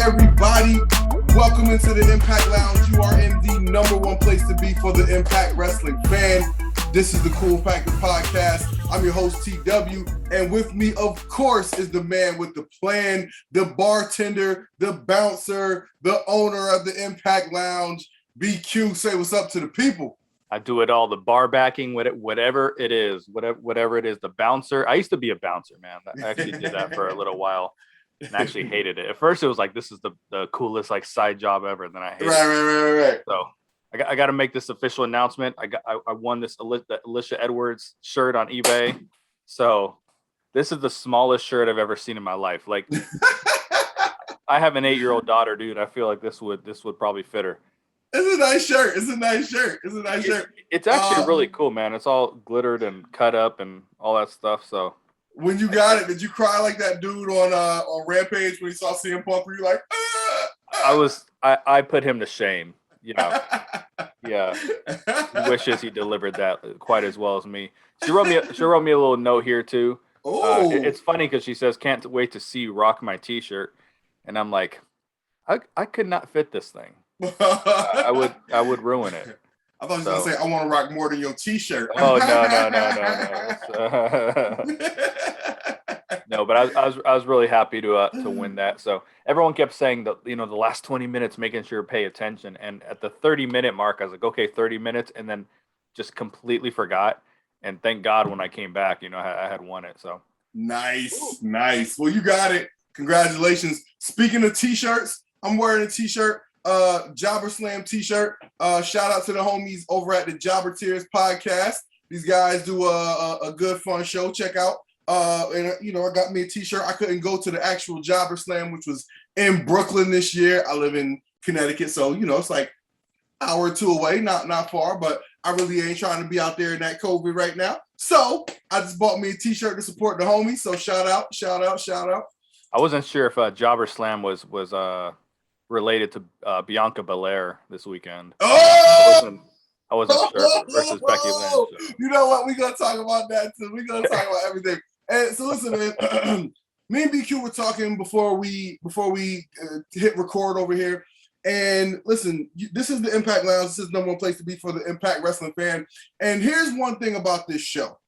Everybody, welcome into the Impact Lounge. You are in the number one place to be for the Impact Wrestling fan. This is the Cool Factor Podcast. I'm your host, TW, and with me, of course, is the man with the plan, the bartender, the bouncer, the owner of the Impact Lounge. BQ, say what's up to the people. I do it all, the bar backing, whatever it is, the bouncer. I used to be a bouncer, man. I actually did that for a little while. And I actually hated it. At first, it was like, this is the coolest like side job ever. And then I hated it. Right. So I got to make this official announcement. I won this Alicia Edwards shirt on eBay. So this is the smallest shirt I've ever seen in my life. Like, I have an 8-year-old daughter, dude. I feel like this would probably fit her. It's a nice shirt. It's actually really cool, man. It's all glittered and cut up and all that stuff. So. When you got it, did you cry like that dude on Rampage when he saw CM Punk? Were you like, I put him to shame, you know. Yeah. He wishes he delivered that quite as well as me. She wrote me a little note here too. It's funny because she says, "Can't wait to see you rock my t-shirt." And I'm like, I could not fit this thing. I would ruin it. I thought you were going to say, I want to rock more than your t-shirt. Oh, no. No, but I was really happy to win that. So everyone kept saying that, you know, the last 20 minutes, making sure to pay attention. And at the 30-minute mark, I was like, okay, 30 minutes. And then just completely forgot. And thank God when I came back, you know, I had won it. So nice. Well, you got it. Congratulations. Speaking of t-shirts, I'm wearing a t-shirt. Summerslam t-shirt. Shout out to the homies over at the Jobber Tears podcast. These guys do a good fun show. Check out. And you know, I got me a t-shirt. I couldn't go to the actual Slam, which was in Brooklyn this year. I live in Connecticut, so you know it's like an hour or two away, not far. But I really ain't trying to be out there in that COVID right now. So I just bought me a t-shirt to support the homies. So shout out. I wasn't sure if Slam was related to Bianca Belair this weekend. Oh! I wasn't sure versus Becky Lynch. So. You know what? We're going to talk about that too. We're going to talk about everything. And so listen, man, me and BQ were talking before we hit record over here. And listen, this is the Impact Lounge. This is the number one place to be for the Impact Wrestling fan. And here's one thing about this show.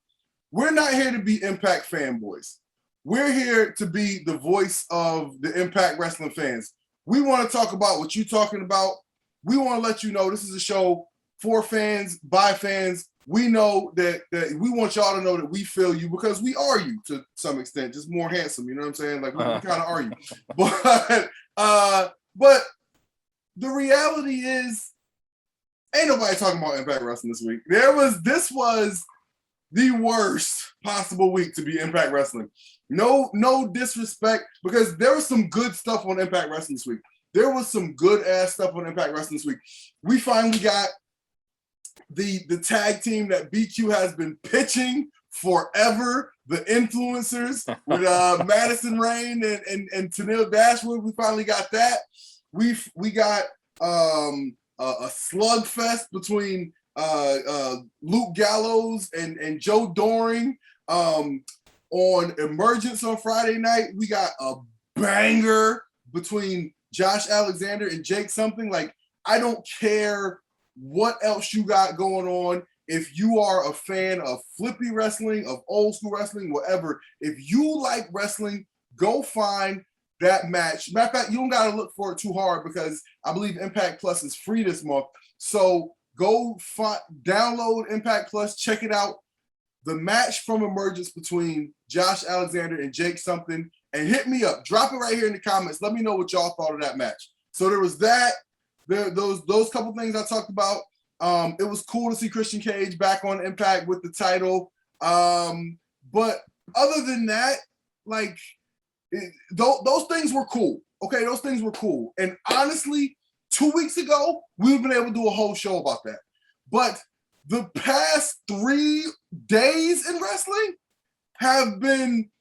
We're not here to be Impact fanboys. We're here to be the voice of the Impact Wrestling fans. We want to talk about what you're talking about. We want to let you know this is a show for fans, by fans. We know that we want y'all to know that we feel you because we are you to some extent, just more handsome. You know what I'm saying? Like we kind of are you. But the reality is, ain't nobody talking about Impact Wrestling this week. This was the worst possible week to be Impact Wrestling. No disrespect, because there was some good stuff on Impact Wrestling this week. There was some good ass stuff on Impact Wrestling this week. We finally got the tag team that BQ has been pitching forever, the influencers with Madison Rain and Tenille Dashwood. We finally got that. We got a slugfest between Luke Gallows and Joe Doring. On Emergence on Friday night, we got a banger between Josh Alexander and Jake something. Like, I don't care what else you got going on. If you are a fan of flippy wrestling, of old school wrestling, whatever, if you like wrestling, go find that match. Matter of fact, you don't got to look for it too hard because I believe Impact Plus is free this month. So go download Impact Plus, check it out. The match from Emergence between Josh Alexander and Jake something, and hit me up. Drop it right here in the comments. Let me know what y'all thought of that match. So there was that. Those couple things I talked about. It was cool to see Christian Cage back on Impact with the title. But other than that, like, those things were cool. Okay, those things were cool. And honestly, 2 weeks ago, we've been able to do a whole show about that. But the past 3 days in wrestling have been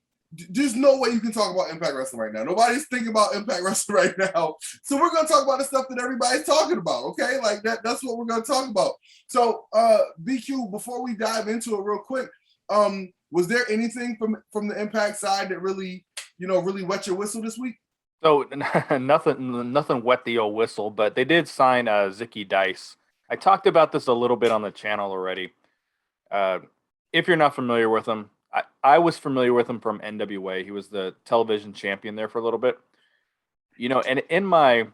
there's no way you can talk about Impact Wrestling right now. Nobody's thinking about Impact Wrestling right now. So we're going to talk about the stuff that everybody's talking about, okay? Like that's what we're going to talk about. So BQ, before we dive into it real quick, was there anything from the Impact side that really, really wet your whistle this week? So nothing wet the old whistle, but they did sign Zicky Dice. I talked about this a little bit on the channel already. If you're not familiar with him, I was familiar with him from NWA. He was the television champion there for a little bit. And in my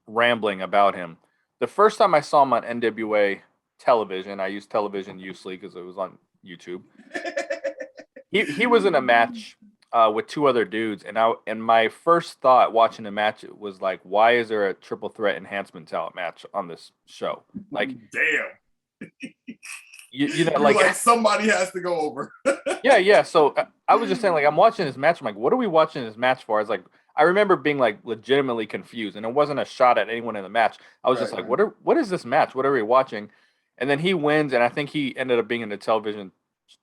rambling about him, the first time I saw him on NWA television, I used television loosely because it was on YouTube. He was in a match with two other dudes, and my first thought watching the match was like, why is there a triple threat enhancement talent match on this show? Like, damn. like somebody has to go over. yeah. So I was just saying, like, I'm watching this match. I'm like, what are we watching this match for? I was like, I remember being like legitimately confused, and it wasn't a shot at anyone in the match. I was just like, what is this match? What are we watching? And then he wins, and I think he ended up being in the television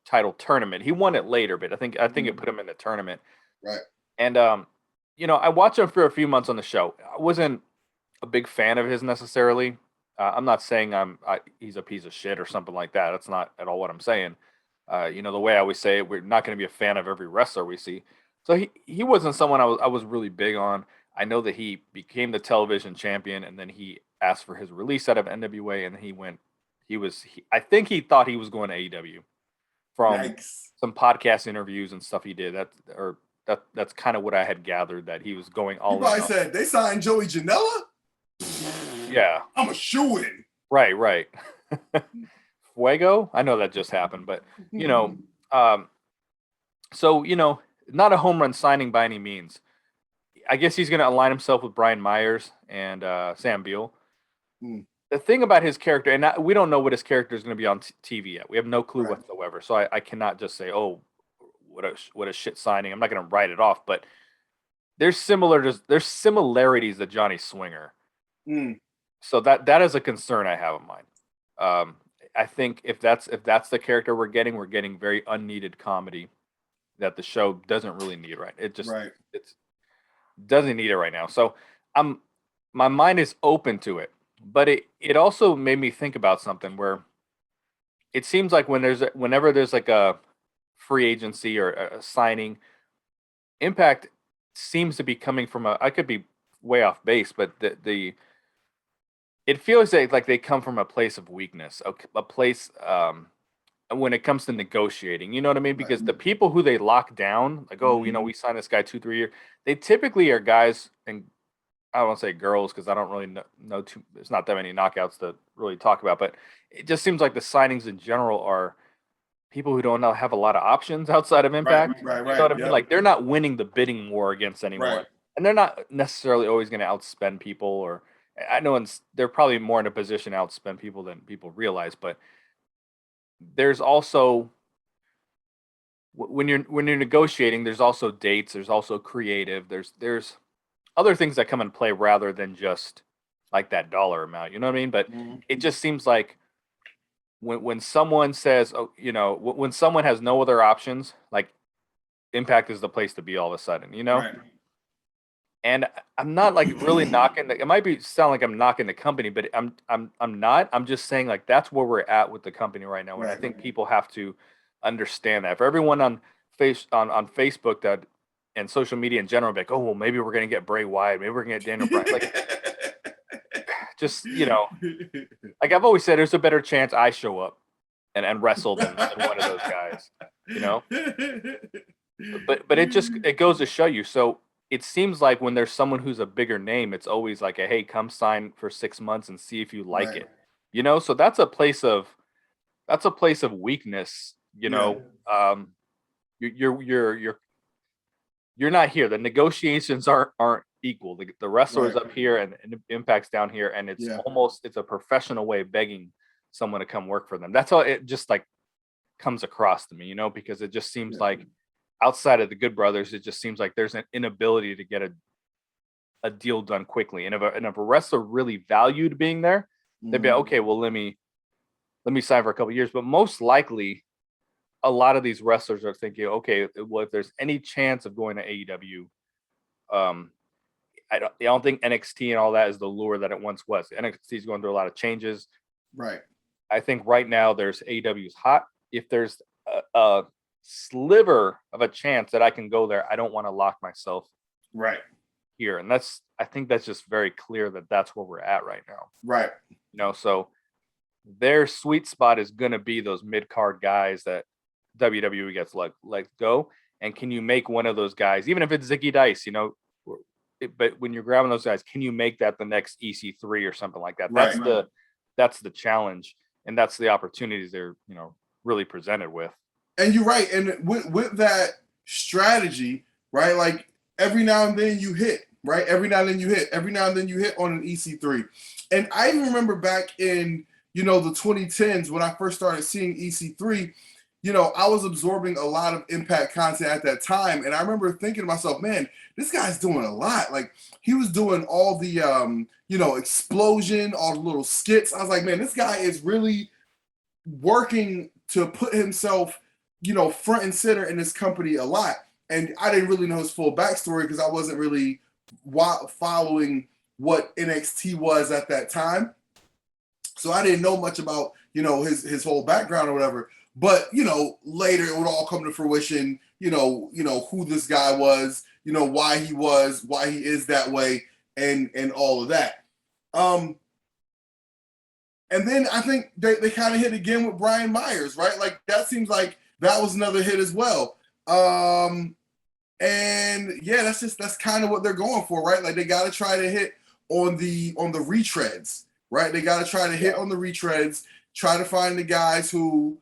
title tournament. He won it later, but I think it put him in the tournament. Right. And I watched him for a few months on the show. I wasn't a big fan of his necessarily. I'm not saying he's a piece of shit or something like that. That's not at all what I'm saying. The way I always say it, we're not going to be a fan of every wrestler we see. So he wasn't someone I was really big on. I know that he became the television champion, and then he asked for his release out of NWA, and he went. I think he thought he was going to AEW from some podcast interviews and stuff he did. That's kind of what I had gathered, that he was going all in. I said they signed Joey Janela. Yeah, I'm a shoo-in. Right. Fuego. I know that just happened, but so not a home run signing by any means. I guess he's going to align himself with Brian Myers and Sam Beal. The thing about his character, and we don't know what his character is going to be on TV yet. We have no clue whatsoever. So I cannot just say, oh, what a shit signing. I'm not going to write it off, but there's similarities to Johnny Swinger. So that is a concern I have in mind. I think if that's the character we're getting very unneeded comedy that the show doesn't really need. Right? It just it doesn't need it right now. So my mind is open to it, but it also made me think about something where it seems like whenever there's like a free agency or a signing, Impact seems to be coming from I could be way off base, but it feels like they come from a place of weakness, a place when it comes to negotiating. You know what I mean? Because the people who they lock down, like, we signed this guy 2-3 years, they typically are guys, and I don't want to say girls because I don't really know there's not that many knockouts to really talk about, but it just seems like the signings in general are people who don't have a lot of options outside of Impact. Right. You know what I mean? Like, they're not winning the bidding war against anyone, and they're not necessarily always going to outspend people, or I know they're probably more in a position to outspend people than people realize, but there's also when you're negotiating, there's also dates, there's also creative, there's other things that come in play rather than just like that dollar amount. You know what I mean? But it just seems like when someone says, when someone has no other options, like, Impact is the place to be all of a sudden, Right. And I'm not like really knocking. It might sound like I'm knocking the company, but I'm not. I'm just saying, like, that's where we're at with the company right now, and I think people have to understand that. For everyone on Facebook that and social media in general, be like, oh well, maybe we're gonna get Bray Wyatt, maybe we're gonna get Daniel Bryan. Like, just like I've always said, there's a better chance I show up and wrestle than one of those guys, But it goes to show you. So it seems like when there's someone who's a bigger name, it's always like, hey, come sign for 6 months and see if you like it. So that's a place of weakness. You're not here. The negotiations aren't equal. The wrestlers up here and Impact's down here, and it's it's a professional way of begging someone to come work for them. That's how it just like comes across to me, because it just seems like outside of the Good Brothers, it just seems like there's an inability to get a deal done quickly. And if a wrestler really valued being there, they'd be like, okay, well, let me sign for a couple of years. But most likely, a lot of these wrestlers are thinking, okay, well, if there's any chance of going to AEW, I don't think NXT and all that is the lure that it once was. NXT is going through a lot of changes. Right. I think right now there's AEW's hot. If there's a sliver of a chance that I can go there, I don't want to lock myself here. And I think that's just very clear that that's where we're at right now. Right. So their sweet spot is going to be those mid-card guys that WWE gets let go. And can you make one of those guys, even if it's Zicky Dice, but when you're grabbing those guys, can you make that the next EC3 or something like that? That's the challenge, and that's the opportunities they're really presented with. And you're right. And with that strategy, right? Like every now and then you hit, right? Every now and then you hit on an EC3. And I even remember back in the 2010s when I first started seeing EC3. I was absorbing a lot of Impact content at that time. And I remember thinking to myself, man, this guy's doing a lot. Like, he was doing all the, explosion, all the little skits. I was like, man, this guy is really working to put himself, front and center in this company a lot. And I didn't really know his full backstory because I wasn't really following what NXT was at that time. So I didn't know much about, his whole background or whatever. But, later it would all come to fruition, who this guy was, why he is that way and all of that. And then I think they kind of hit again with Brian Myers, right? Like that seems like that was another hit as well. And yeah, that's kind of what they're going for, right? Like they got to try to hit on the retreads, right? They got to try to hit on the retreads, try to find the guys who,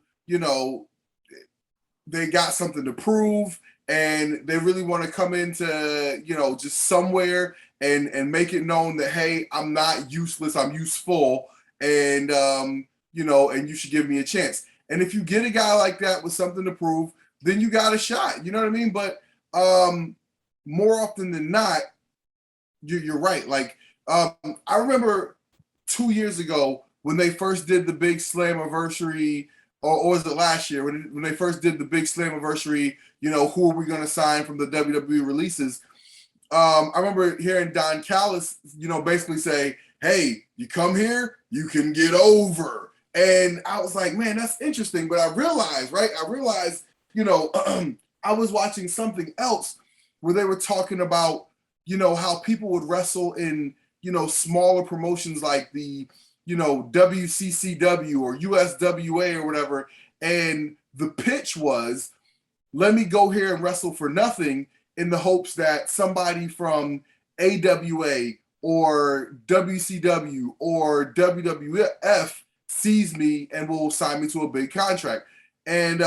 they got something to prove and they really want to come into, just somewhere and make it known that, hey, I'm not useless, I'm useful. And, and you should give me a chance. And if you get a guy like that with something to prove, then you got a shot. You know what I mean? But more often than not, you're right. Like, I remember 2 years ago when they first did the big Slammiversary, or was it last year when they first did the big Slammiversary, who are we going to sign from the WWE releases? I remember hearing Don Callis, basically say, hey, you come here, you can get over. And I was like, man, that's interesting. But I realized, I was watching something else where they were talking about, how people would wrestle in, smaller promotions like the, WCCW or USWA or whatever. And the pitch was, let me go here and wrestle for nothing in the hopes that somebody from AWA or WCW or WWF sees me and will sign me to a big contract. And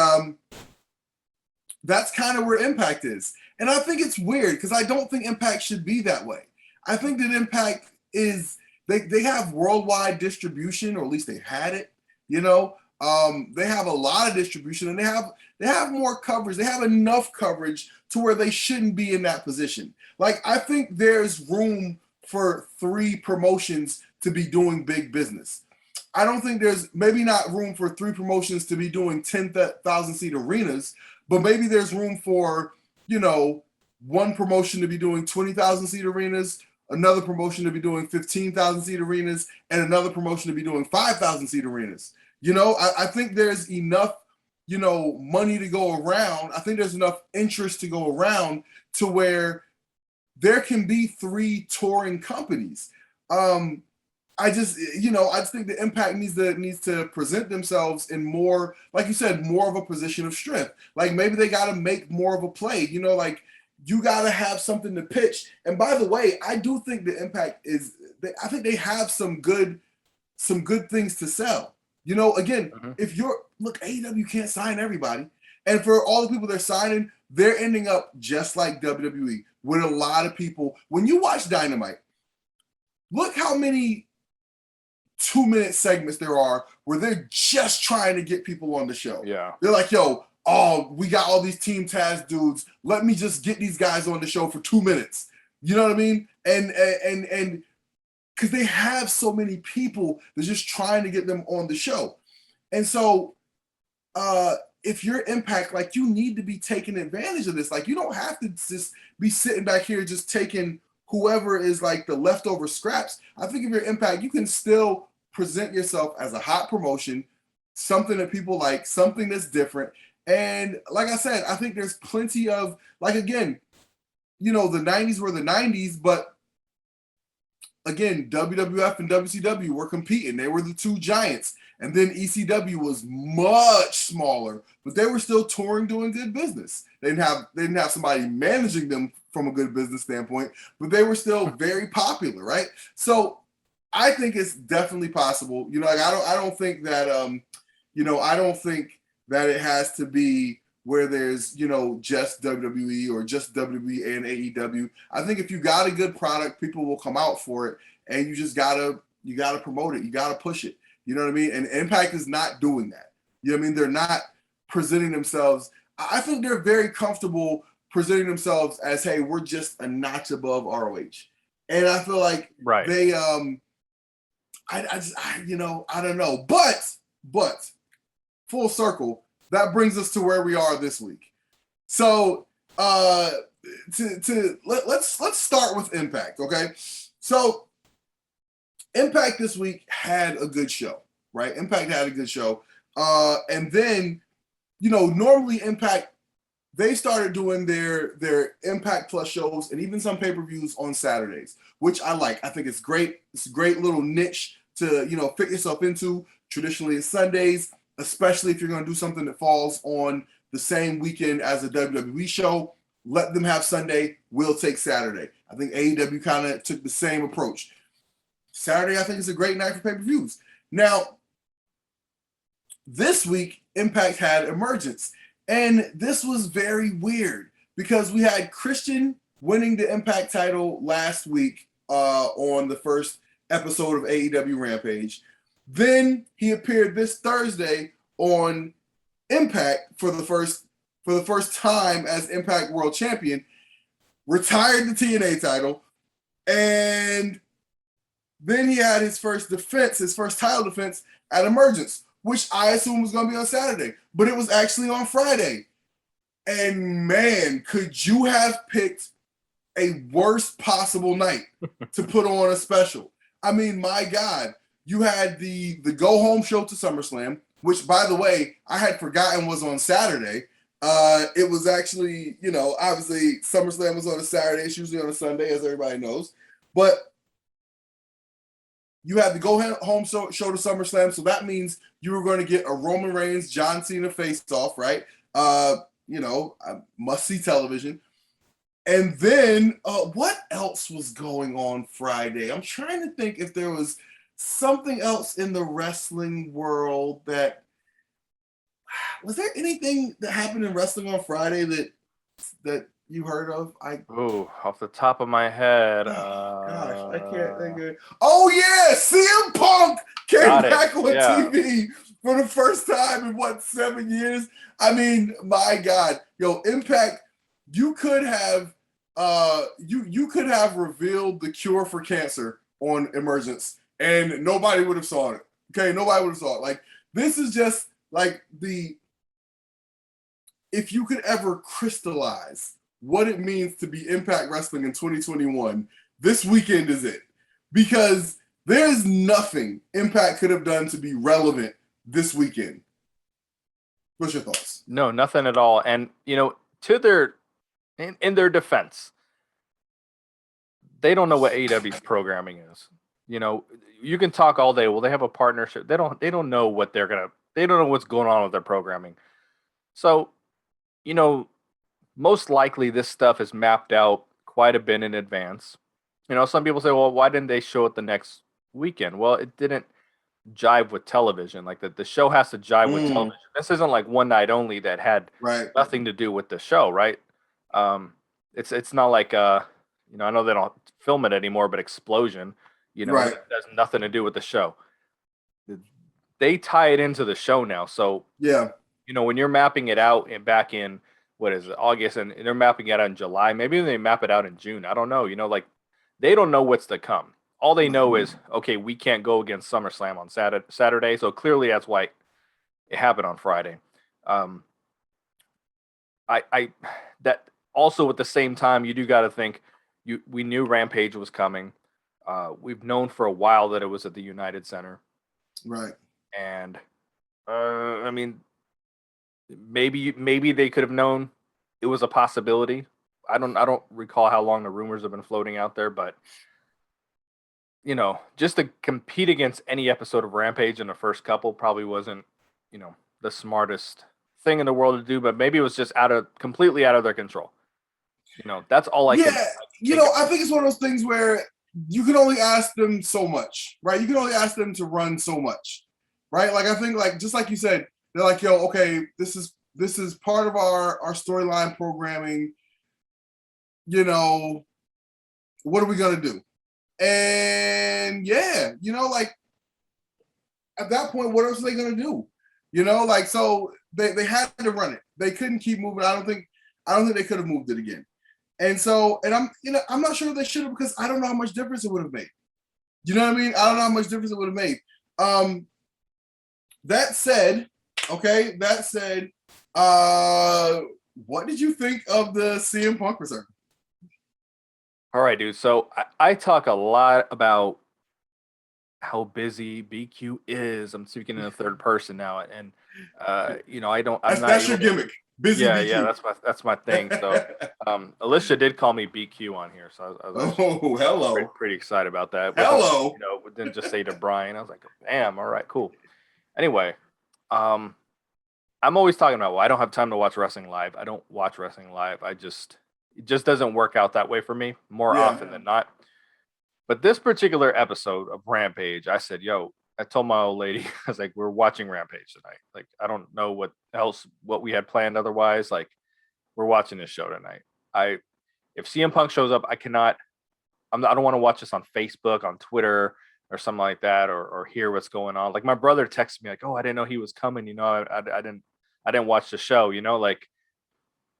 that's kind of where Impact is. And I think it's weird because I don't think Impact should be that way. I think that Impact is, they have worldwide distribution, or at least they had it, they have a lot of distribution and they have more coverage. They have enough coverage to where they shouldn't be in that position. Like, I think there's room for 3 promotions to be doing big business. I don't think there's maybe not room for 3 promotions to be doing 10,000 seat arenas, but maybe there's room for, one promotion to be doing 20,000 seat arenas, another promotion to be doing 15,000 seat arenas, and another promotion to be doing 5,000 seat arenas. I think there's enough, money to go around. I think there's enough interest to go around to where there can be 3 touring companies. I just think the Impact needs to present themselves in more, like you said, more of a position of strength. Like maybe they got to make more of a play. Like you got to have something to pitch. And by the way, I do think the Impact I think they have some good things to sell. Again, if AEW can't sign everybody, and for all the people they're signing, they're ending up just like WWE with a lot of people. When you watch Dynamite, look how many 2-minute segments there are where they're just trying to get people on the show. Yeah. They're like, we got all these Team Taz dudes. Let me just get these guys on the show for 2 minutes. You know what I mean? And because they have so many people, they're just trying to get them on the show. And so if you're Impact, like you need to be taking advantage of this. Like you don't have to just be sitting back here just taking whoever is like the leftover scraps. I think if you're Impact, you can still present yourself as a hot promotion, something that people like, something that's different. And like I said, I think there's plenty of, like, again, the 90s were the 90s, but again, WWF and WCW were competing. They were the two giants. And then ECW was much smaller, but they were still touring, doing good business. They didn't have somebody managing them from a good business standpoint, but they were still very popular, right? So I think it's definitely possible. Like I don't think that I don't think that it has to be where there's just WWE or just WWE and AEW. I think if you got a good product, people will come out for it, and you just gotta promote it. You gotta push it. You know what I mean? And Impact is not doing that. You know what I mean? They're not presenting themselves. I think they're very comfortable presenting themselves as, hey, we're just a notch above ROH. And I feel like they I don't know. But full circle, that brings us to where we are this week. So let's start with Impact, okay? So Impact this week had a good show, right? Impact had a good show. And then, normally Impact, they started doing their Impact Plus shows and even some pay-per-views on Saturdays, which I like. I think it's great. It's a great little niche to, fit yourself into. Traditionally, it's Sundays, especially if you're going to do something that falls on the same weekend as a WWE show. Let them have Sunday. We'll take Saturday. I think AEW kind of took the same approach. Saturday, I think, is a great night for pay-per-views. Now, this week, Impact had Emergence. And this was very weird because we had Christian winning the Impact title last week on the first episode of AEW Rampage. Then he appeared this Thursday on Impact for the first time as Impact World Champion, retired the TNA title, and then he had his first title defense at Emergence, which I assume was going to be on Saturday, but it was actually on Friday. And man, could you have picked a worst possible night to put on a special? I mean, my God, you had the go home show to SummerSlam, which, by the way, I had forgotten was on Saturday. It was actually, obviously SummerSlam was on a Saturday. It's usually on a Sunday, as everybody knows. But you had the go home show to SummerSlam, so that means you were going to get a Roman Reigns, John Cena face-off, right? Must-see television. And then what else was going on Friday? I'm trying to think if there was something else in the wrestling world that... Was there anything that happened in wrestling on Friday that you heard of? Off the top of my head. Gosh, I can't think of it. Oh, yeah! CM Punk came back on TV for the first time in, 7 years? I mean, my God. Impact, you could have you could have revealed the cure for cancer on Emergence, and nobody would have saw it. Okay? Nobody would have saw it. Like, this is just like if you could ever crystallize what it means to be Impact Wrestling in 2021, this weekend is it. Because there's nothing Impact could have done to be relevant this weekend. What's your thoughts? No, nothing at all. And, to their, in their defense, they don't know what AEW's programming is. You can talk all day. Well, they have a partnership. They don't know what they don't know what's going on with their programming. So, most likely this stuff is mapped out quite a bit in advance. Some people say, well, why didn't they show it the next weekend? Well, it didn't jive with television. Like the show has to jive with television. This isn't like one night only that had nothing to do with the show, right? It's not like I know they don't film it anymore, but Explosion, it has nothing to do with the show. They tie it into the show now. So when you're mapping it out and back in what is it, August, and they're mapping it out in July, maybe they map it out in June. I don't know. They don't know what's to come. All they know is, okay, we can't go against SummerSlam on Saturday, so clearly that's why it happened on Friday. I that also at the same time, you do got to think we knew Rampage was coming. We've known for a while that it was at the United Center, Right. and I mean, maybe they could have known it was a possibility. I don't recall how long the rumors have been floating out there, but just to compete against any episode of Rampage in the first couple probably wasn't, the smartest thing in the world to do, but maybe it was just completely out of their control. That's all I can. I think it's one of those things where you can only ask them so much, right? You can only ask them to run so much, right? Like, I think, like, just like you said, they're like, yo, okay, this is part of our storyline programming. What are we gonna do? And like, at that point, what else are they gonna do? So they had to run it. They couldn't keep moving. I don't think they could have moved it again. And so, and I'm not sure they should have, because I don't know how much difference it would have made. You know what I mean? I don't know how much difference it would have made. That said, what did you think of the CM Punk return? All right, dude. So I talk a lot about how busy BQ is. I'm speaking in the third person now, and I don't. That's your gimmick. Busy. Yeah, BQ. yeah. That's my thing. So, Alicia did call me BQ on here, so I was hello. Pretty excited about that. Hello. Didn't just say to Brian. I was like, damn. All right, cool. Anyway, I'm always talking about, well, I don't have time to watch wrestling live. I don't watch wrestling live. It just doesn't work out that way for me more often than not. But this particular episode of Rampage, I said, yo, I told my old lady, I was like, we're watching Rampage tonight. Like, I don't know what we had planned otherwise. Like, we're watching this show tonight. If CM Punk shows up, I don't want to watch this on Facebook, on Twitter, or something like that, or hear what's going on. Like, my brother texted me like, oh, I didn't know he was coming. I didn't watch the show, like,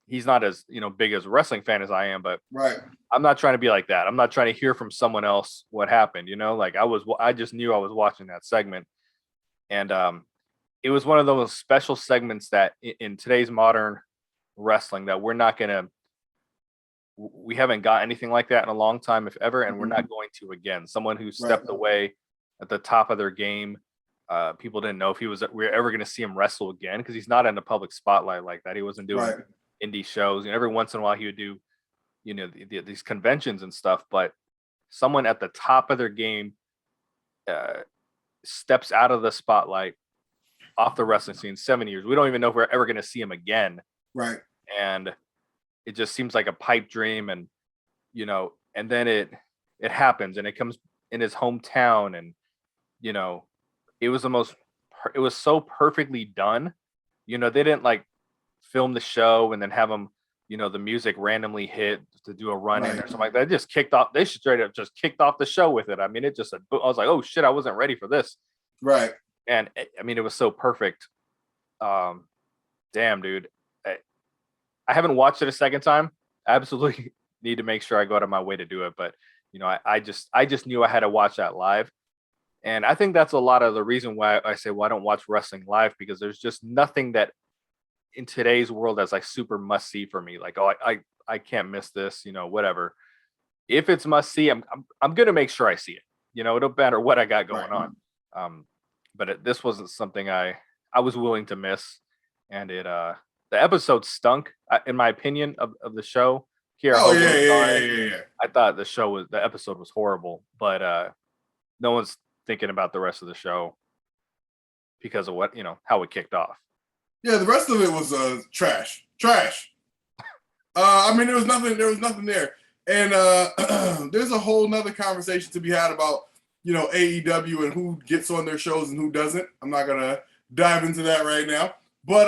he's not as, big as a wrestling fan as I am, but right. I'm not trying to be like that. I'm not trying to hear from someone else what happened, like I just knew I was watching that segment. And it was one of those special segments that in today's modern wrestling that we haven't got anything like that in a long time, if ever, and we're not going to again. Someone who stepped away at the top of their game. People didn't know if we were ever going to see him wrestle again, because he's not in the public spotlight like that. He wasn't doing indie shows. Every once in a while he would do, these conventions and stuff. But someone at the top of their game steps out of the spotlight, off the wrestling scene, 7 years. We don't even know if we're ever going to see him again. Right. And it just seems like a pipe dream. And, and then it happens, and it comes in his hometown, and, it was so perfectly done. They didn't like film the show and then have him, the music randomly hit to do a run in or something like that. It just kicked off. They straight up just kicked off the show with it. I mean, I was like, oh shit, I wasn't ready for this. Right. And I mean, it was so perfect. Damn, dude. I haven't watched it a second time. I absolutely need to make sure I go out of my way to do it. But, I just knew I had to watch that live. And I think that's a lot of the reason why I say, well, I don't watch wrestling live, because there's just nothing that in today's world that's like super must see for me. Like, oh, I can't miss this, whatever. If it's must see, I'm going to make sure I see it. It don't matter what I got going on. But this wasn't something I was willing to miss. And the episode stunk, in my opinion, of the show. Here, yeah. I thought the episode was horrible, but no one's thinking about the rest of the show because of what, how it kicked off. Yeah, the rest of it was trash. I mean, there was nothing there. And there's a whole nother conversation to be had about, AEW and who gets on their shows and who doesn't. I'm not gonna dive into that right now. But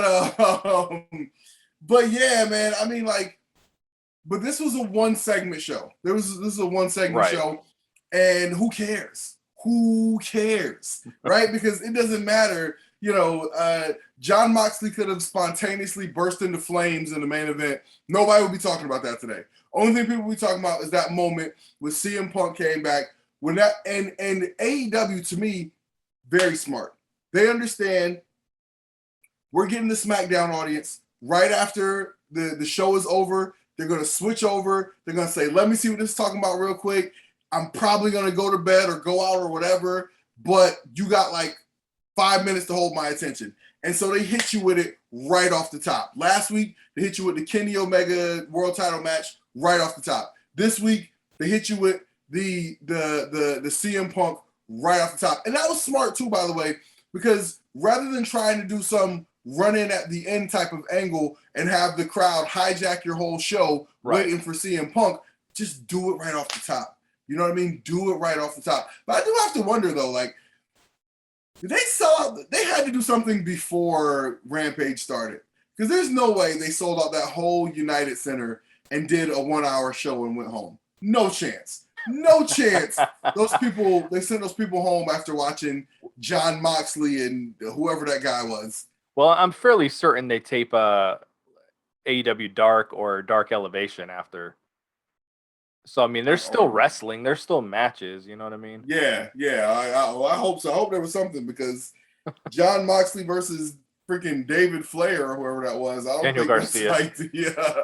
yeah, man, I mean, like, but this was a one segment show. This is a one segment show, and who cares? Right? Because it doesn't matter. John Moxley could have spontaneously burst into flames in the main event. Nobody would be talking about that today. Only thing people will be talking about is that moment when CM Punk came back. When that and AEW, to me, very smart. They understand we're getting the SmackDown audience right after the show is over, they're going to switch over. They're going to say, let me see what this is talking about real quick. I'm probably going to go to bed or go out or whatever, but you got like 5 minutes to hold my attention. And so they hit you with it right off the top. Last week, they hit you with the Kenny Omega world title match right off the top. This week, they hit you with the CM Punk right off the top. And that was smart too, by the way, because rather than trying to do some run in at the end type of angle and have the crowd hijack your whole show waiting for CM Punk, just do it right off the top. You know what I mean? Do it right off the top. But I do have to wonder though, like, did they sell out? They had to do something before Rampage started, because there's no way they sold out that whole United Center and did a 1 hour show and went home. No chance. No chance. Those people, they sent those people home after watching John Moxley and whoever that guy was. Well, I'm fairly certain they tape AEW Dark or Dark Elevation after. So, I mean, there's still wrestling. There's still matches. You know what I mean? Yeah. I hope so. I hope there was something, because John Moxley versus freaking David Flair or whoever that was. I don't Daniel think Garcia. That's like, yeah.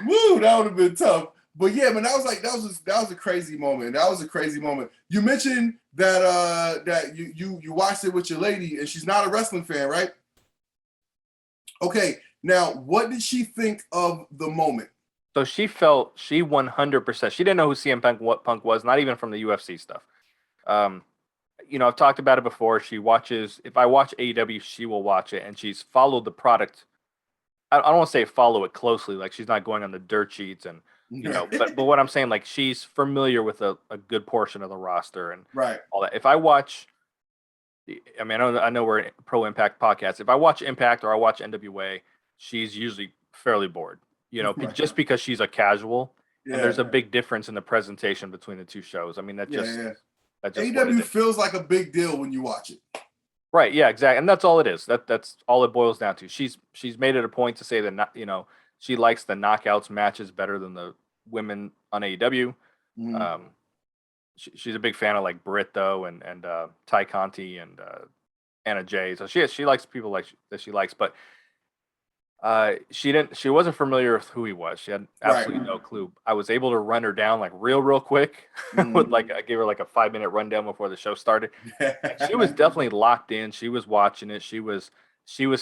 Woo, that would have been tough. But yeah, man, that was a crazy moment. That was a crazy moment. You mentioned that you watched it with your lady, and she's not a wrestling fan, right? Okay. Now, what did she think of the moment? So she 100%. She didn't know who CM Punk was, not even from the UFC stuff. I've talked about it before. She watches. If I watch AEW, she will watch it, and she's followed the product. I don't want to say follow it closely, like she's not going on the dirt sheets and but what I'm saying, like, she's familiar with a good portion of the roster and all that. If I watch, I mean, I know we're a Pro Impact podcast. If I watch Impact or I watch NWA, she's usually fairly bored. Just because she's a casual, and there's a big difference in the presentation between the two shows. I mean, that just AEW feels like a big deal when you watch it. Right, yeah, exactly, and that's all it is. That's all it boils down to. She's made it a point to say that she likes the knockouts matches better than the women on AEW. She's a big fan of like Britt though, and Ty Conti and Anna Jay. So she likes people that she likes, but she wasn't familiar with who he was. She had absolutely no clue. I was able to run her down like real quick with I gave her like a 5-minute rundown before the show started. She was definitely locked in. She was watching it. She was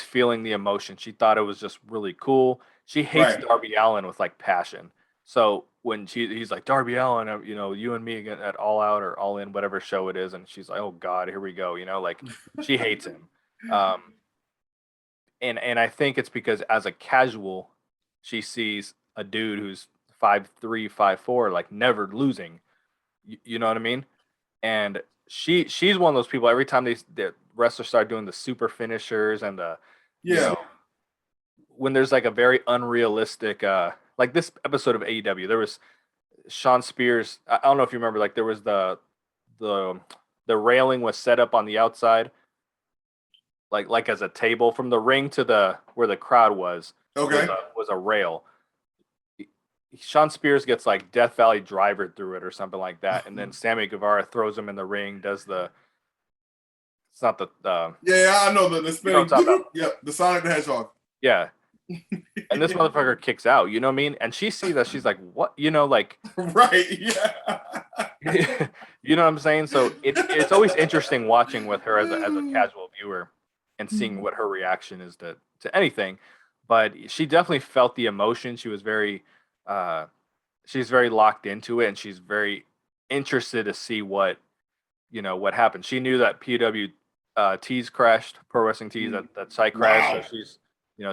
feeling the emotion. She thought it was just really cool. She hates Darby Allin with like passion. So when he's like, Darby Allin, you and me again at All Out or All In, whatever show it is, and she's like, oh God, here we go. Like she hates him. And I think it's because as a casual, she sees a dude who's 5'3", 5'4", like never losing. You know what I mean? And she's one of those people. Every time the wrestlers start doing the super finishers and when there's like a very unrealistic, like this episode of AEW, there was Sean Spears. I don't know if you remember. Like there was the railing was set up on the outside. Like as a table from the ring to where the crowd was a rail. Sean Spears gets like Death Valley driver through it or something like that, and then Sammy Guevara throws him in the ring. It's not the I know the spinning. Yep, the Sonic the Hedgehog. Yeah, and this motherfucker kicks out. You know what I mean? And she sees that, she's like, what? Like right? Yeah. You know what I'm saying? So it's always interesting watching with her as a casual viewer and seeing what her reaction is to anything. But she definitely felt the emotion. She was she's very locked into it, and she's very interested to see what happened. She knew that PW Tees crashed, Pro Wrestling Tees, that site crashed. So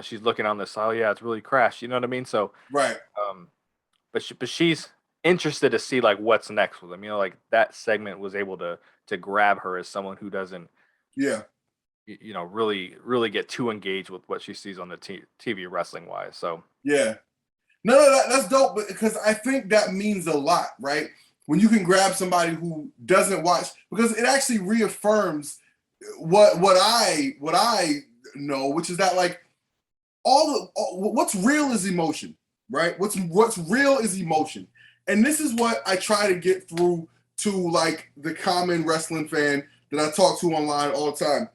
she's looking on this, oh yeah, it's really crashed. You know what I mean? So but she's interested to see like what's next with them. Like that segment was able to grab her as someone who doesn't really get too engaged with what she sees on the TV wrestling wise. So no, that's dope, because I think that means a lot, right? When you can grab somebody who doesn't watch, because it actually reaffirms what I know, which is that like what's real is emotion, right? What's real is emotion, and this is what I try to get through to like the common wrestling fan that I talk to online all the time.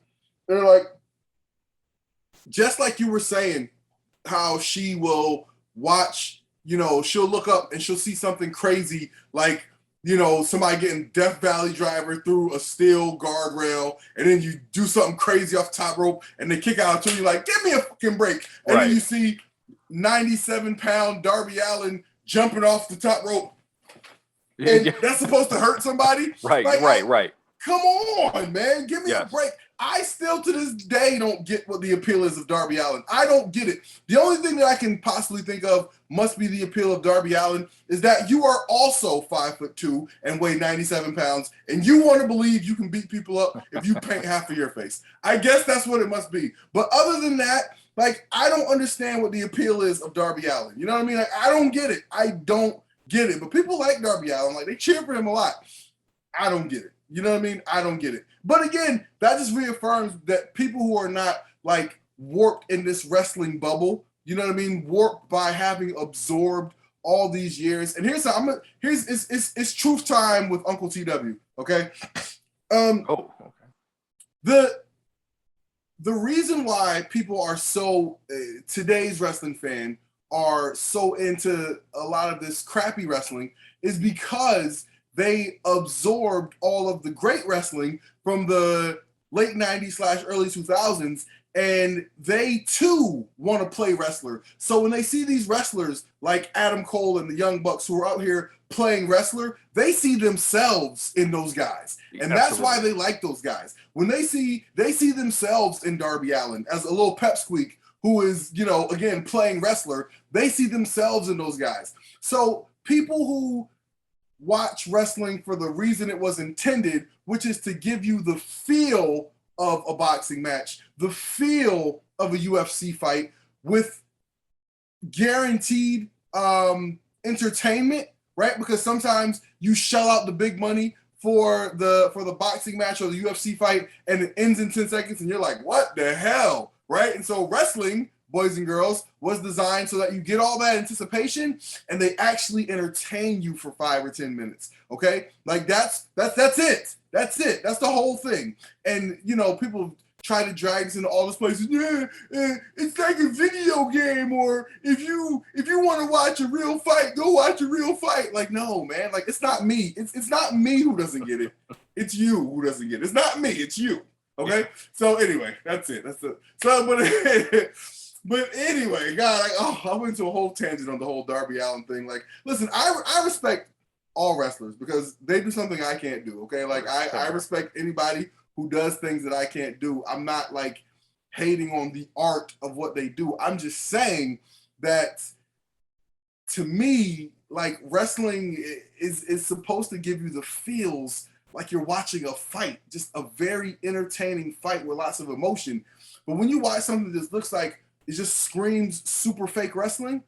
They're like, just like you were saying, how she will watch, she'll look up and she'll see something crazy like, somebody getting Death Valley Driver through a steel guardrail, and then you do something crazy off the top rope and they kick out to you like, give me a fucking break. And then you see 97-pound Darby Allin jumping off the top rope. And that's supposed to hurt somebody? Right. Come on, man. Give me a break. I still, to this day, don't get what the appeal is of Darby Allin. I don't get it. The only thing that I can possibly think of must be the appeal of Darby Allin is that you are also 5'2" and weigh 97 pounds, and you want to believe you can beat people up if you paint half of your face. I guess that's what it must be. But other than that, like, I don't understand what the appeal is of Darby Allin. You know what I mean? Like, I don't get it. I don't get it. But people like Darby Allin. Like, they cheer for him a lot. I don't get it. You know what I mean? I don't get it. But again, that just reaffirms that people who are not like warped in this wrestling bubble, you know what I mean? Warped by having absorbed all these years. And it's truth time with Uncle TW. Okay. Okay. The reason why people are so today's wrestling fan are so into a lot of this crappy wrestling is because they absorbed all of the great wrestling from the late 90s / early 2000s, and they too want to play wrestler. So when they see these wrestlers like Adam Cole and the Young Bucks who are out here playing wrestler, they see themselves in those guys. And that's why they like those guys. When they see themselves in Darby Allin as a little pep squeak who is, again, playing wrestler, they see themselves in those guys. So people who watch wrestling for the reason it was intended, which is to give you the feel of a boxing match, the feel of a UFC fight with guaranteed entertainment, right? Because sometimes you shell out the big money for the boxing match or the UFC fight and it ends in 10 seconds and you're like, what the hell, right? And so wrestling, boys and girls, was designed so that you get all that anticipation and they actually entertain you for 5 or 10 minutes. Okay, like that's it. That's it. That's the whole thing. And people try to drag us into all these places. It's like a video game, or if you want to watch a real fight, go watch a real fight. Like, no, man. Like, it's not me. It's not me who doesn't get it. It's you who doesn't get it. It's not me. It's you. Okay. Yeah. So anyway, that's it. That's it. So, but anyway, God, I went into a whole tangent on the whole Darby Allin thing. Like, listen, I respect all wrestlers because they do something I can't do. Okay, like I respect anybody who does things that I can't do. I'm not like hating on the art of what they do. I'm just saying that to me, like, wrestling is supposed to give you the feels like you're watching a fight, just a very entertaining fight with lots of emotion. But when you watch something that just looks like it just screams super fake wrestling,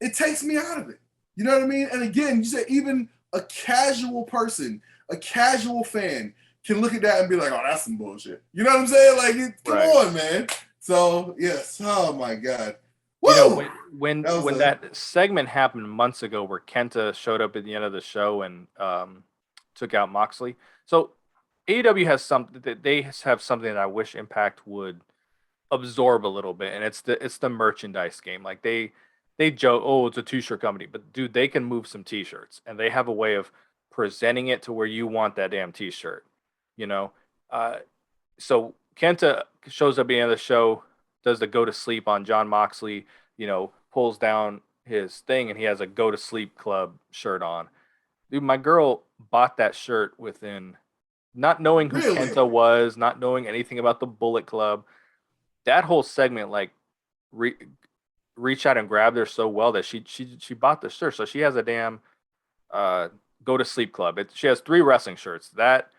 it takes me out of it. You know what I mean? And again, you said even a casual person, a casual fan can look at that and be like, oh, that's some bullshit. You know what I'm saying? Like, come on, man. So, yes. Oh, my God. Woo! When that segment happened months ago where Kenta showed up at the end of the show and took out Moxley. So AEW has something that I wish Impact would absorb a little bit, and it's the merchandise game. Like they joke, oh, it's a t-shirt company, but dude, they can move some t-shirts, and they have a way of presenting it to where you want that damn t-shirt. So Kenta shows up at the end of the show, does the go to sleep on John Moxley, pulls down his thing, and he has a go to sleep club shirt on. Dude, my girl bought that shirt within not knowing who Kenta was, not knowing anything about the Bullet Club. That whole segment, like, reached out and grabbed her so well that she bought the shirt. So she has a damn go to sleep club. She has 3 wrestling shirts. That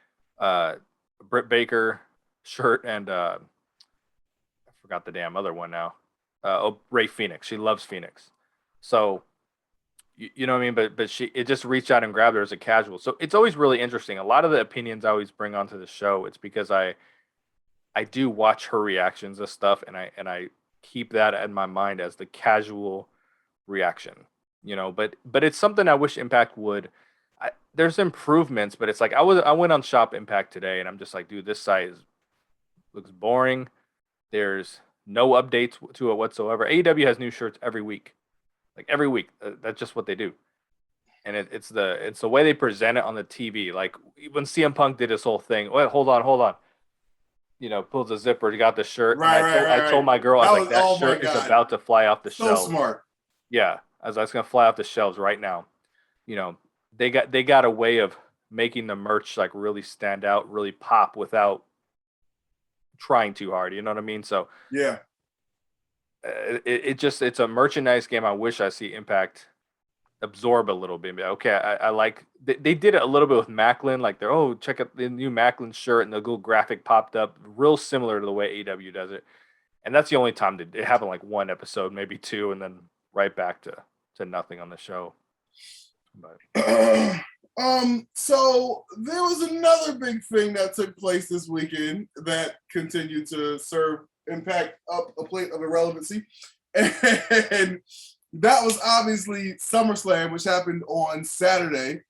Britt Baker shirt and I forgot the damn other one now. Ray Phoenix. She loves Phoenix. So you know what I mean? But it just reached out and grabbed her as a casual. So it's always really interesting. A lot of the opinions I always bring onto the show, it's because I do watch her reactions to stuff, and I keep that in my mind as the casual reaction, But it's something I wish Impact would. There's improvements, but it's like I went on Shop Impact today, and I'm just like, dude, this site looks boring. There's no updates to it whatsoever. AEW has new shirts every week, like every week. That's just what they do, and it's the way they present it on the TV. Like when CM Punk did his whole thing. Wait, hold on. Pulls the zipper, he got the shirt, and I told my girl, I was like, that shirt is about to fly off the shelves. So smart. Yeah, I was gonna fly off the shelves right now. They got a way of making the merch like really stand out, really pop without trying too hard. You know what I mean? So yeah, it's a merchandise game. I wish I see Impact absorb a little bit. Okay, I like they did it a little bit with Macklin. Like check out the new Macklin shirt, and the little graphic popped up, real similar to the way AEW does it. And that's the only time that it happened, like one episode, maybe two, and then right back to nothing on the show. But so there was another big thing that took place this weekend that continued to serve Impact up a plate of irrelevancy. And that was obviously SummerSlam, which happened on Saturday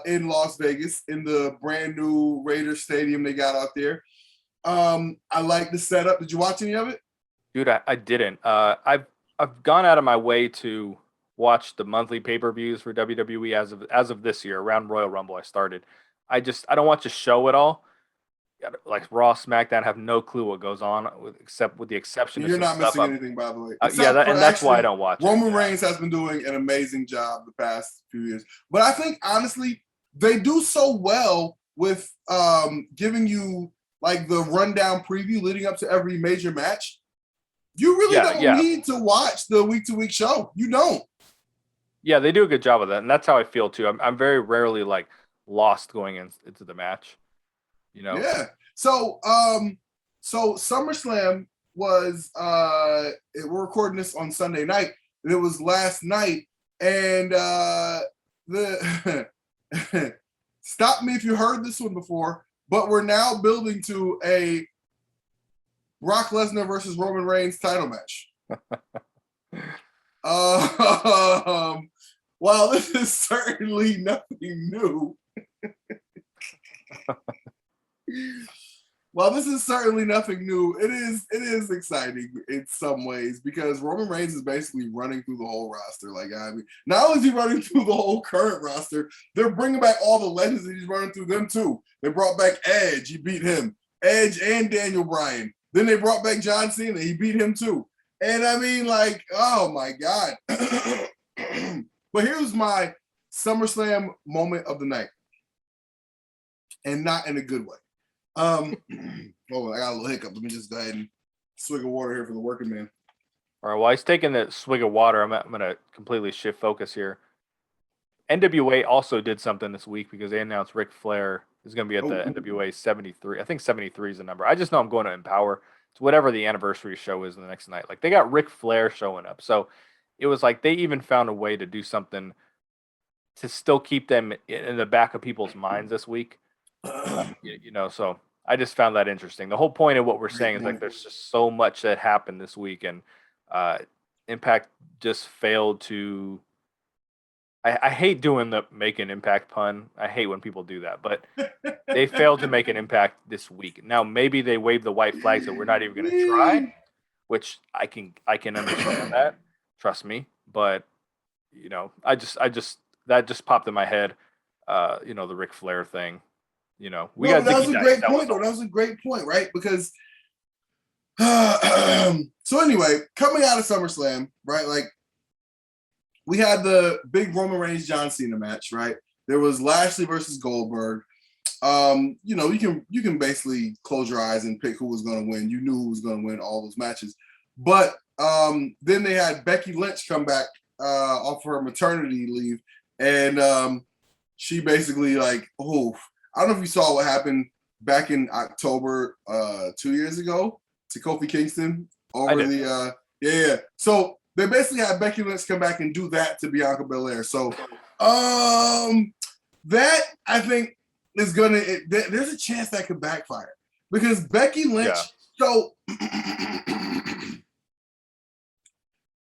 in Las Vegas in the brand new Raiders Stadium they got out there. I like the setup. Did you watch any of it? Dude, I didn't. I've gone out of my way to watch the monthly pay-per-views for WWE as of this year. Around Royal Rumble I started. I don't watch the show at all. Like Raw, SmackDown, have no clue what goes on except with the exception. You're not missing anything, by the way. And that's why I don't watch Roman Reigns has been doing an amazing job the past few years. But I think honestly, they do so well with giving you like the rundown preview leading up to every major match. You really don't need to watch the week-to-week show. You don't. Yeah, they do a good job of that, and that's how I feel too. I'm very rarely like lost going into the match. Yeah. So SummerSlam was we're recording this on Sunday night, and it was last night. And the stop me if you heard this one before, but we're now building to a Brock Lesnar versus Roman Reigns title match. Well, this is certainly nothing new. Well, this is certainly nothing new. It is exciting in some ways because Roman Reigns is basically running through the whole roster. Like, I mean, not only is he running through the whole current roster, they're bringing back all the legends and he's running through them too. They brought back Edge, he beat him. Edge and Daniel Bryan. Then they brought back John Cena, he beat him too. And I mean, like, oh my God. But here's my SummerSlam moment of the night. And not in a good way. I got a little hiccup. Let me just go ahead and swig of water here for the working man. All right, while he's taking the swig of water, I'm going to completely shift focus here. NWA also did something this week because they announced Ric Flair is going to be at the NWA 73. I think 73 is the number. I just know I'm going to Empower. It's whatever the anniversary show is the next night. Like, they got Ric Flair showing up. So it was like they even found a way to do something to still keep them in the back of people's minds this week. So I just found that interesting. The whole point of what we're saying is like there's just so much that happened this week, and Impact just failed to. I hate doing the make an impact pun. I hate when people do that, but they failed to make an impact this week. Now maybe they waved the white flag, so we're not even going to try, which I can understand that. Trust me, but I just that just popped in my head. The Ric Flair thing. That was a great point, though. That was a great point, right? Because so anyway, coming out of SummerSlam, right? Like we had the big Roman Reigns John Cena match, right? There was Lashley versus Goldberg. You can basically close your eyes and pick who was going to win. You knew who was going to win all those matches. But then they had Becky Lynch come back off her maternity leave, and she basically like, I don't know if you saw what happened back in October 2 years ago to Kofi Kingston over the So they basically had Becky Lynch come back and do that to Bianca Belair. So that I think is there's a chance that could backfire because Becky Lynch. So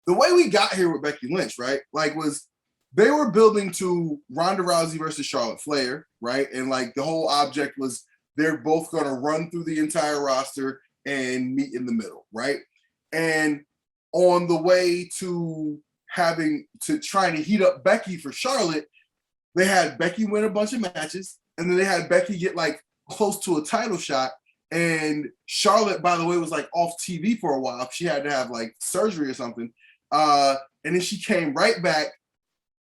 the way we got here with Becky Lynch, right? Like was. They were building to Ronda Rousey versus Charlotte Flair, right? And like the whole object was they're both going to run through the entire roster and meet in the middle, right? And on the way to trying to heat up Becky for Charlotte, they had Becky win a bunch of matches, and then they had Becky get like close to a title shot. And Charlotte, by the way, was like off TV for a while. She had to have like surgery or something. And then she came right back.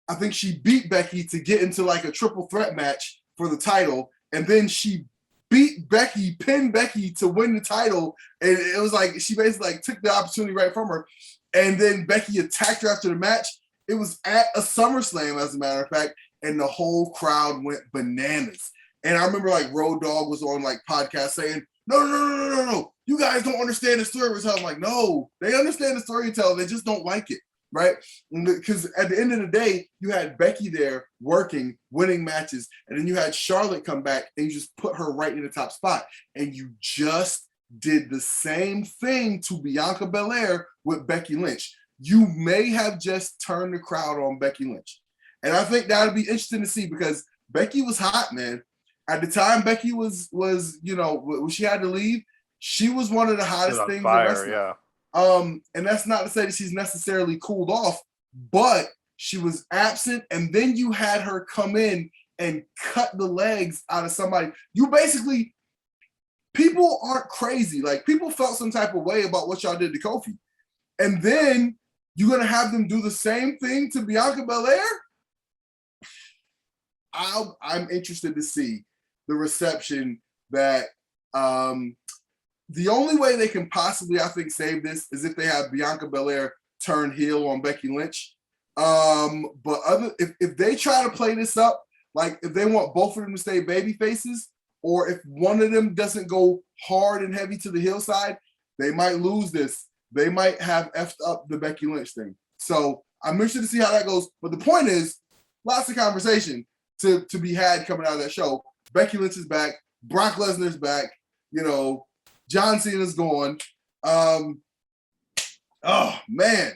I think she beat Becky to get into like a triple threat match for the title. And then she beat Becky, pinned Becky to win the title. And it was like, she basically like took the opportunity right from her. And then Becky attacked her after the match. It was at a SummerSlam, as a matter of fact, and the whole crowd went bananas. And I remember like Road Dogg was on like podcast saying, no. You guys don't understand the story we're telling. I'm like, no, they understand the storytelling. They just don't like it, right? Because at the end of the day, you had Becky there working, winning matches, and then you had Charlotte come back and you just put her right in the top spot. And you just did the same thing to Bianca Belair with Becky Lynch. You may have just turned the crowd on Becky Lynch. And I think that would be interesting to see because Becky was hot, man. At the time, Becky was when she had to leave, she was one of the hottest things in wrestling. Yeah. And that's not to say that she's necessarily cooled off, but she was absent. And then you had her come in and cut the legs out of somebody. You basically, people aren't crazy. Like, people felt some type of way about what y'all did to Kofi. And then you're going to have them do the same thing to Bianca Belair? I'm interested to see the reception that the only way they can possibly, I think, save this is if they have Bianca Belair turn heel on Becky Lynch. But if they try to play this up, like if they want both of them to stay baby faces, or if one of them doesn't go hard and heavy to the heel side, they might lose this. They might have effed up the Becky Lynch thing. So I'm interested to see how that goes. But the point is, lots of conversation to be had coming out of that show. Becky Lynch is back. Brock Lesnar's back. John Cena's gone. Oh man.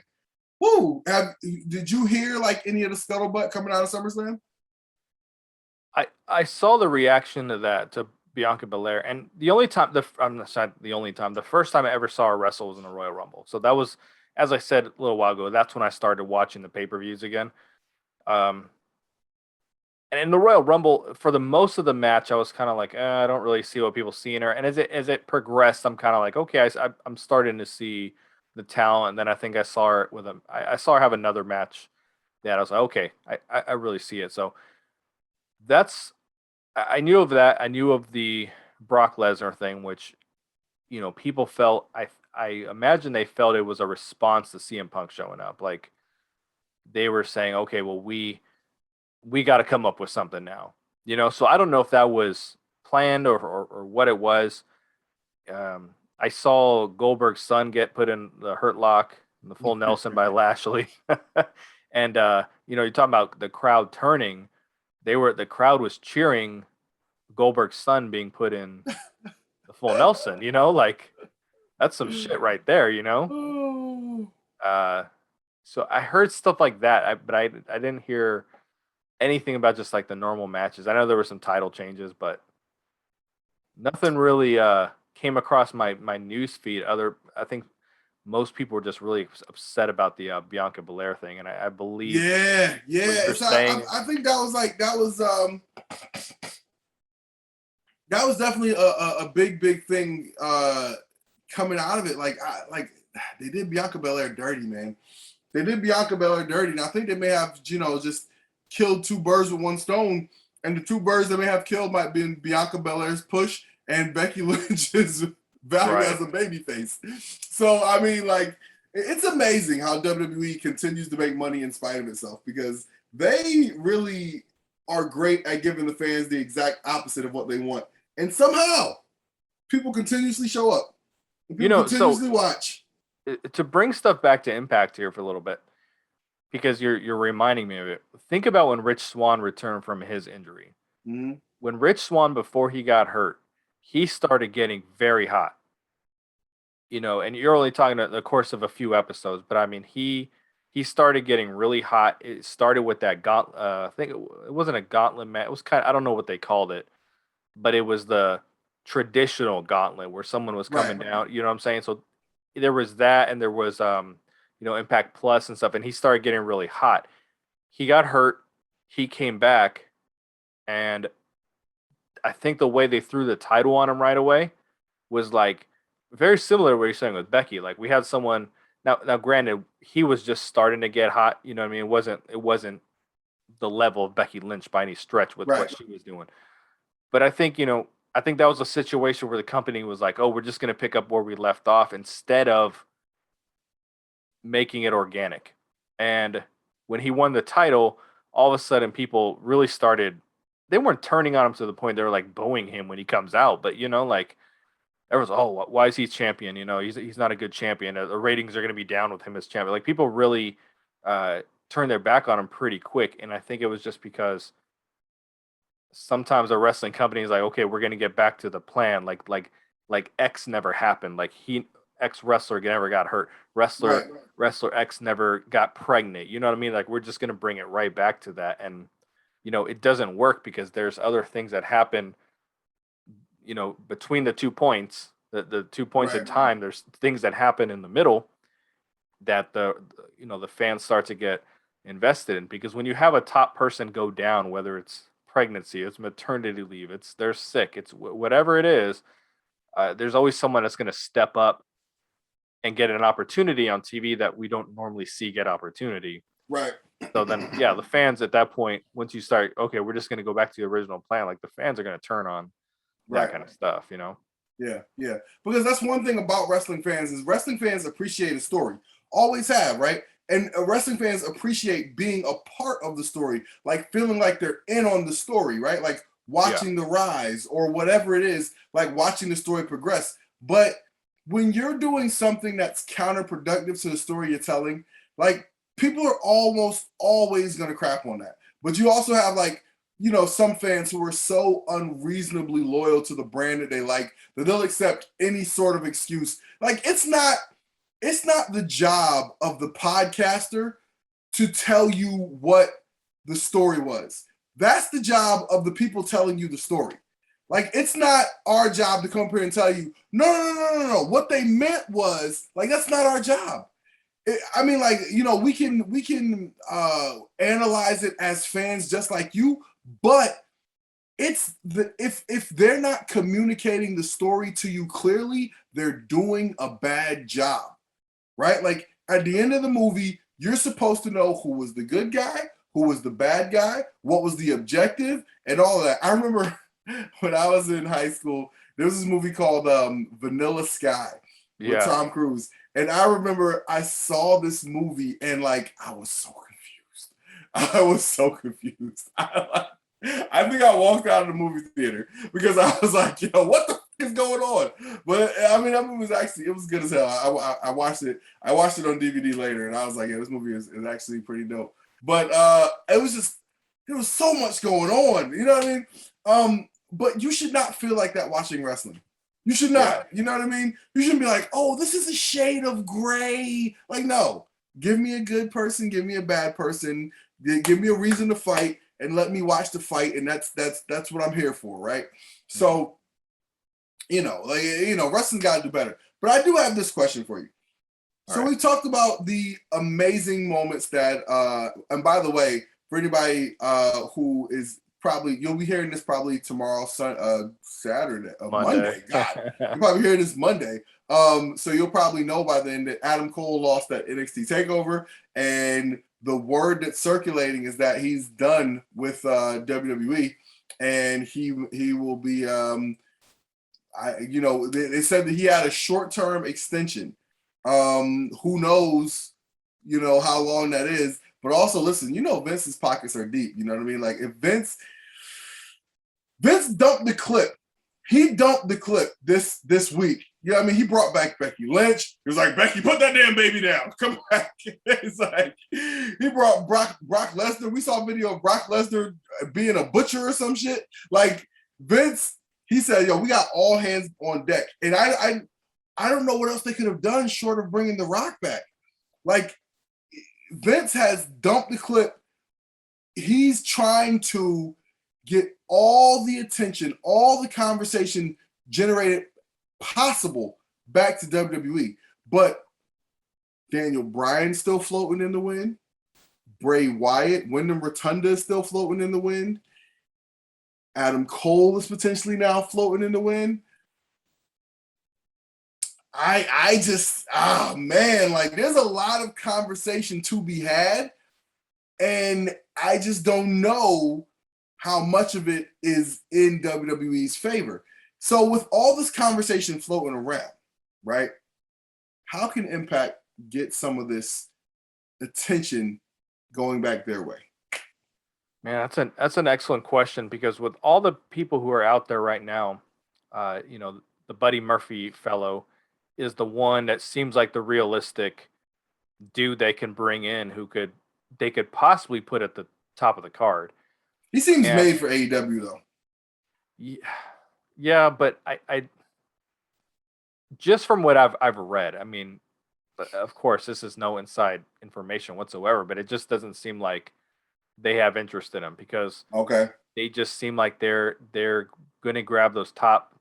Woo. Did you hear like any of the scuttlebutt coming out of SummerSlam? I saw the reaction to that, to Bianca Belair, and the first time I ever saw her wrestle was in the Royal Rumble. So that was, as I said a little while ago, that's when I started watching the pay-per-views again. And in the Royal Rumble, for the most of the match, I was kind of like, I don't really see what people see in her. And as it progressed, I'm kind of like, okay, I'm starting to see the talent. And then I think I saw her I saw her have another match that I was like, okay, I really see it. So I knew of that. I knew of the Brock Lesnar thing, which, people felt, I imagine they felt it was a response to CM Punk showing up. Like, they were saying, okay, well, we got to come up with something now, So I don't know if that was planned or what it was. I saw Goldberg's son get put in the Hurt Lock, the full Nelson by Lashley, and you're talking about the crowd turning. The crowd was cheering Goldberg's son being put in the full Nelson. Like, that's some shit right there. So I heard stuff like that, but I didn't hear anything about just like the normal matches. I know there were some title changes, but nothing really came across my news feed. I think most people were just really upset about the Bianca Belair thing, and I believe, yeah. I think that was definitely a big thing coming out of it. Like they did Bianca Belair dirty, man. They did Bianca Belair dirty, and I think they may have just killed two birds with one stone, and the two birds they may have killed might be Bianca Belair's push and Becky Lynch's value as a babyface. So I mean, like, it's amazing how WWE continues to make money in spite of itself, because they really are great at giving the fans the exact opposite of what they want, and somehow people continuously show up. People continuously watch. To bring stuff back to Impact here for a little bit, because you're reminding me of it. Think about when Rich Swann returned from his injury. Mm-hmm. When Rich Swann, before he got hurt, he started getting very hot. And you're only talking about the course of a few episodes, but I mean, he started getting really hot. It started with that gauntlet. I think it wasn't a gauntlet match. It was I don't know what they called it, but it was the traditional gauntlet where someone was coming down. You know what I'm saying? So there was that, and there was Impact Plus and stuff, and he started getting really hot. He got hurt. He came back, and I think the way they threw the title on him right away was like very similar to what you're saying with Becky. Like we had someone now. Granted, he was just starting to get hot. You know what I mean? It wasn't the level of Becky Lynch by any stretch with what she was doing. But I think I think that was a situation where the company was like, oh, we're just going to pick up where we left off instead of making it organic. And when he won the title, all of a sudden people really started. They weren't turning on him to the point they were like booing him when he comes out, but like everyone's, oh, why is he champion? He's not a good champion. The ratings are going to be down with him as champion. Like people really turned their back on him pretty quick, and I think it was just because sometimes a wrestling company is like, okay, we're going to get back to the plan. Like X never happened. Like X wrestler never got hurt. Wrestler X never got pregnant. You know what I mean? Like we're just going to bring it right back to that, and it doesn't work because there's other things that happen. Between the 2 points, the 2 points in time, there's things that happen in the middle that the fans start to get invested in, because when you have a top person go down, whether it's pregnancy, it's maternity leave, they're sick, it's whatever it is, there's always someone that's going to step up and get an opportunity on TV that we don't normally see get opportunity. Right. So then, the fans at that point, once you start, okay, we're just going to go back to the original plan, like the fans are going to turn on that kind of stuff, Yeah. Because that's one thing about wrestling fans is wrestling fans appreciate a story. Always have, right? And wrestling fans appreciate being a part of the story, like feeling like they're in on the story, right? Like watching the rise or whatever it is, like watching the story progress. But when you're doing something that's counterproductive to the story you're telling, like people are almost always going to crap on that. But you also have some fans who are so unreasonably loyal to the brand that they like that they'll accept any sort of excuse. Like it's not the job of the podcaster to tell you what the story was. That's the job of the people telling you the story. Like it's not our job to come here and tell you, no. What they meant was, like, that's not our job. We can analyze it as fans just like you, but it's if they're not communicating the story to you clearly, they're doing a bad job, right? Like at the end of the movie, you're supposed to know who was the good guy, who was the bad guy, what was the objective, and all of that. I remember when I was in high school, there was this movie called Vanilla Sky with Tom Cruise. And I remember I saw this movie and I was so confused. I think I walked out of the movie theater because I was like, what the fuck is going on? But I mean, that movie it was good as hell. I watched it. I watched it on DVD later and I was like, yeah, this movie is actually pretty dope. But it was just, there was so much going on. You know what I mean? But you should not feel like that watching wrestling. You should not. You know what I mean? You shouldn't be like, oh, this is a shade of gray. Like, no. Give me a good person. Give me a bad person. Give me a reason to fight and let me watch the fight. And that's what I'm here for, right? So, wrestling's got to do better. But I do have this question for you. So we talked about the amazing moments that, and by the way, for anybody who is probably, you'll be hearing this probably tomorrow, Saturday, Monday. God, you'll probably hear this Monday. So you'll probably know by then that Adam Cole lost that NXT takeover, and the word that's circulating is that he's done with WWE, and he will be. They said that he had a short-term extension. Who knows? How long that is. But also, listen, Vince's pockets are deep. You know what I mean? Like if Vince dumped the clip. He dumped the clip this week. You know what I mean? He brought back Becky Lynch. He was like, Becky, put that damn baby down. Come back. It's like, he brought Brock Lesnar. We saw a video of Brock Lesnar being a butcher or some shit. Like, Vince, he said, yo, we got all hands on deck. And I don't know what else they could have done short of bringing The Rock back. Like, Vince has dumped the clip. He's trying to get all the attention, all the conversation generated possible back to WWE. But Daniel Bryan's still floating in the wind. Bray Wyatt, Wyndham Rotunda is still floating in the wind. Adam Cole is potentially now floating in the wind. I just, man, like there's a lot of conversation to be had. And I just don't know how much of it is in WWE's favor. So with all this conversation floating around, right? How can Impact get some of this attention going back their way? Man, that's an excellent question, because with all the people who are out there right now, the Buddy Murphy fellow is the one that seems like the realistic dude they can bring in, they could possibly put at the top of the card. He seems made for AEW though. Yeah, but I just from what I've read, I mean, of course, this is no inside information whatsoever, but it just doesn't seem like they have interest in him, because they just seem like they're going to grab those top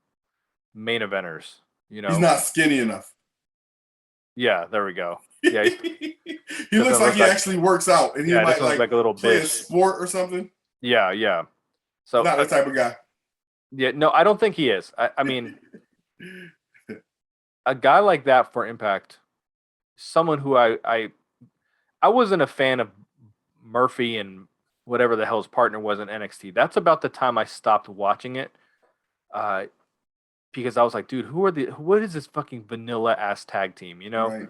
main eventers. He's not skinny enough. Yeah, there we go. Yeah, he looks like he actually works out, and he might like a little play bitch. a sport or something. Yeah. So not that type of guy. Yeah, no, I don't think he is. I mean, a guy like that for Impact, someone who I wasn't a fan of Murphy and whatever the hell his partner was in NXT. That's about the time I stopped watching it, because I was like, dude, what is this fucking vanilla ass tag team, Right.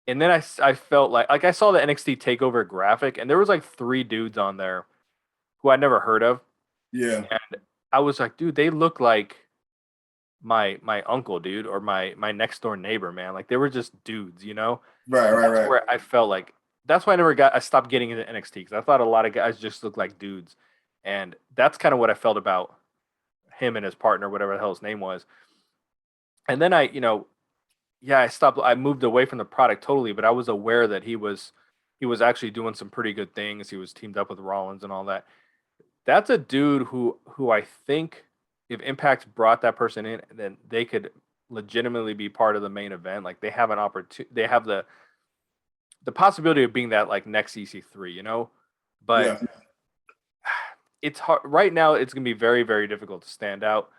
And then I felt like I saw the NXT Takeover graphic, and there was like 3 dudes on there who I'd never heard of. Yeah. And I was like, dude, they look like my uncle, dude, or my next door neighbor, man. Like they were just dudes, Right. Where I felt like that's why I stopped getting into NXT, because I thought a lot of guys just looked like dudes, and that's kind of what I felt about him and his partner, whatever the hell his name was. And then I moved away from the product totally, but I was aware that he was actually doing some pretty good things. He was teamed up with Rollins and all that. That's a dude who I think if Impact brought that person in, then they could legitimately be part of the main event. Like they have an opportunity, they have the possibility of being that like next EC3, but it's hard right now. It's going to be very, very difficult to stand out,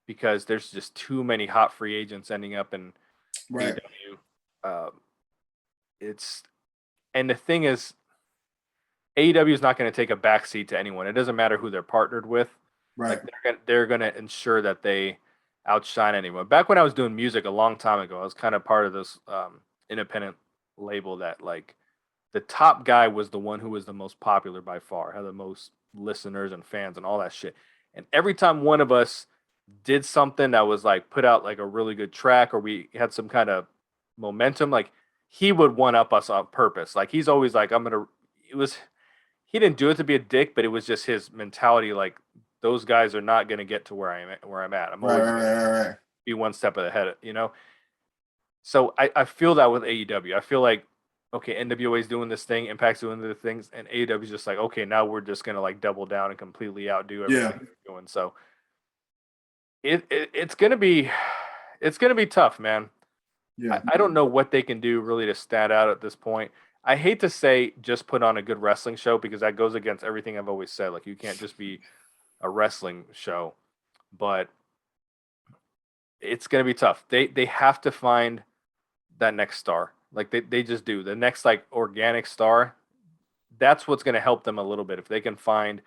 because there's just too many hot free agents ending up in AEW. And the thing is, AEW is not going to take a backseat to anyone. It doesn't matter who they're partnered with. Right. Like they're going to ensure that they outshine anyone. Back when I was doing music a long time ago, I was kind of part of this independent label that like the top guy was the one who was the most popular by far, had the most listeners and fans and all that shit. And every time one of us did something that was like put out like a really good track, or we had some kind of momentum, like he would one up us on purpose. Like he's always like, he didn't do it to be a dick, but it was just his mentality. Like those guys are not going to get to where I'm at. I'm always right. Be one step ahead, So I feel that with AEW. I feel like, okay, NWA is doing this thing, Impact's doing the things, and AEW is just like, okay, now we're just going to like double down and completely outdo everything we're doing. So it's going to be tough, man. Yeah. I don't know what they can do really to stand out at this point. I hate to say just put on a good wrestling show, because that goes against everything I've always said. Like you can't just be a wrestling show, but it's going to be tough. They have to find that next star. Like they just do. The next like organic star, that's what's going to help them a little bit, if they can find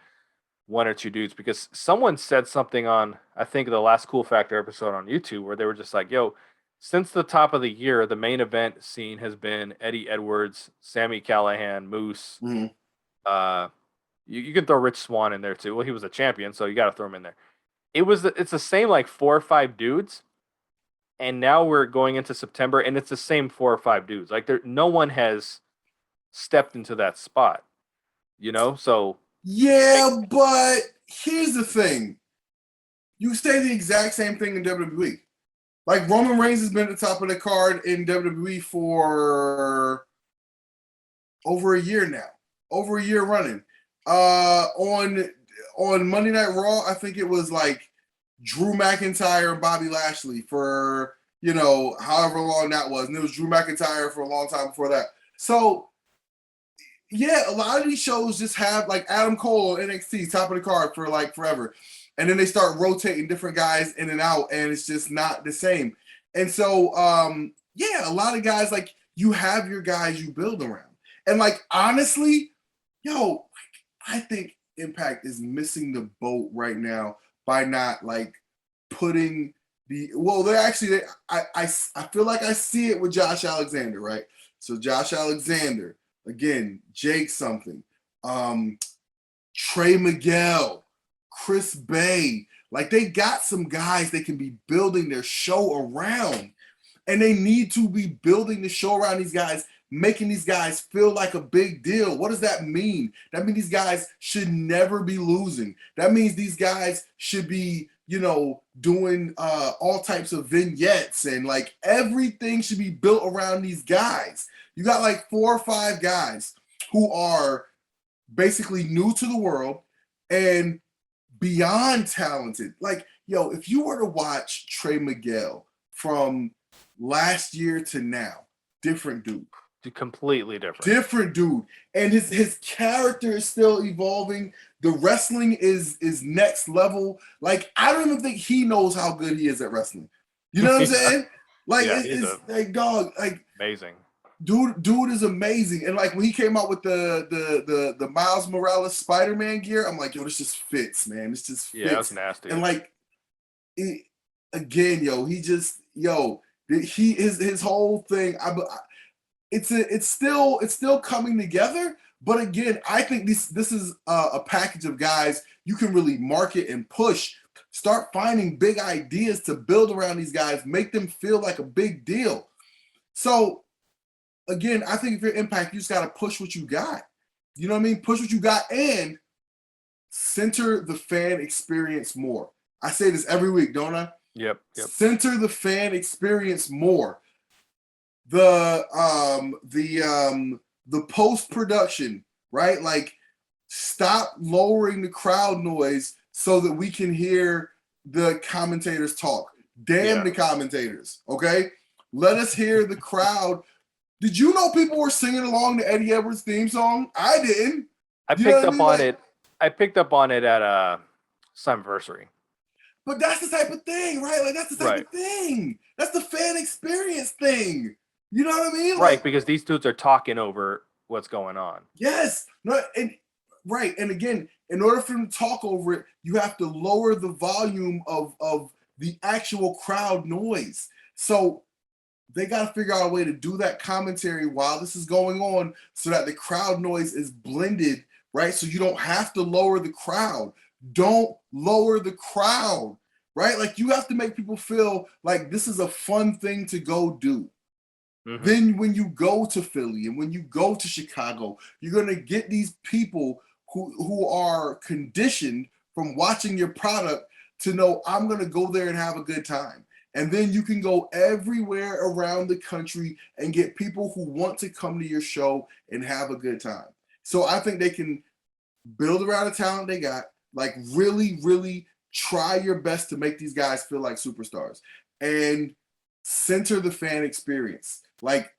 1 or 2 dudes. Because someone said something on, I think, the last Cool Factor episode on YouTube, where they were just like, yo, since the top of the year, the main event scene has been Eddie Edwards, Sami Callihan, Moose. Mm-hmm. You can throw Rich Swann in there too. Well, he was a champion, so you got to throw him in there. It's the same like 4 or 5 dudes, and now we're going into September, and it's the same 4 or 5 dudes. Like no one has stepped into that spot, So yeah, but here's the thing: you say the exact same thing in WWE. Like Roman Reigns has been at the top of the card in WWE for over a year now, over a year running. On Monday Night Raw, I think it was like Drew McIntyre and Bobby Lashley for however long that was. And it was Drew McIntyre for a long time before that. So, yeah, a lot of these shows just have like Adam Cole on NXT, top of the card for like forever. And then they start rotating different guys in and out, and it's just not the same. And so, yeah, a lot of guys, like, you have your guys you build around. And like, honestly, I think Impact is missing the boat right now by not like putting I feel like I see it with Josh Alexander, right? So Josh Alexander, again, Jake something, Trey Miguel, Chris Bay, like they got some guys they can be building their show around, and they need to be building the show around these guys, making these guys feel like a big deal. What does that mean? That means these guys should never be losing. That means these guys should be, doing all types of vignettes, and like everything should be built around these guys. You got like 4 or 5 guys who are basically new to the world and beyond talented. Like, if you were to watch Trey Miguel from last year to now, different dude. Completely different. Different dude. And his character is still evolving. The wrestling is next level. Like, I don't even think he knows how good he is at wrestling. You know what I'm saying? Like, it's like, dog, like, amazing. Dude is amazing. And like when he came out with the Miles Morales Spider-Man gear, I'm like, this just fits, man. This just fits. Yeah, that's nasty. And like, his whole thing. It's still coming together. But again, I think this is a package of guys you can really market and push. Start finding big ideas to build around these guys, make them feel like a big deal. So again, I think if you're Impact, you just got to push what you got. You know what I mean? Push what you got and center the fan experience more. I say this every week, don't I? Yep. Center the fan experience more. The post-production, right? Like, stop lowering the crowd noise so that we can hear the commentators talk. Damn the commentators, okay? Let us hear the crowd. Did you know people were singing along to Eddie Edwards' theme song? I didn't. I picked up on it. I picked up on it at Summerslam. But that's the type of thing, right? Like, that's the type of thing. That's the fan experience thing. You know what I mean? Right, because these dudes are talking over what's going on. Yes. No, and again, in order for them to talk over it, you have to lower the volume of the actual crowd noise. So they got to figure out a way to do that commentary while this is going on so that the crowd noise is blended, right? So you don't have to lower the crowd. Don't lower the crowd, right? Like, you have to make people feel like this is a fun thing to go do. Mm-hmm. Then when you go to Philly and when you go to Chicago, you're going to get these people who are conditioned from watching your product to know, I'm going to go there and have a good time. And then you can go everywhere around the country and get people who want to come to your show and have a good time. So I think they can build around the talent they got, like really, really try your best to make these guys feel like superstars and center the fan experience. Like,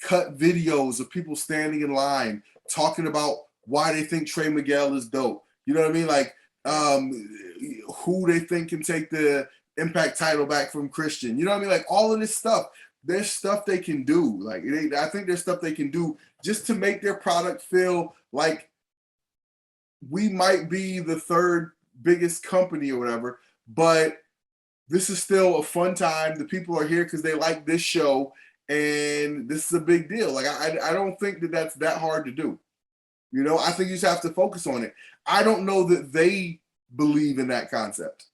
cut videos of people standing in line talking about why they think Trey Miguel is dope. You know what I mean? Like, who they think can take the Impact title back from Christian. You know what I mean? Like, all of this stuff. There's stuff they can do. Like, I think there's stuff they can do just to make their product feel like we might be the third biggest company or whatever, but this is still a fun time. The people are here because they like this show, and this is a big deal. Like, I don't think that's that hard to do. I think you just have to focus on it. I don't know that they believe in that concept.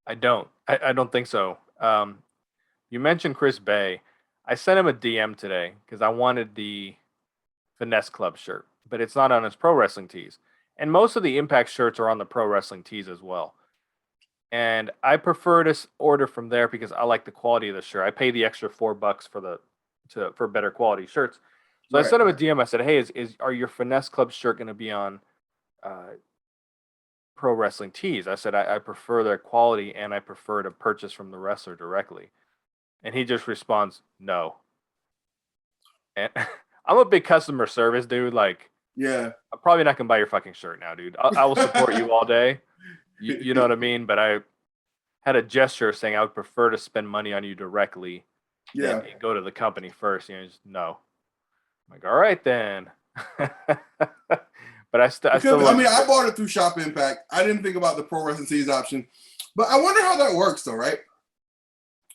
I don't think so. You mentioned Chris Bay. I sent him a DM today because I wanted the Finesse Club shirt, but it's not on his pro wrestling tees. And most of the Impact shirts are on the pro wrestling tees as well. And I prefer to order from there because I like the quality of the shirt. I pay the extra $4 for better quality shirts. So I sent him a DM. I said, "Hey, are your Finesse Club shirt going to be on pro wrestling tees. I said I prefer their quality and I prefer to purchase from the wrestler directly. And he just responds, no. And I'm a big customer service dude. Like, yeah, I'm probably not gonna buy your fucking shirt now, dude. I will support you all day. You know what I mean? But I had a gesture saying I would prefer to spend money on you directly than go to the company first. Just no. I'm like, all right then. But I still I bought it through Shop Impact. I didn't think about the Pro Wrestling Tees option, but I wonder how that works though, right?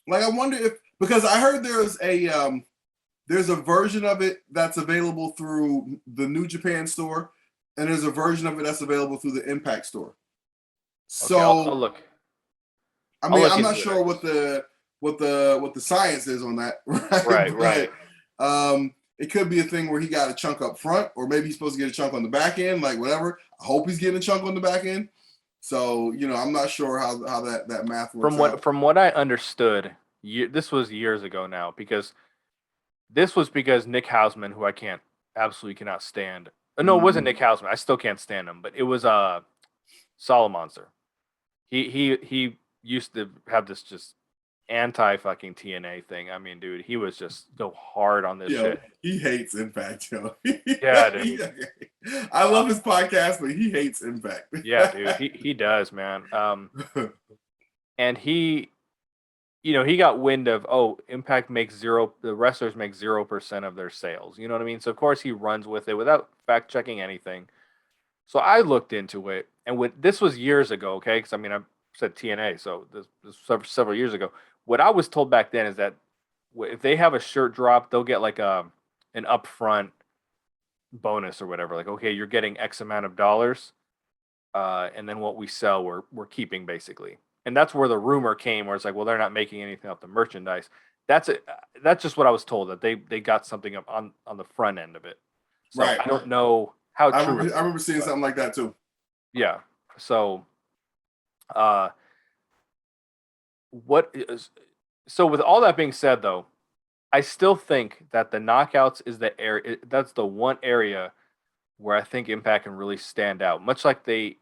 Like, I wonder if, because I heard there's a version of it that's available through the New Japan store, and there's a version of it that's available through the Impact store. So okay, I'll look. I mean, I'm not sure what the science is on that, right? Right. It could be a thing where he got a chunk up front, or maybe he's supposed to get a chunk on the back end, like whatever. I hope he's getting a chunk on the back end. So, I'm not sure how that math works. From what I understood, this was years ago now, because Nick Hausman, who I absolutely cannot stand. No, it wasn't Nick Hausman. I still can't stand him, but it was Solomonster. He used to have this just anti fucking TNA thing. I mean, dude, he was just so hard on this shit. He hates Impact, yo. Yeah, dude. I love his podcast, but he hates Impact. Yeah, dude, he does, man. And he got wind of, Impact makes the wrestlers make 0% of their sales. You know what I mean? So of course he runs with it without fact checking anything. So I looked into it, and this was years ago, okay? Because I mean, I said TNA, so this was several years ago. What I was told back then is that if they have a shirt drop, they'll get like an upfront bonus or whatever. Like, okay, you're getting X amount of dollars, and then what we sell, we're keeping basically. And that's where the rumor came, where it's like, well, they're not making anything off the merchandise. That's just what I was told, that they got something up on the front end of it. So right. I don't know how true. I remember seeing something like that too. Yeah. So, so with all that being said, though, I still think that the knockouts is the area. That's the one area where I think Impact can really stand out. Much like they,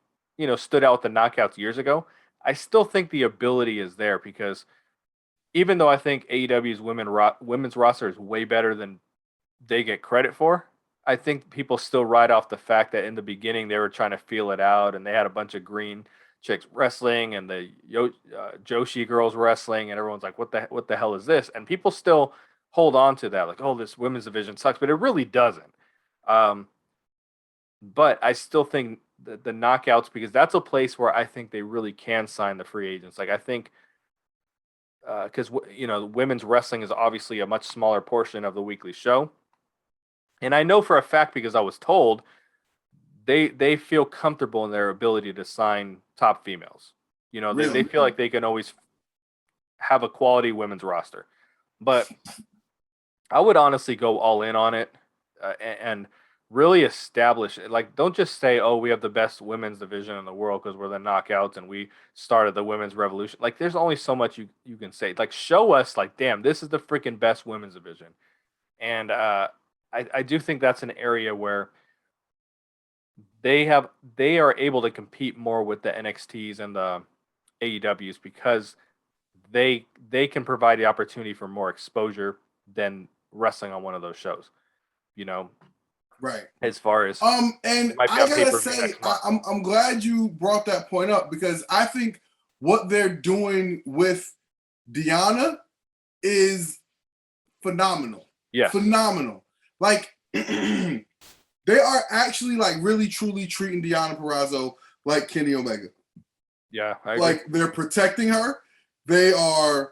stood out with the knockouts years ago. I still think the ability is there, because even though I think AEW's women's roster is way better than they get credit for, I think people still ride off the fact that in the beginning they were trying to feel it out, and they had a bunch of green chicks wrestling and the Joshi girls wrestling, and everyone's like, what the hell is this? And people still hold on to that, like, oh, this women's division sucks, but it really doesn't. But I still think the knockouts, because that's a place where I think they really can sign the free agents. Like, I think because women's wrestling is obviously a much smaller portion of the weekly show, and I know for a fact, because I was told, they feel comfortable in their ability to sign top females. Really? They feel like they can always have a quality women's roster. But I would honestly go all in on it and really establish it. Like, don't just say, oh, we have the best women's division in the world because we're the knockouts and we started the women's revolution. Like, there's only so much you can say. Like, show us, like, damn, this is the freaking best women's division. And I do think that's an area where they are able to compete more with the NXTs and the AEWs, because they can provide the opportunity for more exposure than wrestling on one of those shows, right? As far as and I gotta say, I'm glad you brought that point up, because I think what they're doing with Deonna is phenomenal. Yes. Phenomenal. Like, they are actually, like, really truly treating Deonna Purrazzo like Kenny Omega. Yeah, I agree. Like, they're protecting her. They're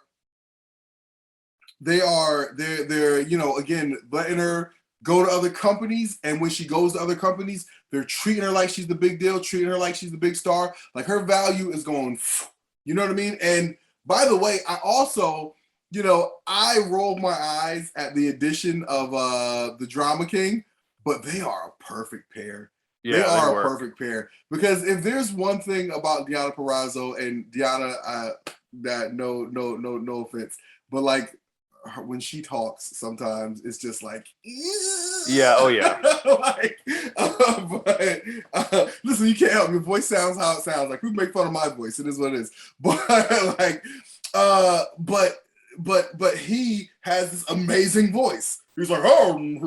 again, letting her go to other companies, and when she goes to other companies, they're treating her like she's the big deal, treating her like she's the big star. Like, her value is going, you know what I mean? And by the way, I also, I rolled my eyes at the addition of the Drama King, but they are a perfect pair. Yeah, they are a perfect pair, because if there's one thing about Deonna Purrazzo and Deonna, that no offense, but like, when she talks, sometimes it's just like, yeah, oh yeah. Like, but listen, you can't help your voice sounds how it sounds. Like, who make fun of my voice? It is what it is. But like, but he has this amazing voice. He's like, oh, and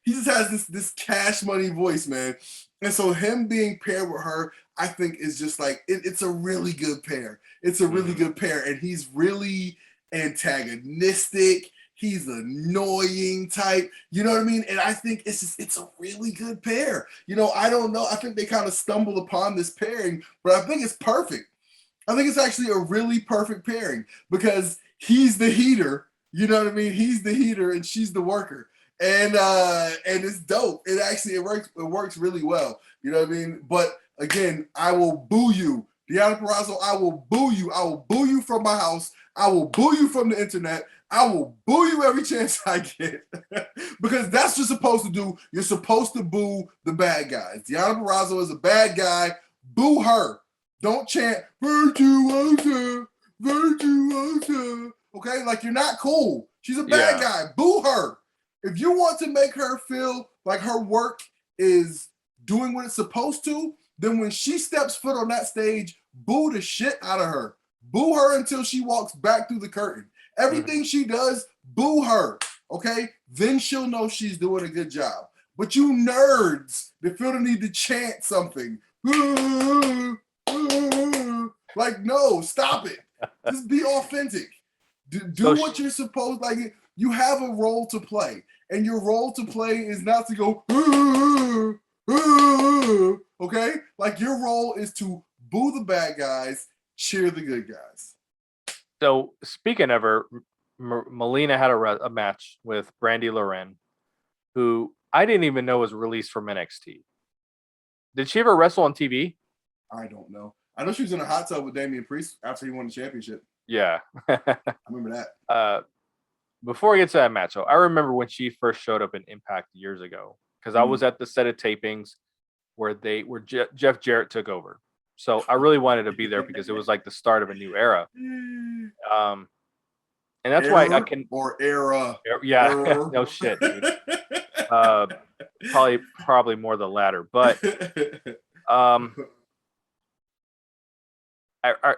he just has this Cash Money voice, man. And so him being paired with her, I think is just like it's a really good pair. It's a really good pair, and he's really antagonistic. He's annoying type, you know what I mean? And I think it's a really good pair. I don't know. I think they kind of stumbled upon this pairing, but I think it's perfect. I think it's actually a really perfect pairing because he's the heater, you know what I mean? He's the heater and she's the worker. And it's dope. It works really well. You know what I mean? But again, I will boo you. Deonna Purrazzo, I will boo you. I will boo you from my house. I will boo you from the internet. I will boo you every chance I get. Because that's what you're supposed to do. You're supposed to boo the bad guys. Deonna Purrazzo is a bad guy. Boo her. Don't chant virtuosa, virtuosa. Okay? Like, you're not cool. She's a bad guy. Boo her. If you want to make her feel like her work is doing what it's supposed to, then when she steps foot on that stage, boo the shit out of her. Boo her until she walks back through the curtain. Everything she does, boo her. Okay? Then she'll know she's doing a good job. But you nerds that feel the need to chant something. Like, no, stop it. Just be authentic. Do what you're supposed, like, you have a role to play, and your role to play is not to go, okay? Like, your role is to boo the bad guys, cheer the good guys. So, speaking of her, Melina had a match with Brandy Loren, who I didn't even know was released from NXT. Did she ever wrestle on TV? I don't know. I know she was in a hot tub with Damian Priest after he won the championship. Yeah. I remember that. Before I get to that match, though, I remember when she first showed up in Impact years ago, because I was at the set of tapings where Jeff Jarrett took over. So I really wanted to be there because it was like the start of a new era. And that's why I can era. Yeah, no shit, dude. Probably more the latter, but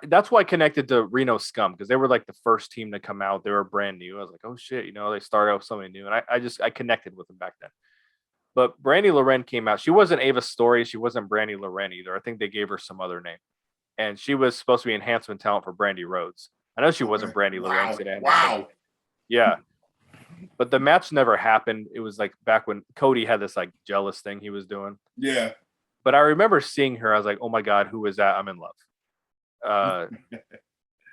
that's why I connected to Reno Scum, because they were like the first team to come out. They were brand new. I was like, oh shit, they started out with something new, and I connected with them back then. But Brandy Loren came out. She wasn't Ava Story. She wasn't Brandy Loren either. I think they gave her some other name, and she was supposed to be enhancement talent for Brandy Rhodes. I know she wasn't Brandy Loren. Wow. Yeah. But the match never happened. It was like back when Cody had this like jealous thing he was doing. Yeah. But I remember seeing her. I was like, oh my God, who is that? I'm in love.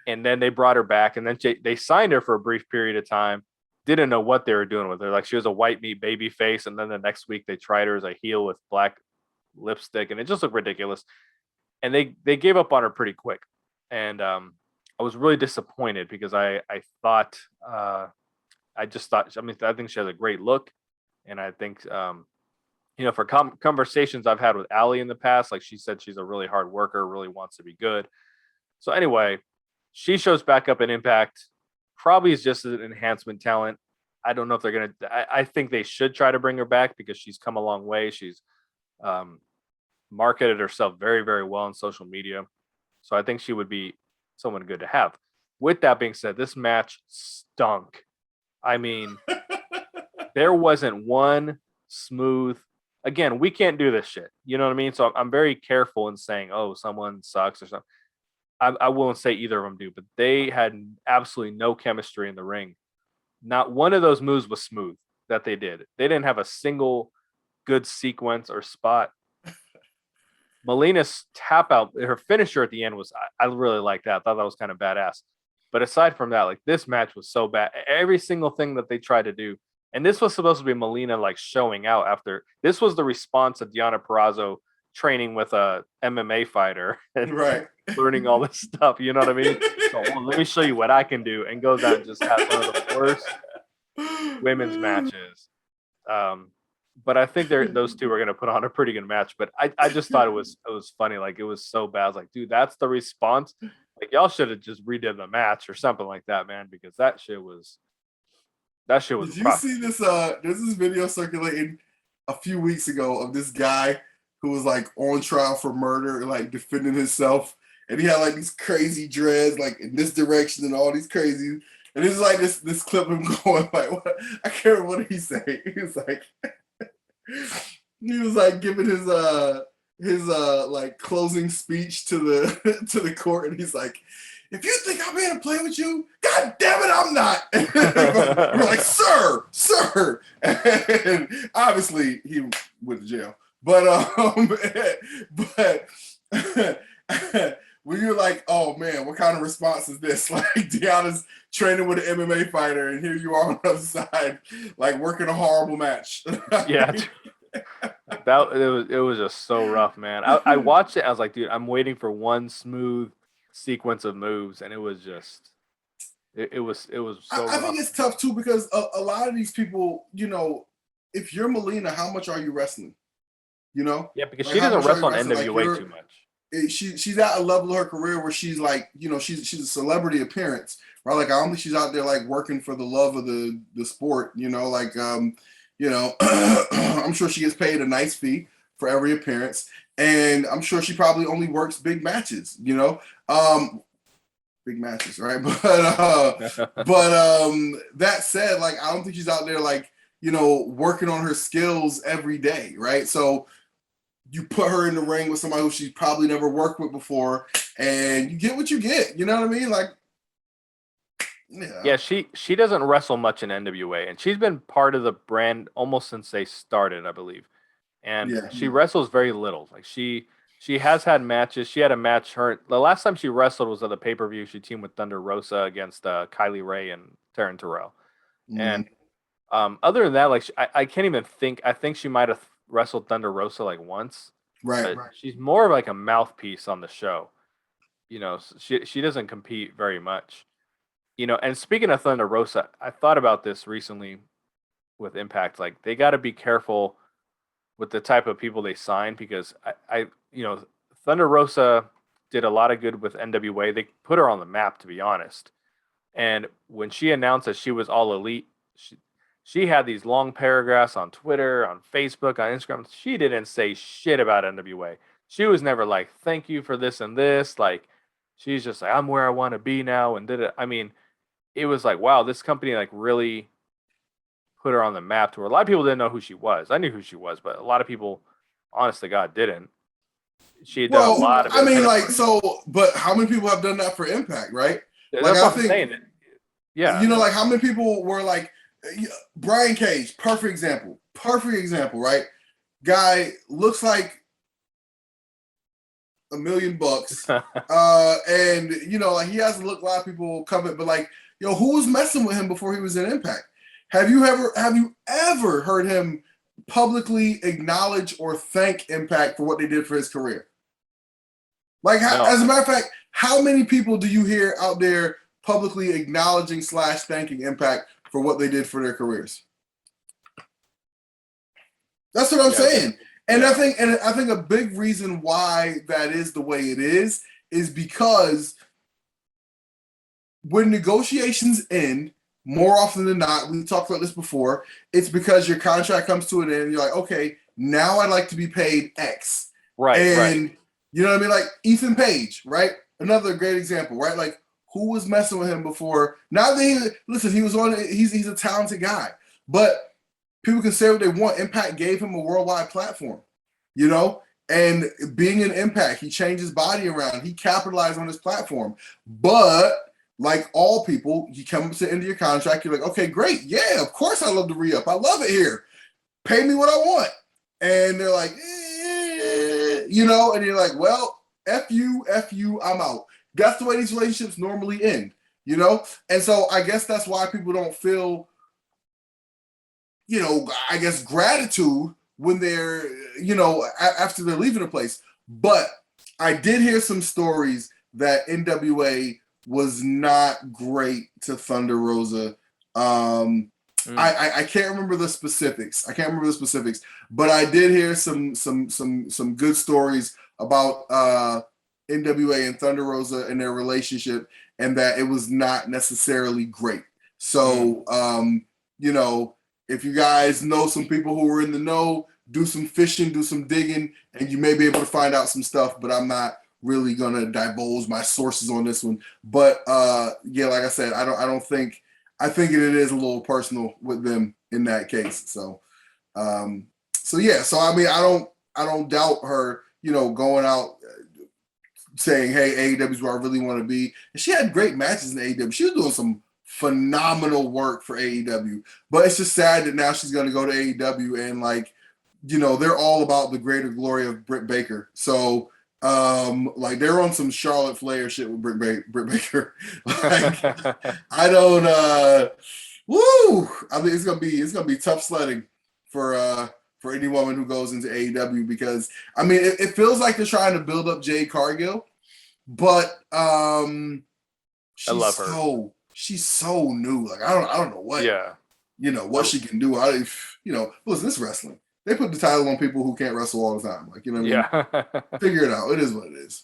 And then they brought her back, and then they signed her for a brief period of time. Didn't know what they were doing with her. Like, she was a white meat baby face, and then the next week they tried her as a heel with black lipstick, and it just looked ridiculous. And they gave up on her pretty quick. And I was really disappointed because I thought I think she has a great look, and I think for conversations I've had with Allie in the past, like, she said she's a really hard worker, really wants to be good. So anyway, she shows back up in Impact. Probably is just an enhancement talent. I don't know if they're gonna. I think they should try to bring her back because she's come a long way. She's marketed herself very, very well on social media, so I think she would be someone good to have. With that being said, this match stunk. I mean, there wasn't one smooth. Again, we can't do this shit. You know what I mean? So I'm very careful in saying, oh, someone sucks or something. I won't say either of them do, but they had absolutely no chemistry in the ring. Not one of those moves was smooth that they did. They didn't have a single good sequence or spot. Melina's tap out, her finisher at the end was, I really liked that. I thought that was kind of badass. But aside from that, like, this match was so bad. Every single thing that they tried to do, and this was supposed to be Melina like showing out after. This was the response of Deonna Purrazzo training with a MMA fighter and learning all this stuff. You know what I mean? So, let me show you what I can do, and goes out and just has one of the worst women's matches. But I think those two are going to put on a pretty good match. But I just thought it was funny. Like, it was so bad. I was like, dude, that's the response. Like y'all should have just redid the match or something like that, man, because that shit was Did you rough. see this? There's this video circulating a few weeks ago of this guy who was like on trial for murder, like defending himself, and he had like these crazy dreads, like in this direction and all these crazy. And this is like this clip of him going like, what? I can't remember what he said. He was like giving his like closing speech to the to the court, and he's like, if you think I'm here to play with you, God damn it, I'm not. We're like, sir. And obviously he went to jail. But when you're like, oh man, what kind of response is this? Like Deanna's training with an MMA fighter, and here you are on the other side, like working a horrible match. Yeah. It was just so rough, man. I watched it. I was like, dude, I'm waiting for one smooth sequence of moves, and it was just it was so I think it's tough too, because a lot of these people, you know, if you're Melina, how much are you wrestling? You know? Yeah, because like, she doesn't wrestle on NWA like too much. She's at a level of her career where she's like, you know, she's a celebrity appearance, right? Like I don't think she's out there like working for the love of the sport, you know, like you know, I'm sure she gets paid a nice fee for every appearance, and I'm sure she probably only works big matches, you know. Big matches, right? But that said, like I don't think she's out there like, you know, working on her skills every day, right? So you put her in the ring with somebody who she probably never worked with before, and you get what you get. You know what I mean? Like, yeah, she doesn't wrestle much in NWA, and she's been part of the brand almost since they started, I believe. And she wrestles very little. Like she has had matches. She had a match. The last time she wrestled was at the pay-per-view. She teamed with Thunder Rosa against Kylie Ray and Taryn Terrell. And other than that, like I can't even think. I think she might have wrestled Thunder Rosa like once. Right. She's more of like a mouthpiece on the show. You know, she doesn't compete very much. You know, and speaking of Thunder Rosa, I thought about this recently with Impact. Like they got to be careful with the type of people they sign, because I you know, Thunder Rosa did a lot of good with NWA. They put her on the map, to be honest. And when she announced that she was all elite, she had these long paragraphs on Twitter, on Facebook, on Instagram. She didn't say shit about NWA. She was never like, thank you for this and this. Like, she's just like, I'm where I want to be now. And did it. I mean, it was like, wow, this company like really put her on the map to where a lot of people didn't know who she was. I knew who she was, but a lot of people, honest to God, didn't. She had done a lot of it. I mean, like, so, but how many people have done that for Impact, right? Like, that's what I'm saying. Yeah. You know, like, how many people were like, Brian Cage, perfect example, right? Guy looks like $1 million. And, you know, like, he has to look, a lot of people covet, but like, yo, who was messing with him before he was in Impact? Have you ever heard him publicly acknowledge or thank Impact for what they did for his career? Like, as a matter of fact, how many people do you hear out there publicly acknowledging / thanking Impact for what they did for their careers? That's what I'm saying. And I think a big reason why that is the way it is because when negotiations end, more often than not, we talked about this before, it's because your contract comes to an end and you're like, okay, now I'd like to be paid X. Right. And you know what I mean? Like Ethan Page, right? Another great example, right? Like, who was messing with him before? Now that he's a talented guy, but people can say what they want. Impact gave him a worldwide platform, you know? And being an Impact, he changed his body around. He capitalized on his platform. But like all people, you come to the end of your contract, you're like, okay, great. Yeah, of course I love to re-up. I love it here. Pay me what I want. And they're like, you know, and you're like, well, F you, I'm out. That's the way these relationships normally end, you know? And so I guess that's why people don't feel, you know, I guess gratitude when they're, you know, after they're leaving a place. But I did hear some stories that NWA was not great to Thunder Rosa. I can't remember the specifics. But I did hear some good stories about NWA and Thunder Rosa and their relationship, and that it was not necessarily great. So, you know, if you guys know some people who are in the know, do some fishing, do some digging, and you may be able to find out some stuff. But I'm not really gonna divulge my sources on this one. But yeah, like I said, I think it is a little personal with them in that case. So yeah, so I mean, I don't doubt her, you know, going out saying, "Hey, AEW is where I really want to be." And she had great matches in AEW. She was doing some phenomenal work for AEW. But it's just sad that now she's going to go to AEW and, like, you know, they're all about the greater glory of Britt Baker. So like they're on some Charlotte Flair shit with Britt Baker. Like I don't woo! I mean, it's gonna be tough sledding for any woman who goes into AEW, because I mean it feels like they're trying to build up Jade Cargill, but she's so new. Like I don't know what what she can do. Listen, this wrestling. They put the title on people who can't wrestle all the time. Like, you know what I mean? Figure it out. It is what it is.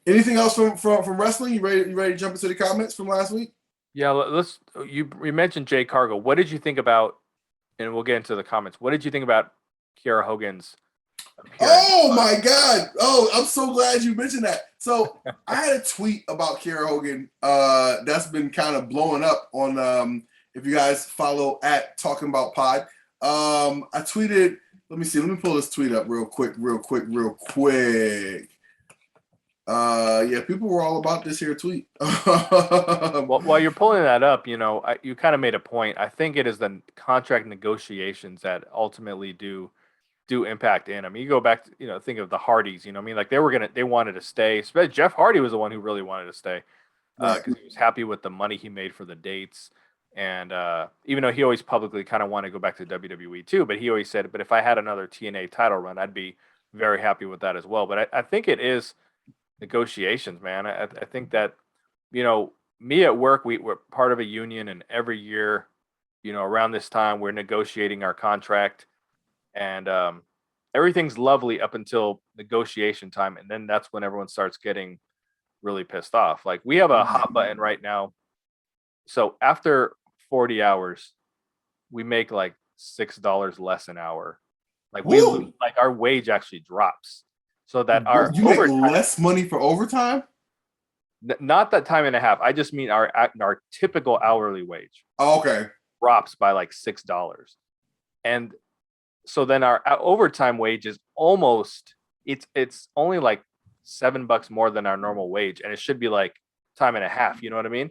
Anything else from wrestling? You ready to jump into the comments from last week? Yeah, you mentioned Jade Cargill. What did you think about, and we'll get into the comments, what did you think about Kiera Hogan's appearance? Oh my God. Oh, I'm so glad you mentioned that. So I had a tweet about Kiera Hogan that's been kind of blowing up on if you guys follow at Talking About Pod. I tweeted, let me pull this tweet up real quick. Yeah, people were all about this here tweet. Well, while you're pulling that up, you know, you kind of made a point. I think it is the contract negotiations that ultimately do impact in. I mean, you go back to, you know, think of the Hardys, you know, I mean, like they wanted to stay. Especially Jeff Hardy was the one who really wanted to stay because he was happy with the money he made for the dates. And even though he always publicly kind of wanted to go back to WWE too, but he always said, but if I had another TNA title run, I'd be very happy with that as well. But I think it is negotiations, man. I think that, you know, me at work, we're part of a union, and every year, you know, around this time, we're negotiating our contract, and everything's lovely up until negotiation time. And then that's when everyone starts getting really pissed off. Like, we have a hot button right now. So after 40 hours, we make like $6 less an hour. Like like our wage actually drops. So that our you overtime, make less money for overtime? Not that time and a half. I just mean our typical hourly wage. Oh, okay. Drops by like $6. And so then our overtime wage is almost, it's only like $7 more than our normal wage, and it should be like time and a half, you know what I mean?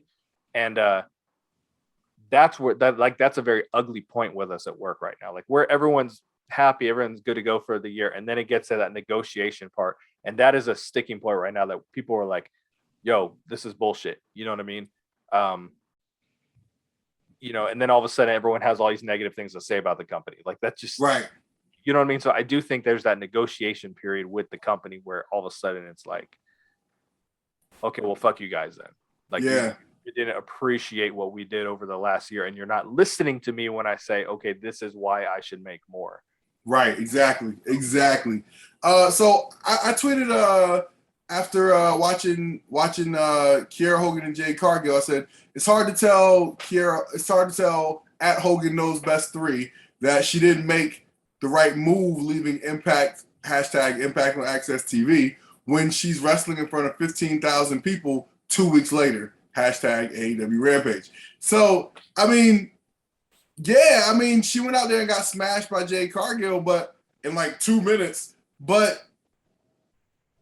And that's a very ugly point with us at work right now. Like, where everyone's happy, everyone's good to go for the year, and then it gets to that negotiation part, and that is a sticking point right now that people are like, yo, this is bullshit, you know what I mean? You know, and then all of a sudden everyone has all these negative things to say about the company. Like, that's just right. You know what I mean? So I do think there's that negotiation period with the company where all of a sudden it's like, okay, well, fuck you guys then. Like, yeah, you didn't appreciate what we did over the last year, and you're not listening to me when I say, okay, this is why I should make more. Right, exactly. So I tweeted after watching Kiera Hogan and Jade Cargill. I said it's hard to tell at Hogan Knows Best 3 that she didn't make the right move leaving Impact #Impact on Access TV when she's wrestling in front of 15,000 people 2 weeks later. #AEW Rampage. So I mean, yeah, I mean, she went out there and got smashed by Jade Cargill, but in like 2 minutes. But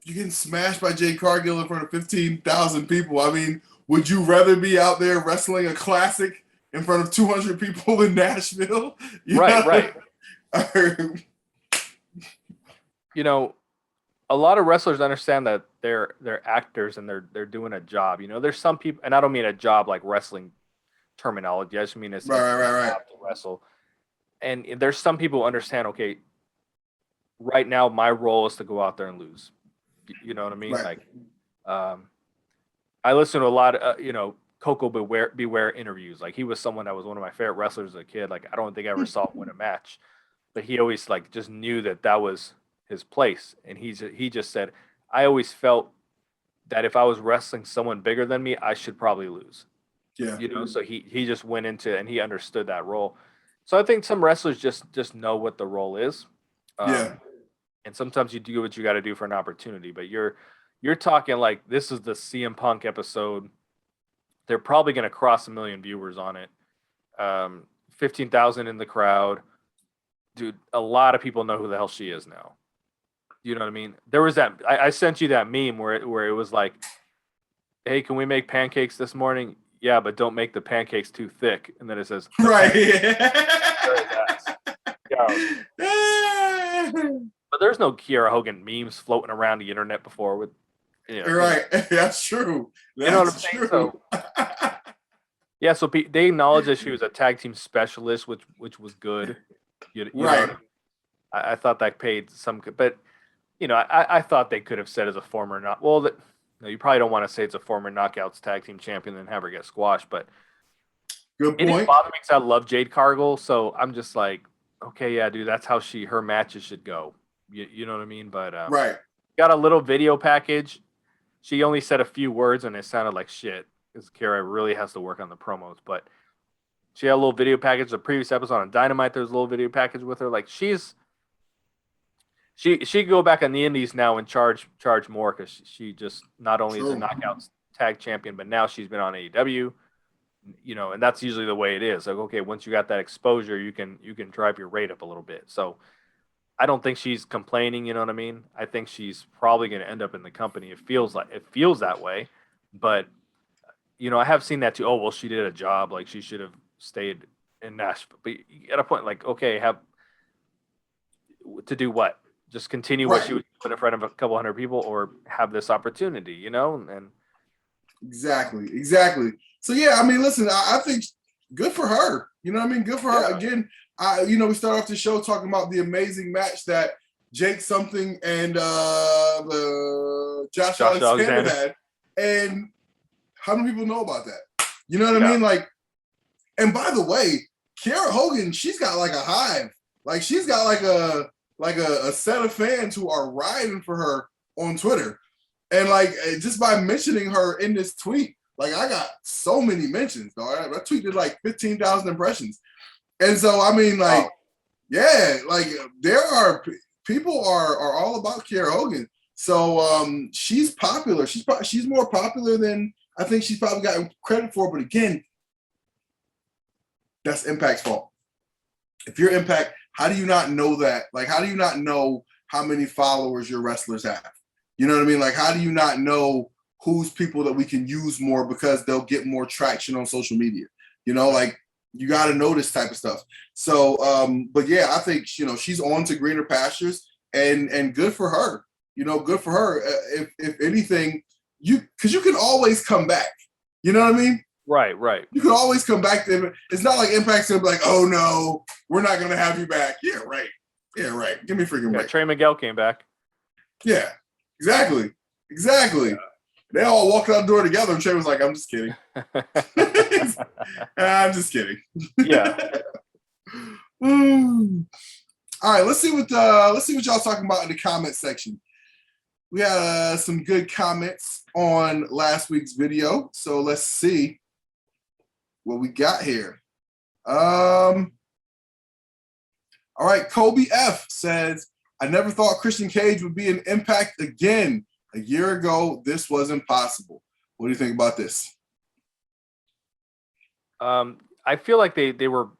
you're getting smashed by Jade Cargill in front of 15,000 people. I mean, would you rather be out there wrestling a classic in front of 200 people in Nashville? Right. You know, a lot of wrestlers understand that they're actors and they're doing a job. You know, there's some people, and I don't mean a job like wrestling terminology. I just mean it's right. to wrestle. And there's some people who understand, okay, right now my role is to go out there and lose. You know what I mean? Right. Like, I listen to a lot of, you know, Coco Beware interviews. Like, he was someone that was one of my favorite wrestlers as a kid. Like, I don't think I ever saw him win a match, but he always like just knew that was his place. And he just said, I always felt that if I was wrestling someone bigger than me, I should probably lose. Yeah. You know, so he just went into it and he understood that role. So I think some wrestlers just know what the role is. Yeah. And sometimes you do what you got to do for an opportunity, but you're talking like this is the CM Punk episode. They're probably going to cross 1 million viewers on it. 15,000 in the crowd. Dude, a lot of people know who the hell she is now. You know what I mean? There was that I sent you that meme where it was like, "Hey, can we make pancakes this morning?" Yeah, but don't make the pancakes too thick. And then it says, right. But there's no Kiera Hogan memes floating around the internet before with, right. That's true. You know what I'm saying? So, yeah, so they acknowledged that she was a tag team specialist, which was good. You right. know, I thought that paid some, but I thought they could have said as a former you probably don't want to say it's a former Knockouts tag team champion and have her get squashed, but good point. It didn't bother me because I love Jade Cargill, so I'm just like, okay, yeah, dude, that's how her matches should go. You know what I mean? But right, got a little video package. She only said a few words and it sounded like shit because Kara really has to work on the promos. But she had a little video package. The previous episode on Dynamite, there's a little video package with her. Like she could go back on the Indies now and charge more because she just not only is a Knockouts tag champion, but now she's been on AEW. And that's usually the way it is. Like, okay, once you got that exposure, you can drive your rate up a little bit. So I don't think she's complaining. You know what I mean? I think she's probably going to end up in the company. It feels that way, but I have seen that too. Oh, well, she did a job. Like she should have stayed in Nashville. But at a point, like, okay, have to do what? Just continue what she was doing in front of a couple hundred people, or have this opportunity, and exactly. So yeah, I mean, listen, I think good for her. You know what I mean? Good for her. Again, we start off the show talking about the amazing match that Jake something and the Josh Alexander had. And how many people know about that? You know what I mean? Like, and by the way, Kiera Hogan, she's got like a hive. Like she's got like a set of fans who are riding for her on Twitter. And like just by mentioning her in this tweet, like I got so many mentions, dog. That tweet did like 15,000 impressions. And so I mean, like, yeah, like there are people are all about Kiera Hogan. So she's popular. She's more popular than I think she's probably gotten credit for. But again, that's Impact's fault. If you're Impact, how do you not know that? Like, how do you not know how many followers your wrestlers have? You know what I mean? Like, how do you not know who's people that we can use more because they'll get more traction on social media? Like you got to know this type of stuff. So, but yeah, I think, she's on to greener pastures and good for her, good for her. If anything, because you can always come back. You know what I mean? Right. You can always come back to him. It's not like Impact's gonna be like, oh no, we're not gonna have you back. Yeah, right. Give me a freaking break. Trey Miguel came back. Yeah, exactly. Yeah. They all walked out the door together, and Trey was like, I'm just kidding. I'm just kidding. Yeah. All right, let's see what y'all talking about in the comment section. We had some good comments on last week's video, so let's see what we got here. All right, Kobe F says, I never thought Christian Cage would be an Impact again. A year ago, this was impossible. What do you think about this? I feel like they were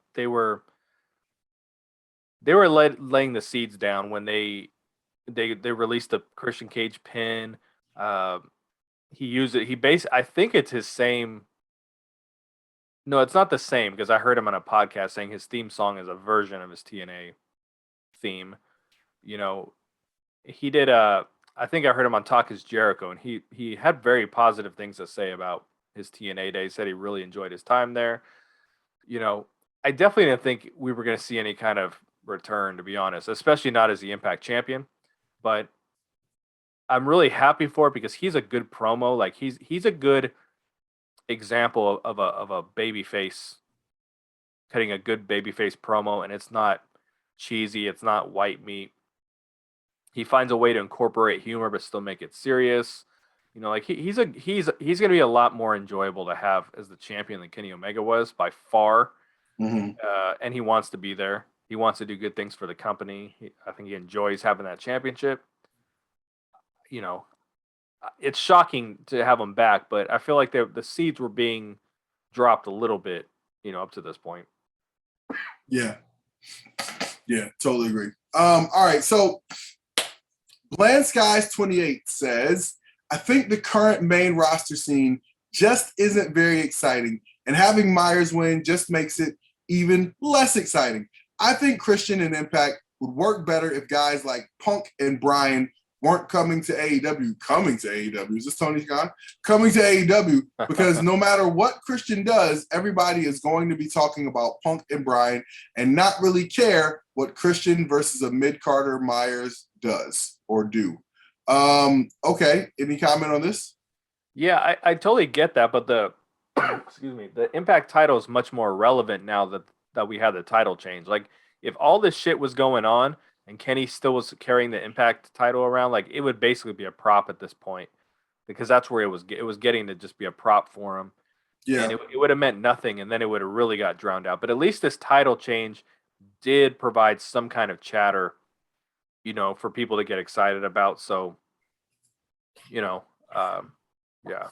laying the seeds down when they released the Christian Cage pin. He used it. I think it's his same. No, it's not the same because I heard him on a podcast saying his theme song is a version of his TNA theme. He did. I think I heard him on Talk Is Jericho, and he had very positive things to say about his TNA days. Said he really enjoyed his time there. I definitely didn't think we were going to see any kind of return, to be honest, especially not as the Impact champion. But I'm really happy for it because he's a good promo. Like he's a good example of a baby face cutting a good baby face promo, and it's not cheesy, it's not white meat. he finds a way to incorporate humor but still make it serious. You know, like he's going to be a lot more enjoyable to have as the champion than Kenny Omega was by far. Mm-hmm. And he wants to be there. He wants to do good things for the company. I think he enjoys having that championship. You know, it's shocking to have him back, but I feel like the seeds were being dropped a little bit, you know, up to this point. Yeah. Yeah, totally agree. All right, so Bland Skies 28 says, I think the current main roster scene just isn't very exciting, and having Myers win just makes it even less exciting. I think Christian and Impact would work better if guys like Punk and Bryan weren't coming to AEW. Coming to AEW. Is this Tony Khan? Coming to AEW, because no matter what Christian does, everybody is going to be talking about Punk and Bryan and not really care what Christian versus a mid-Carter Myers does or do. Okay, any comment on this? Yeah, I totally get that, but the excuse me, the Impact title is much more relevant now that we had the title change. Like, if all this shit was going on and Kenny still was carrying the Impact title around, like, it would basically be a prop at this point, because that's where it was getting to just be a prop for him. Yeah, and it would have meant nothing, and then it would have really got drowned out. But at least this title change did provide some kind of chatter, you know, for people to get excited about. So, you know, yeah.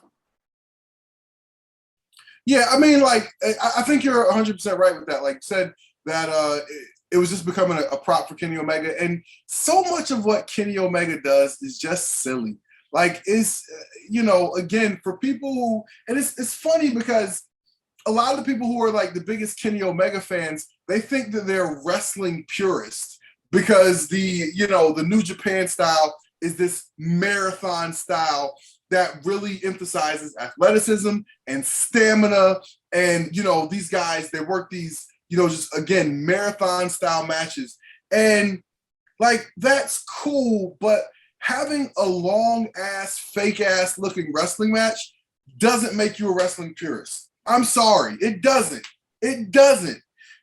Yeah, I mean, like, I think you're 100% right with that. Like you said, that it was just becoming a prop for Kenny Omega. And so much of what Kenny Omega does is just silly. Like, it's, you know, again, for people who, and it's funny because a lot of the people who are like the biggest Kenny Omega fans, they think that they're wrestling purists because the New Japan style is this marathon style that really emphasizes athleticism and stamina. And, you know, these guys, they work these, you know, just again, marathon style matches. And like, that's cool, but having a long ass, fake ass looking wrestling match doesn't make you a wrestling purist. I'm sorry, it doesn't. It doesn't.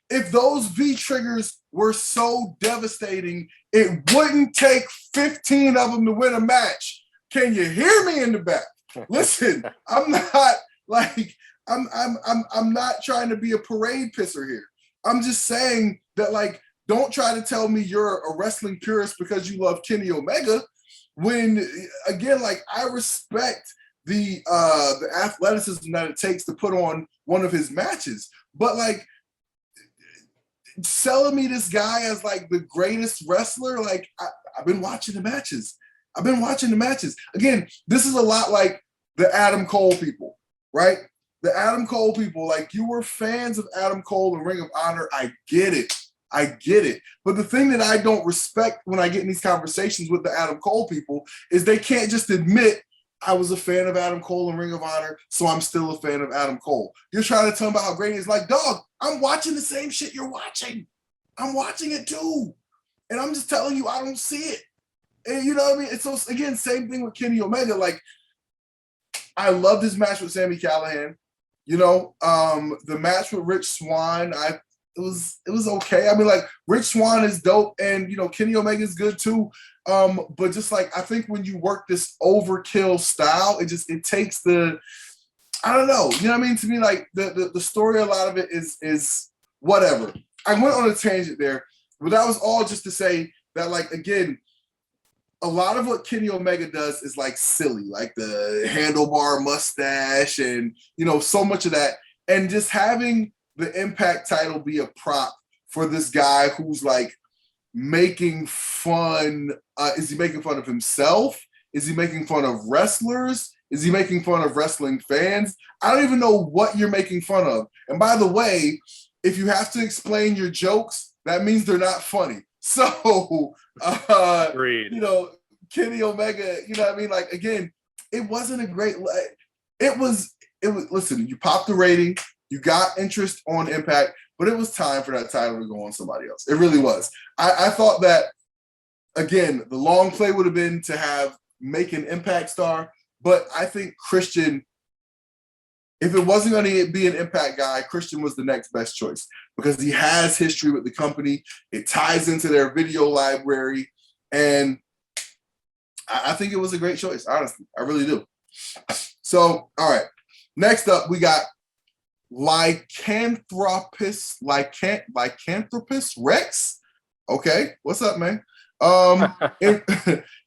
If those V triggers were so devastating, it wouldn't take 15 of them to win a match. Can you hear me in the back? Listen, I'm not like I'm not trying to be a parade pisser here. I'm just saying that, like, don't try to tell me you're a wrestling purist because you love Kenny Omega. When again, like, I respect the athleticism that it takes to put on one of his matches, but like, selling me this guy as like the greatest wrestler, like, I've been watching the matches. Again, this is a lot like the Adam Cole people, right? The Adam Cole people, like, you were fans of Adam Cole and Ring of Honor. I get it. But the thing that I don't respect when I get in these conversations with the Adam Cole people is they can't just admit, I was a fan of Adam Cole and Ring of Honor, so I'm still a fan of Adam Cole. You're trying to tell me about how great he is. Like, dog, I'm watching the same shit you're watching. I'm watching it too. And I'm just telling you, I don't see it. And you know what I mean? It's so, again, same thing with Kenny Omega. Like, I loved his match with Sami Callihan. You know, the match with Rich Swann, it was okay. I mean, like, Rich Swann is dope, and you know, Kenny Omega is good too. But just like, I think when you work this overkill style, it takes the, I don't know, you know what I mean? To me, like, the story, a lot of it is whatever. I went on a tangent there, but that was all just to say that, like, again, a lot of what Kenny Omega does is like silly, like the handlebar mustache and, you know, so much of that. And just having the Impact title be a prop for this guy who's like making fun. Is he making fun of himself? Is he making fun of wrestlers? Is he making fun of wrestling fans? I don't even know what you're making fun of. And by the way, if you have to explain your jokes, that means they're not funny. So, you know, Kenny Omega, you know what I mean? Like, again, it wasn't a great, it was, listen, you popped the rating, you got interest on Impact, but it was time for that title to go on somebody else. It really was. I thought that, again, the long play would have been to make an Impact star, but I think Christian, if it wasn't going to be an Impact guy, Christian was the next best choice because he has history with the company. It ties into their video library. And I think it was a great choice, honestly. I really do. So, all right. Next up, we got Lycanthropist Rex. Okay, what's up, man? In,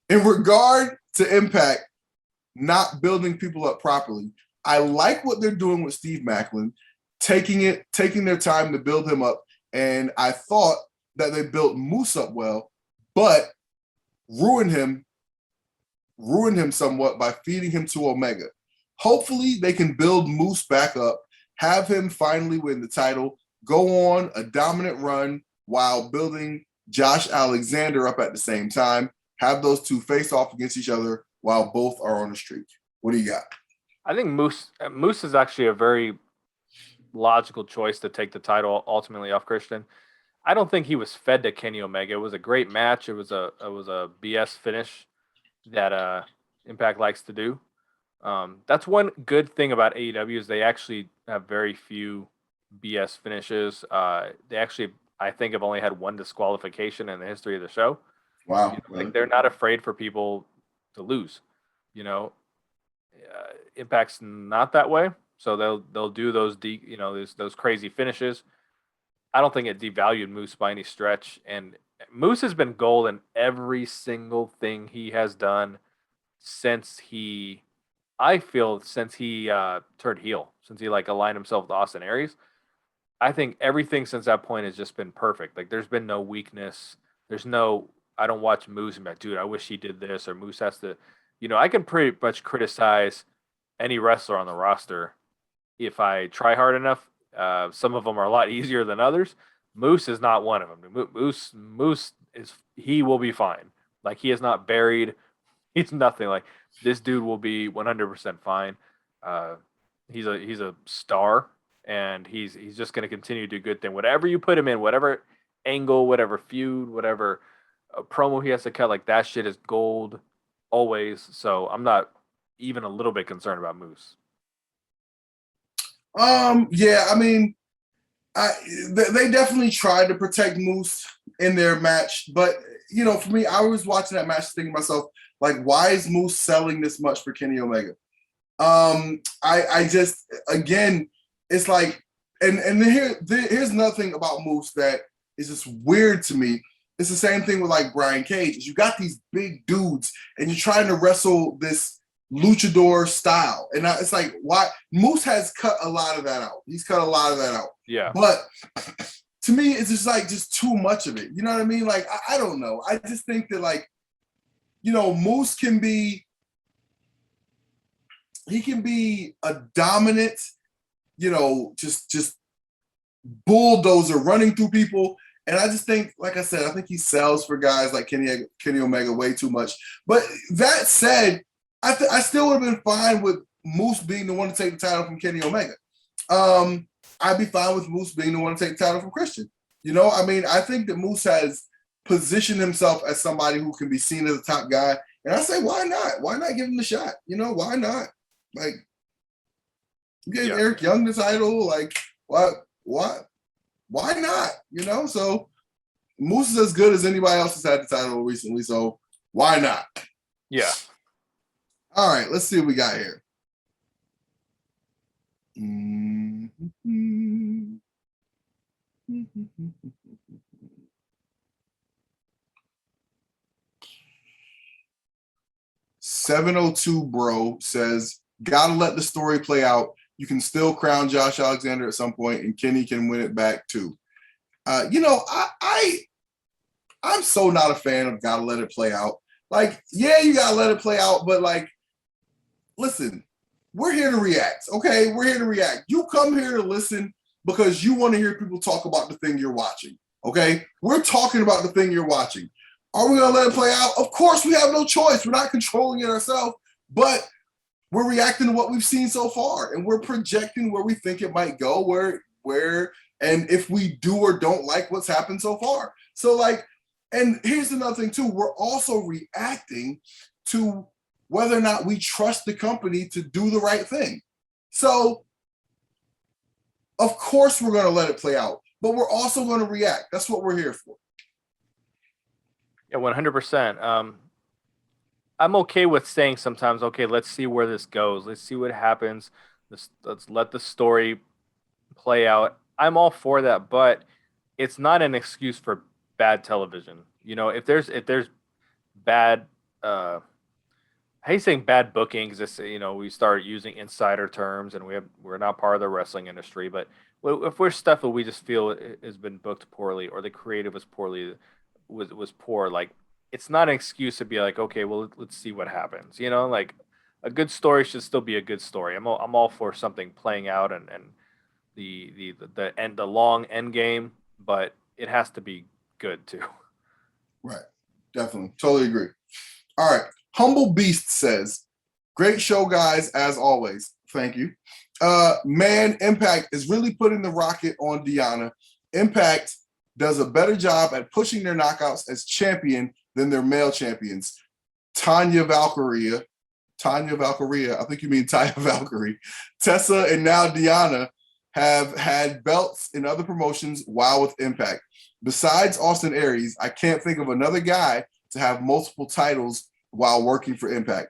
in regard to Impact not building people up properly, I like what they're doing with Steve Maclin, taking their time to build him up, and I thought that they built Moose up well, but ruined him somewhat by feeding him to Omega. Hopefully, they can build Moose back up, have him finally win the title, go on a dominant run while building Josh Alexander up at the same time, have those two face off against each other while both are on a streak. What do you got? I think Moose is actually a very logical choice to take the title ultimately off Christian. I don't think he was fed to Kenny Omega. It was a great match. It was a BS finish that Impact likes to do. That's one good thing about AEW is they actually have very few BS finishes. They actually, I think, have only had one disqualification in the history of the show. Wow, you know, like they're not afraid for people to lose. You know, Impact's not that way, so they'll do those those crazy finishes. I don't think it devalued Moose by any stretch, and Moose has been gold in every single thing he has done since he turned heel, since he like aligned himself with Austin Aries. I think everything since that point has just been perfect. Like there's been no weakness. There's no I don't watch Moose and be like, dude, I wish he did this or Moose has to. I can pretty much criticize any wrestler on the roster if I try hard enough. Some of them are a lot easier than others. Moose is not one of them. Moose is he will be fine. Like he is not buried. He's nothing. Like this dude will be 100% fine. Uh, he's a star, and he's just going to continue to do good thing. Whatever you put him in, whatever angle, whatever feud, whatever promo he has to cut, like that shit is gold always. So I'm not even a little bit concerned about Moose. Yeah, I mean, they definitely tried to protect Moose in their match, but for me, I was watching that match thinking to myself, like, why is Moose selling this much for Kenny Omega? I just again, it's like, and here's another thing about Moose that is just weird to me. It's the same thing with like Brian Cage. Is you got these big dudes and you're trying to wrestle this luchador style, and it's like, why? Moose has cut a lot of that out. He's cut a lot of that out. Yeah, but to me, it's just too much of it. You know what I mean? Like I don't know. I just think that like Moose can be. He can be a dominant, just bulldozer running through people. And I just think, like I said, I think he sells for guys like Kenny Omega way too much. But that said, I still would have been fine with Moose being the one to take the title from Kenny Omega. I'd be fine with Moose being the one to take the title from Christian. I mean, I think that Moose has positioned himself as somebody who can be seen as a top guy. And I say, why not? Why not give him the shot? Why not? Like, you gave Eric Young the title. Like, what? Why not? So Moose is as good as anybody else has had the title recently. So why not? Yeah. All right, let's see what we got here. 702 bro says, gotta let the story play out. You can still crown Josh Alexander at some point, and Kenny can win it back too. I'm so not a fan of gotta let it play out. Like, yeah, you gotta let it play out, but like, listen, we're here to react, okay? We're here to react. You come here to listen because you want to hear people talk about the thing you're watching, okay? We're talking about the thing you're watching. Are we going to let it play out? Of course, we have no choice. We're not controlling it ourselves, but we're reacting to what we've seen so far, and we're projecting where we think it might go, and if we do or don't like what's happened so far. So, like, and here's another thing, too. We're also reacting to whether or not we trust the company to do the right thing. So, of course, we're going to let it play out, but we're also going to react. That's what we're here for. Yeah, 100%. I'm okay with saying sometimes, okay, let's see where this goes. Let's see what happens. Let's let the story play out. I'm all for that, but it's not an excuse for bad television. If there's bad I hate saying bad bookings. We start using insider terms, and we're not part of the wrestling industry. But if we're stuff that we just feel has been booked poorly, or the creative was poor, like it's not an excuse to be like, okay, well, let's see what happens. Like a good story should still be a good story. I'm all for something playing out and the long end game, but it has to be good too. Right. Definitely. Totally agree. All right. Humble Beast says, great show, guys, as always. Thank you. Man, Impact is really putting the rocket on Deanna. Impact does a better job at pushing their knockouts as champion than their male champions. Tanya Valkyria, I think you mean Taya Valkyrie. Tessa and now Deanna have had belts in other promotions while with Impact. Besides Austin Aries, I can't think of another guy to have multiple titles while working for Impact.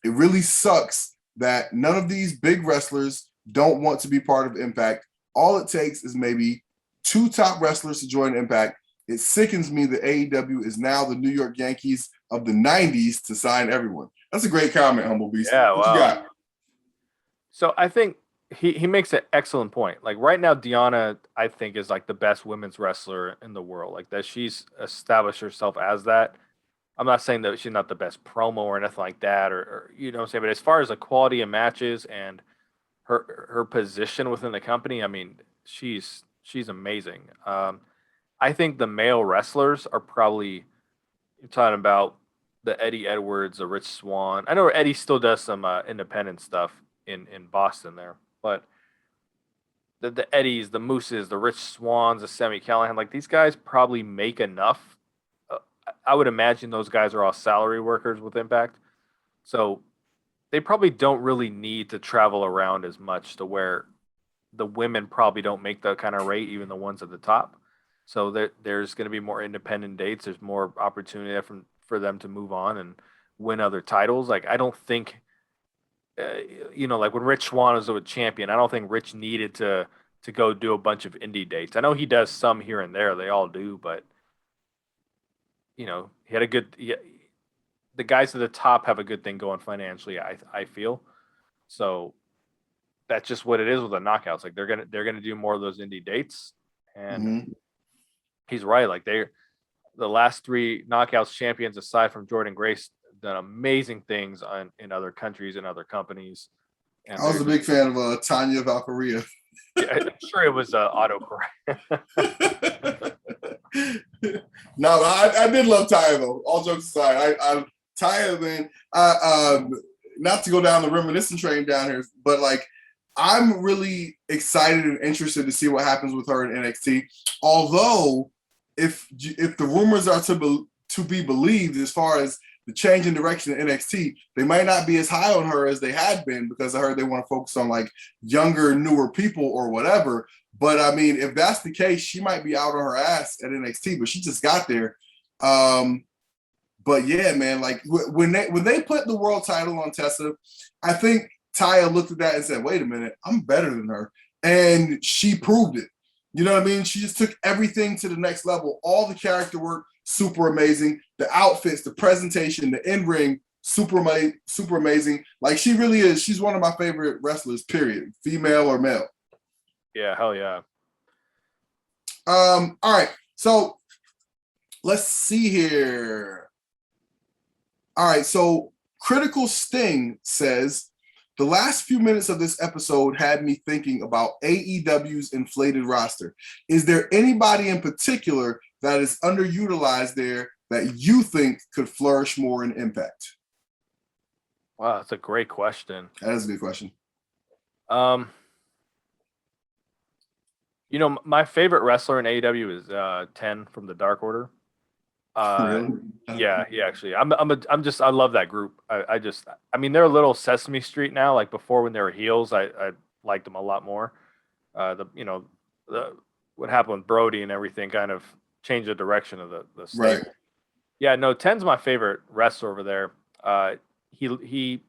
It really sucks that none of these big wrestlers don't want to be part of Impact. All it takes is maybe 2 top wrestlers to join Impact. It sickens me that AEW is now the New York Yankees of the 90s to sign everyone. That's a great comment, Humble Beast. Yeah, what you got? So I think he makes an excellent point. Like right now, Deanna, I think, is like the best women's wrestler in the world. Like that she's established herself as that. I'm not saying that she's not the best promo or anything like that, or you know what I'm saying. But as far as the quality of matches and her position within the company, I mean, she's amazing. I think the male wrestlers are probably you're talking about the Eddie Edwards, the Rich Swan. I know Eddie still does some independent stuff in Boston there, but the Eddies, the Mooses, the Rich Swans, the Semi Callahan, like these guys probably make enough. Uh, I would imagine those guys are all salary workers with Impact, so they probably don't really need to travel around as much to where the women probably don't make that kind of rate, even the ones at the top. So there's going to be more independent dates. There's more opportunity for them to move on and win other titles. Like I don't think, like when Rich Swann was a champion, I don't think Rich needed to go do a bunch of indie dates. I know he does some here and there. They all do, but he had a good. The guys at the top have a good thing going financially. I feel so. That's just what it is with the knockouts. Like they're gonna do more of those indie dates, and he's right. Like the last 3 knockouts champions aside from Jordan Grace done amazing things in other countries and other companies. And I was a big fan of Tanya Valkyria. Yeah, I'm sure it was autocorrect. No, I did love Taya though. All jokes aside, I Taya, man. Not to go down the reminiscent train down here, but like I'm really excited and interested to see what happens with her in NXT. Although, if the rumors are to be believed, as far as the change in direction in NXT, they might not be as high on her as they had been because I heard they want to focus on like younger, newer people or whatever. But I mean, if that's the case, she might be out on her ass at NXT, but she just got there. But yeah, man, like when they put the world title on Tessa, I think Taya looked at that and said, wait a minute, I'm better than her. And she proved it. You know what I mean? She just took everything to the next level. All the character work, super amazing. The outfits, the presentation, the in-ring, super amazing. Like she really is. She's one of my favorite wrestlers, period. Female or male. Yeah, hell yeah. All right. So let's see here. All right. So Critical Sting says, the last few minutes of this episode had me thinking about AEW's inflated roster. Is there anybody in particular that is underutilized there that you think could flourish more in Impact? Wow, that's a great question. That is a good question. My favorite wrestler in AEW is 10 from the Dark Order. Really? Yeah, actually, I love that group. I mean, they're a little Sesame Street now. Like before, when they were heels, I liked them a lot more. What happened with Brody and everything kind of changed the direction of the state. Right. Yeah, no, 10's my favorite wrestler over there. He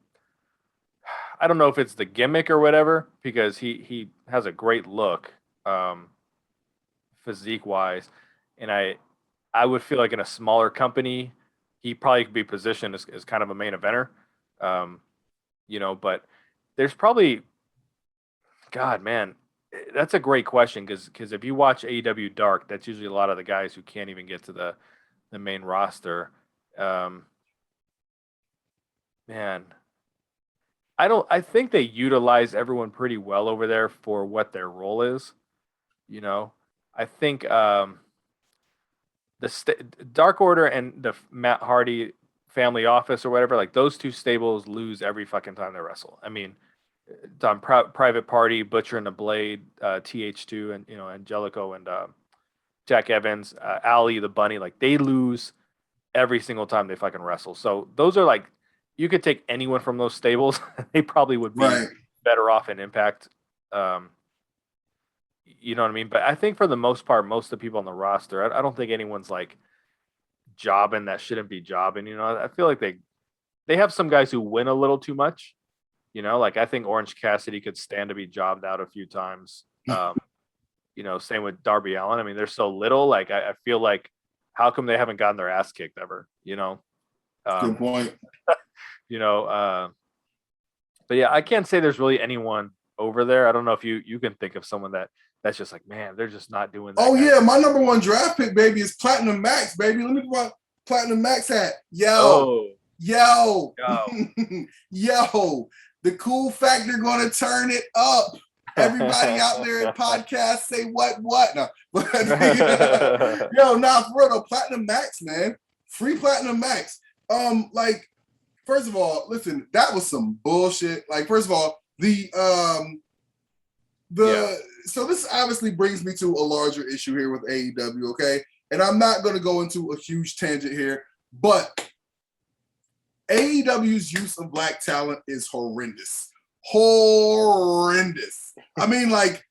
I don't know if it's the gimmick or whatever, because he has a great look, physique wise, and I would feel like in a smaller company, he probably could be positioned as kind of a main eventer, um, But there's probably, God, man, that's a great question, because if you watch AEW Dark, that's usually a lot of the guys who can't even get to the main roster. Um, Man, I think they utilize everyone pretty well over there for what their role is. You know, I think Dark Order and the Matt Hardy family office or whatever, like those two stables lose every fucking time they wrestle. I mean, it's on Private Party, Butcher and the Blade, TH2, and Angelico and Jack Evans, Ali the Bunny, like they lose every single time they fucking wrestle. So those are like, you could take anyone from those stables, they probably would be better off in Impact. You know what I mean? But I think for the most part, most of the people on the roster, I don't think anyone's like jobbing that shouldn't be jobbing. I feel like they have some guys who win a little too much. Like I think Orange Cassidy could stand to be jobbed out a few times. Same with Darby Allin. I mean, they're so little. Like I feel like, how come they haven't gotten their ass kicked ever? Good point. But yeah, I can't say there's really anyone over there. I don't know if you can think of someone that's just like, man, they're just not doing that. Oh yeah, my number one draft pick, baby, is Platinum Max, baby. Let me go out Platinum Max hat. Yo. The cool factor gonna turn it up. Everybody out there at podcast, say what? No. Yo, nah, for real though, Platinum Max, man. Free Platinum Max. First of all, listen, that was some bullshit. Like, first of all, so this obviously brings me to a larger issue here with AEW, okay? And I'm not going to go into a huge tangent here, but AEW's use of black talent is horrendous. Horrendous. I mean, like,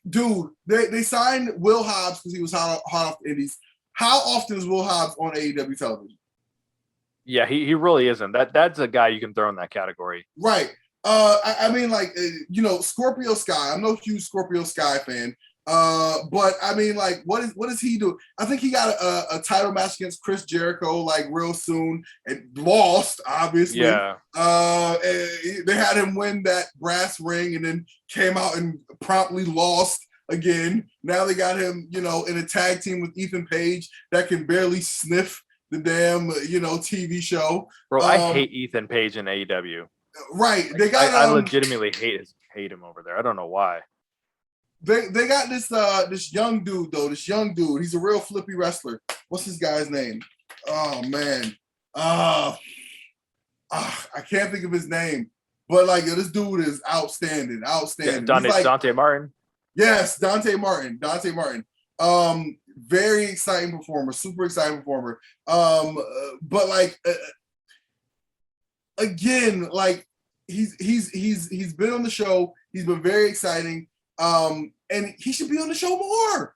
dude, they signed Will Hobbs because he was hot off the Indies. How often is Will Hobbs on AEW television? Yeah, he really isn't. That's a guy you can throw in that category. Right. Scorpio Sky. I'm no huge Scorpio Sky fan. But I mean, like, what does he do? I think he got a title match against Chris Jericho like real soon and lost, obviously. Yeah. They had him win that brass ring and then came out and promptly lost again. Now they got him, in a tag team with Ethan Page that can barely sniff the damn, TV show. Bro, I hate Ethan Page in AEW. Right. Like, I legitimately hate him over there. I don't know why. They got this young dude though. This young dude. He's a real flippy wrestler. What's this guy's name? Oh man. I can't think of his name. But like this dude is outstanding. Yeah, Dante Martin. Yes, Dante Martin. Very exciting performer, super exciting performer. But like again, like he's been on the show. He's been very exciting. And he should be on the show more.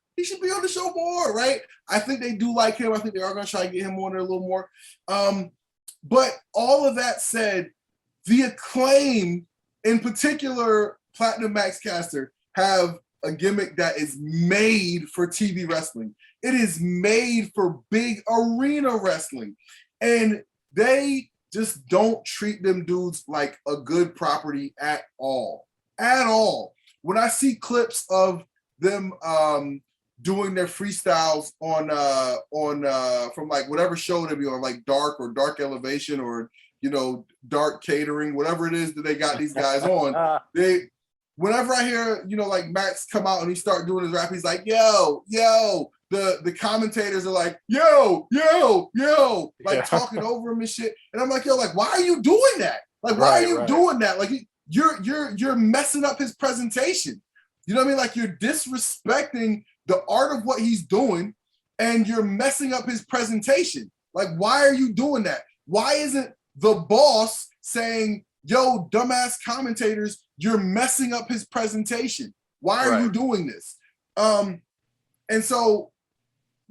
Right? I think they do like him. I think they are going to try to get him on there a little more. But all of that said, the Acclaim, in particular, Platinum Max Caster, have a gimmick that is made for TV wrestling. It is made for big arena wrestling. And they just don't treat them dudes like a good property at all. At all. When I see clips of them doing their freestyles on from like whatever show they be on, like Dark or Dark Elevation or Dark Catering, whatever it is that they got these guys on, whenever I hear like Max come out and he start doing his rap, he's like, yo, the commentators are like, yo, like talking over him and shit, and I'm like, yo, like, why are you doing that? Like, why are you doing that? Like, you're messing up his presentation. You know what I mean? Like, you're disrespecting the art of what he's doing, and you're messing up his presentation. Like, why are you doing that? Why isn't the boss saying, yo, dumbass commentators, you're messing up his presentation? Why are you doing this? And so,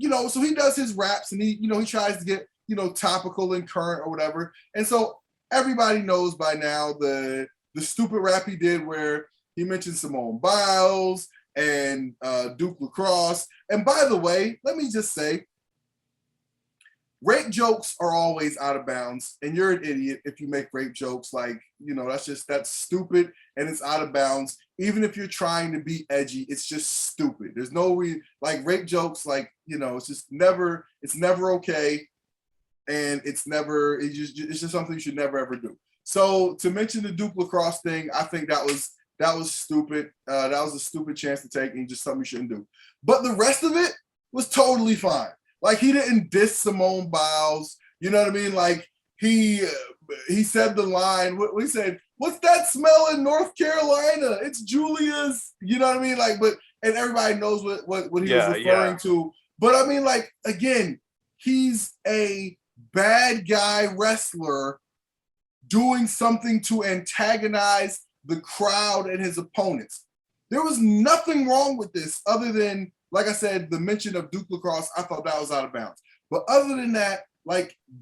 so he does his raps and he tries to get topical and current or whatever. And so everybody knows by now the stupid rap he did where he mentioned Simone Biles and Duke Lacrosse. And by the way, let me just say, rape jokes are always out of bounds, and you're an idiot if you make rape jokes. That's stupid and it's out of bounds. Even if you're trying to be edgy, it's just stupid. There's no rape jokes, it's never okay, and it's just something you should never ever do. So to mention the Duke Lacrosse thing, I think that was stupid. That was a stupid chance to take and just something you shouldn't do. But the rest of it was totally fine. He didn't diss Simone Biles. You know what I mean? He said the line, what he said, what's that smell in North Carolina? It's Julia's, you know what I mean? And everybody knows what he was referring to. But I mean, again, he's a bad guy wrestler doing something to antagonize the crowd and his opponents. There was nothing wrong with this other than, like I said, the mention of Duke Lacrosse, I thought that was out of bounds. But other than that,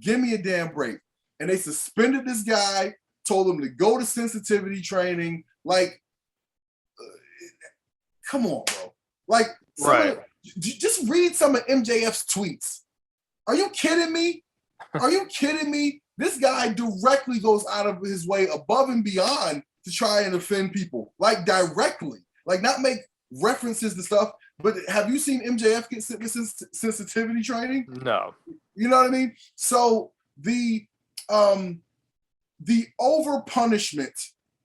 give me a damn break. And they suspended this guy, told him to go to sensitivity training. Come on, bro. Just read some of MJF's tweets. Are you kidding me? This guy directly goes out of his way above and beyond to try and offend people. Directly. Not make references to stuff. But have you seen MJF get sensitivity training? No. You know what I mean? So the over punishment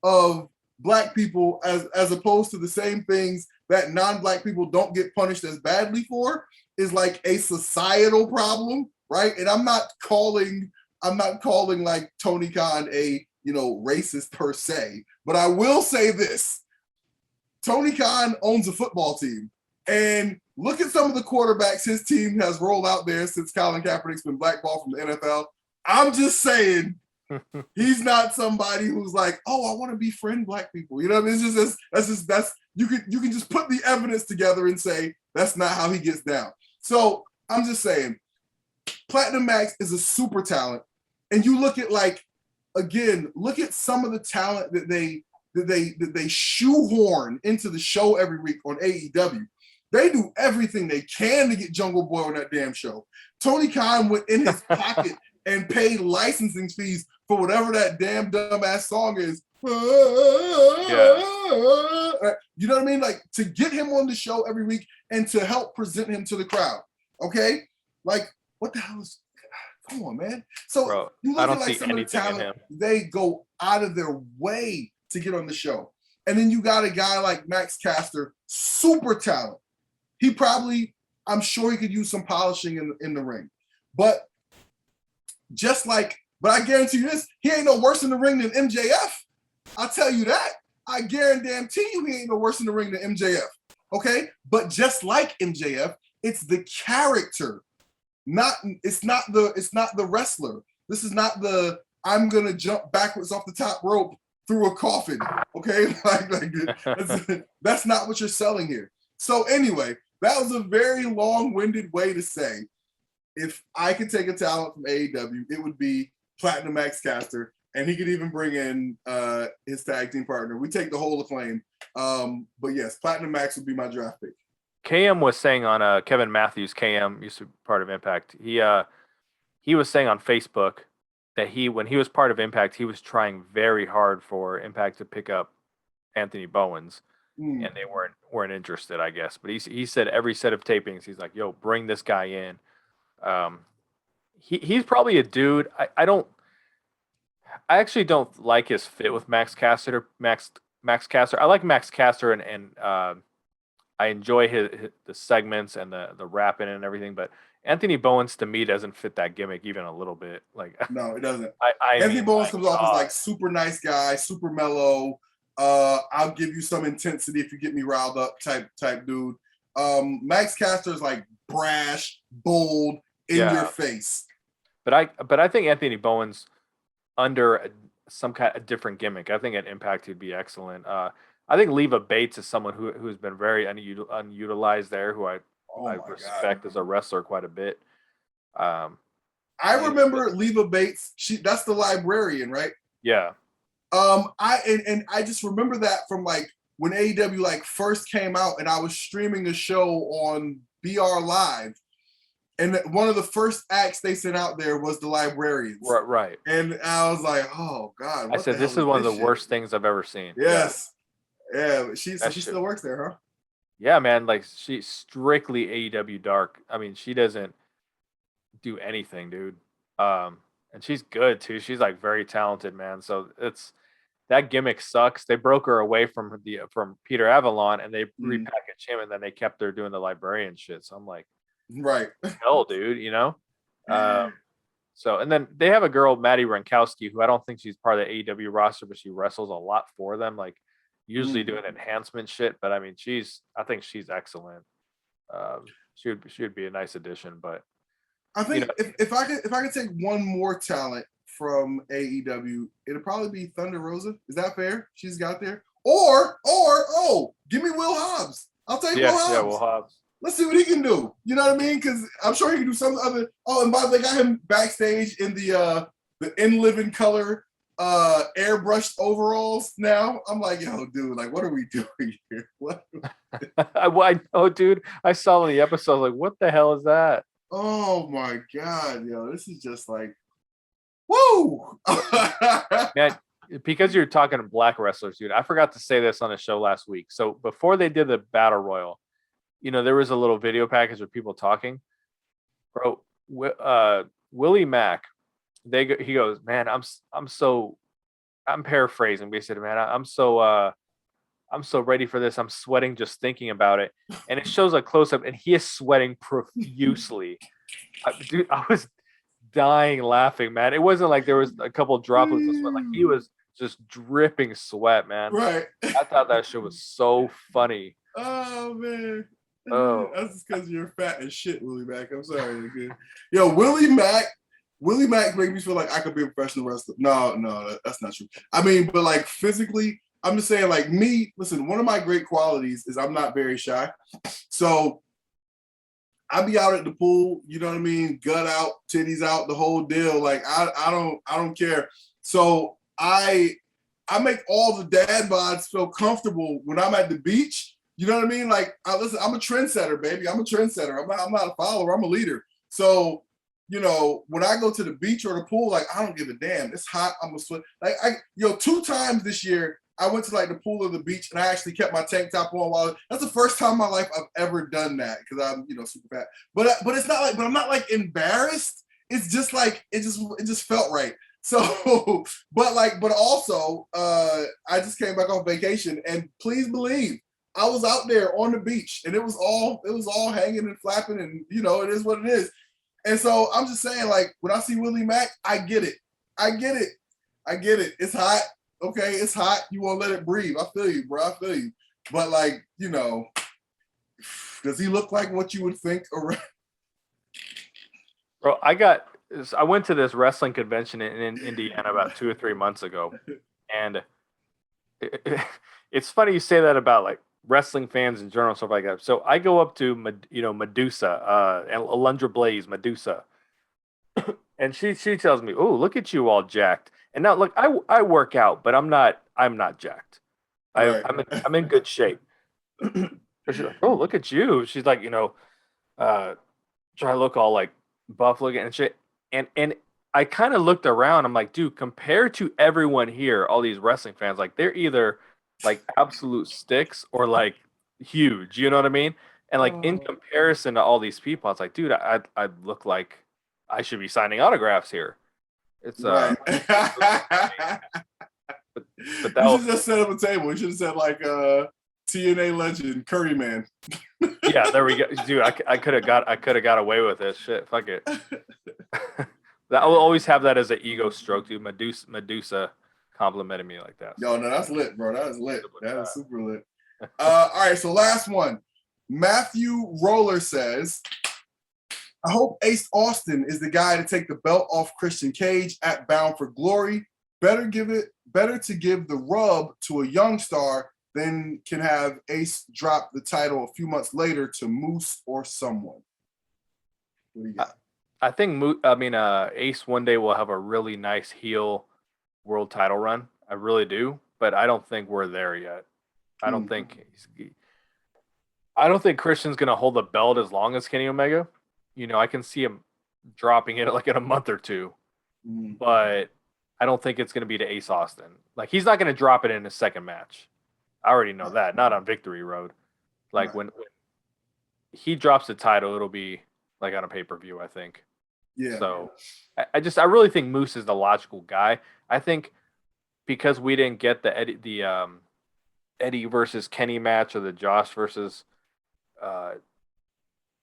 of Black people as opposed to the same things that non-Black people don't get punished as badly for is a societal problem, right? And I'm not calling Tony Khan a racist per se, but I will say this: Tony Khan owns a football team. And look at some of the quarterbacks his team has rolled out there since Colin Kaepernick's been blackballed from the NFL. I'm just saying, he's not somebody who's I want to befriend Black people. You know what I mean? You can just put the evidence together and say that's not how he gets down. So I'm just saying, Platinum Max is a super talent, and you look at look at some of the talent that they shoehorn into the show every week on AEW. They do everything they can to get Jungle Boy on that damn show. Tony Khan went in his pocket and paid licensing fees for whatever that damn dumbass song is. Yeah. You know what I mean? To get him on the show every week and to help present him to the crowd. Okay? What the hell is... Come on, man. So bro, you look I don't at see some of the anything in talent, him. they go out of their way to get on the show. And then you got a guy like Max Caster, super talent. I'm sure he could use some polishing in the ring. But but I guarantee you this, he ain't no worse in the ring than MJF. I'll tell you that. I guarantee you he ain't no worse in the ring than MJF. Okay? But just like MJF, it's the character. It's not the wrestler. This is not the I'm gonna jump backwards off the top rope through a coffin. Okay? That's not what you're selling here. So anyway, that was a very long-winded way to say, if I could take a talent from AEW, it would be Platinum Max Caster, and he could even bring in his tag team partner. We take the whole Acclaim. But yes, Platinum Max would be my draft pick. KM was saying on Kevin Matthews, KM used to be part of Impact. He was saying on Facebook that when he was part of Impact, he was trying very hard for Impact to pick up Anthony Bowens. And they weren't interested, I guess. But he said every set of tapings, he's like, "Yo, bring this guy in." He's probably a dude. I actually don't like his fit with Max Caster. Max Caster. I like Max Caster, and I enjoy the segments and the rapping and everything. But Anthony Bowens to me doesn't fit that gimmick even a little bit. No, it doesn't. Anthony Bowens comes off as super nice guy, super mellow. I'll give you some intensity if you get me riled up type dude. Max Caster is brash, bold, in your face. But I think Anthony Bowens under some kind of different gimmick. I think at Impact he'd be excellent. I think Leva Bates is someone who has been very unutilized there, who I respect as a wrestler quite a bit. I I remember Leva Bates. That's the librarian, right? Yeah. I just remember that from like when AEW like first came out, and I was streaming a show on BR Live, and one of the first acts they sent out there was the librarians. Right. And I was like, oh God. I said this is one of the worst things I've ever seen. Yes. Yeah, but she still works there, huh? Yeah, man. Like she's strictly AEW dark. I mean, she doesn't do anything, dude. And she's good too. She's like very talented, man. So that gimmick sucks. They broke her away from Peter Avalon, and they repackaged him, and then they kept her doing the librarian shit. So I'm like, right, hell, dude, you know. So and then they have a girl, Maddie Rankowski, who I don't think she's part of the AEW roster, but she wrestles a lot for them, like usually doing enhancement shit. But I mean, I think she's excellent. She would be a nice addition, but. I think if I could take one more talent from AEW, it'll probably be Thunder Rosa. Is that fair? She's got there. Or give me Will Hobbs. I'll take Will Hobbs. Yeah, Will Hobbs. Let's see what he can do. You know what I mean? Because I'm sure he can do some other. Oh, and by the way, they got him backstage in the in living color airbrushed overalls now. I'm like, yo, dude, like, what are we doing here? What? I know, dude. I saw in the episode, like, what the hell is that? Oh my God, yo, this is just like, woo! Man, because you're talking to black wrestlers, dude, I forgot to say this on the show last week. So before they did the Battle Royal, there was a little video package of people talking. Bro, Willie Mack, he goes, man, I'm paraphrasing, but he said, man, I'm so ready for this. I'm sweating just thinking about it. And it shows a close up, and he is sweating profusely. Dude, I was dying laughing, man. It wasn't like there was a couple droplets of sweat. Like he was just dripping sweat, man. Right. I thought that shit was so funny. Oh, man. Oh, that's just because you're fat as shit, Willie Mack. I'm sorry. Yo, Willie Mack made me feel like I could be a professional wrestler. No, that's not true. I mean, but like physically, I'm just saying, like me, listen, one of my great qualities is I'm not very shy. So I be out at the pool, you know what I mean? Gut out, titties out, the whole deal. Like I don't care. So I make all the dad bods feel comfortable when I'm at the beach. You know what I mean? Like, listen, I'm a trendsetter, baby. I'm a trendsetter. I'm not a follower. I'm a leader. So, when I go to the beach or the pool, like, I don't give a damn. It's hot. I'm gonna sweat. Like, 2 times this year, I went to like the pool or the beach, and I actually kept my tank top on that's the first time in my life I've ever done that, because I'm, super fat. But it's not like, but I'm not like embarrassed. It's just like, it just felt right. So, but also, I just came back off vacation, and please believe, I was out there on the beach, and it was all hanging and flapping, and it is what it is. And so I'm just saying, like, when I see Willie Mack, I get it. It's hot. Okay, it's hot. You won't let it breathe. I feel you, bro. I feel you. But like, does he look like what you would think? Bro, I went to this wrestling convention in Indiana about 2 or 3 months ago, and it's funny you say that about like wrestling fans in general and stuff like that. So I go up to Medusa, and Alundra Blaze, Medusa, and she tells me, "Oh, look at you all jacked." And now, look, I work out, but I'm not jacked. Right. I'm in good shape. She's like, "Oh, look at you." She's like, trying to look all like buff looking and shit. And I kind of looked around. I'm like, dude, compared to everyone here, all these wrestling fans, like they're either like absolute sticks or like huge. You know what I mean? And like in comparison to all these people, I was like, dude, I look like I should be signing autographs here. It's right. but that you should just set up a table. You should have said like TNA legend Curry Man. Yeah, there we go, dude. I could have got away with this shit. Fuck it. I will always have that as an ego stroke, dude. Medusa complimented me like that. Yo, no, that's lit, bro. That is lit. That is super lit. All right, so last one. Matthew Roller says, I hope Ace Austin is the guy to take the belt off Christian Cage at Bound for Glory. Better to give the rub to a young star than can have Ace drop the title a few months later to Moose or someone. What do you got? I think Ace one day will have a really nice heel world title run. I really do, but I don't think we're there yet. I don't Mm. think I don't think Christian's gonna hold the belt as long as Kenny Omega. I can see him dropping it like in a month or two, Mm. but I don't think it's gonna be to Ace Austin. Like he's not gonna drop it in his second match. I already know Right. that. Not on Victory Road. Like Right. when he drops the title, it'll be like on a pay per view. I think. Yeah. So I really think Moose is the logical guy. I think because we didn't get the Eddie versus Kenny match or the Josh versus uh,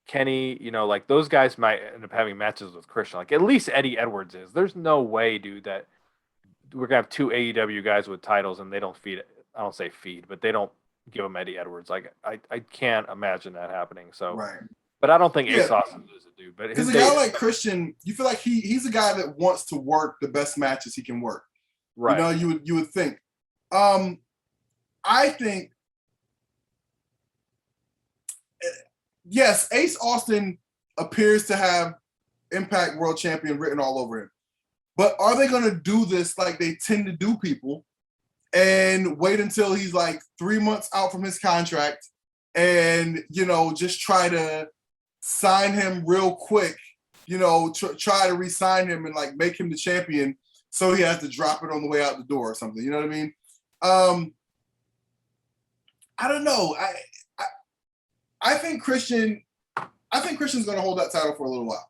Kenny, like those guys might end up having matches with Christian. Like at least Eddie Edwards is. There's no way, dude, that we're gonna have two AEW guys with titles and they don't feed. I don't say feed, but they don't give them Eddie Edwards. Like I can't imagine that happening. So, Right. but I don't think Ace Yeah. Austin is a dude. But Because a guy like Christian, you feel like he's a guy that wants to work the best matches he can work. right. You would think. I think yes, Ace Austin appears to have Impact World Champion written all over him. But are they going to do this like they tend to do people and wait until he's like 3 months out from his contract and, just try to sign him real quick, try to re-sign him and like make him the champion so he has to drop it on the way out the door or something. You know what I mean? I don't know. I think Christian's going to hold that title for a little while.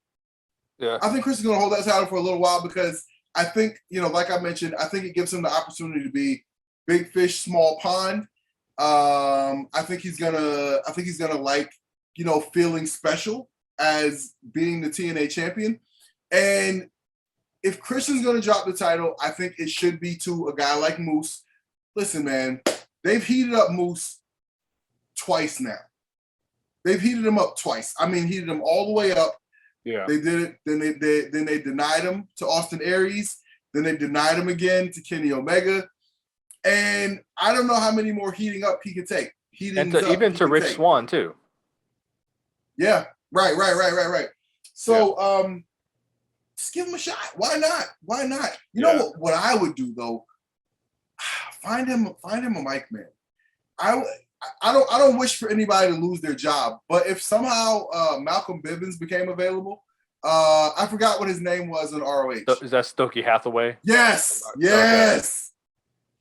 Yeah. I think Christian's going to hold that title for a little while because I think, like I mentioned, I think it gives him the opportunity to be big fish, small pond. I think he's gonna like, feeling special as being the TNA champion. And if Christian's gonna drop the title, I think it should be to a guy like Moose. Listen, man, they've heated up Moose twice now. They've heated him up twice. I mean, heated him all the way up. Yeah. They did it. Then they denied him to Austin Aries. Then they denied him again to Kenny Omega. And I don't know how many more heating up he can take. Even to Rich Swann too. Yeah. Right. So just give him a shot. Why not? You know what I would do though? Find him a mic man. I don't wish for anybody to lose their job, but if somehow Malcolm Bivens became available, I forgot what his name was in ROH. Is that Stokey Hathaway? Yes. Okay.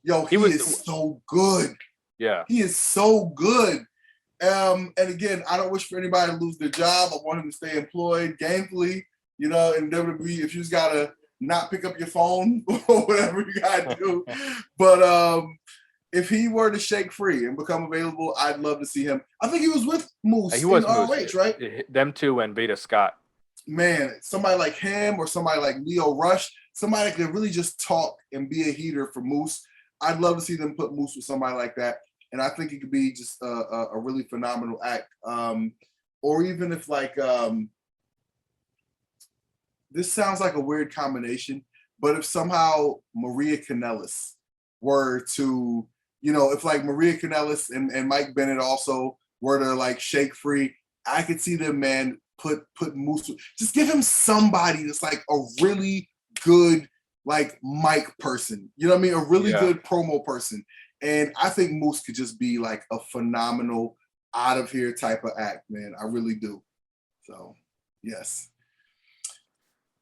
Yo, he is so good. Yeah. He is so good. And again, I don't wish for anybody to lose their job. I want him to stay employed gainfully, in WWE. If you just gotta not pick up your phone or whatever you gotta do. But if he were to shake free and become available, I'd love to see him. I think he was with Moose in ROH, right? Them two and Veda Scott. Man, somebody like him or somebody like Leo Rush, somebody that could really just talk and be a heater for Moose. I'd love to see them put Moose with somebody like that. And I think it could be just a really phenomenal act. Or even if this sounds like a weird combination, but if somehow Maria Kanellis were to, if like Maria Kanellis and Mike Bennett also were to like shake free, I could see them, man, put Moose, just give him somebody that's like a really good like mic person, you know what I mean? A really good promo person. And I think Moose could just be like a phenomenal out of here type of act, man. I really do. So, yes.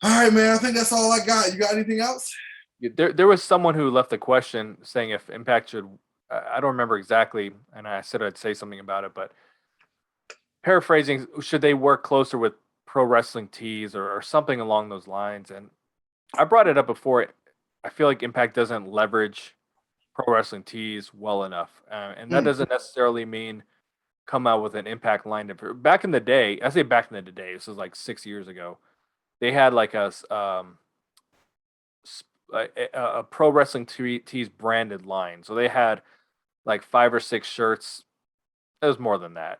All right, man. I think that's all I got. You got anything else? There was someone who left a question saying if Impact should, I don't remember exactly, and I said I'd say something about it, but paraphrasing, should they work closer with Pro Wrestling Tees or something along those lines? And I brought it up before. I feel like Impact doesn't leverage Pro Wrestling Tees well enough. And that doesn't necessarily mean come out with an Impact line. Back in the day, I say back in the day, this was like 6 years ago, they had like a Pro Wrestling Tees branded line. So they had like 5 or 6 shirts. It was more than that.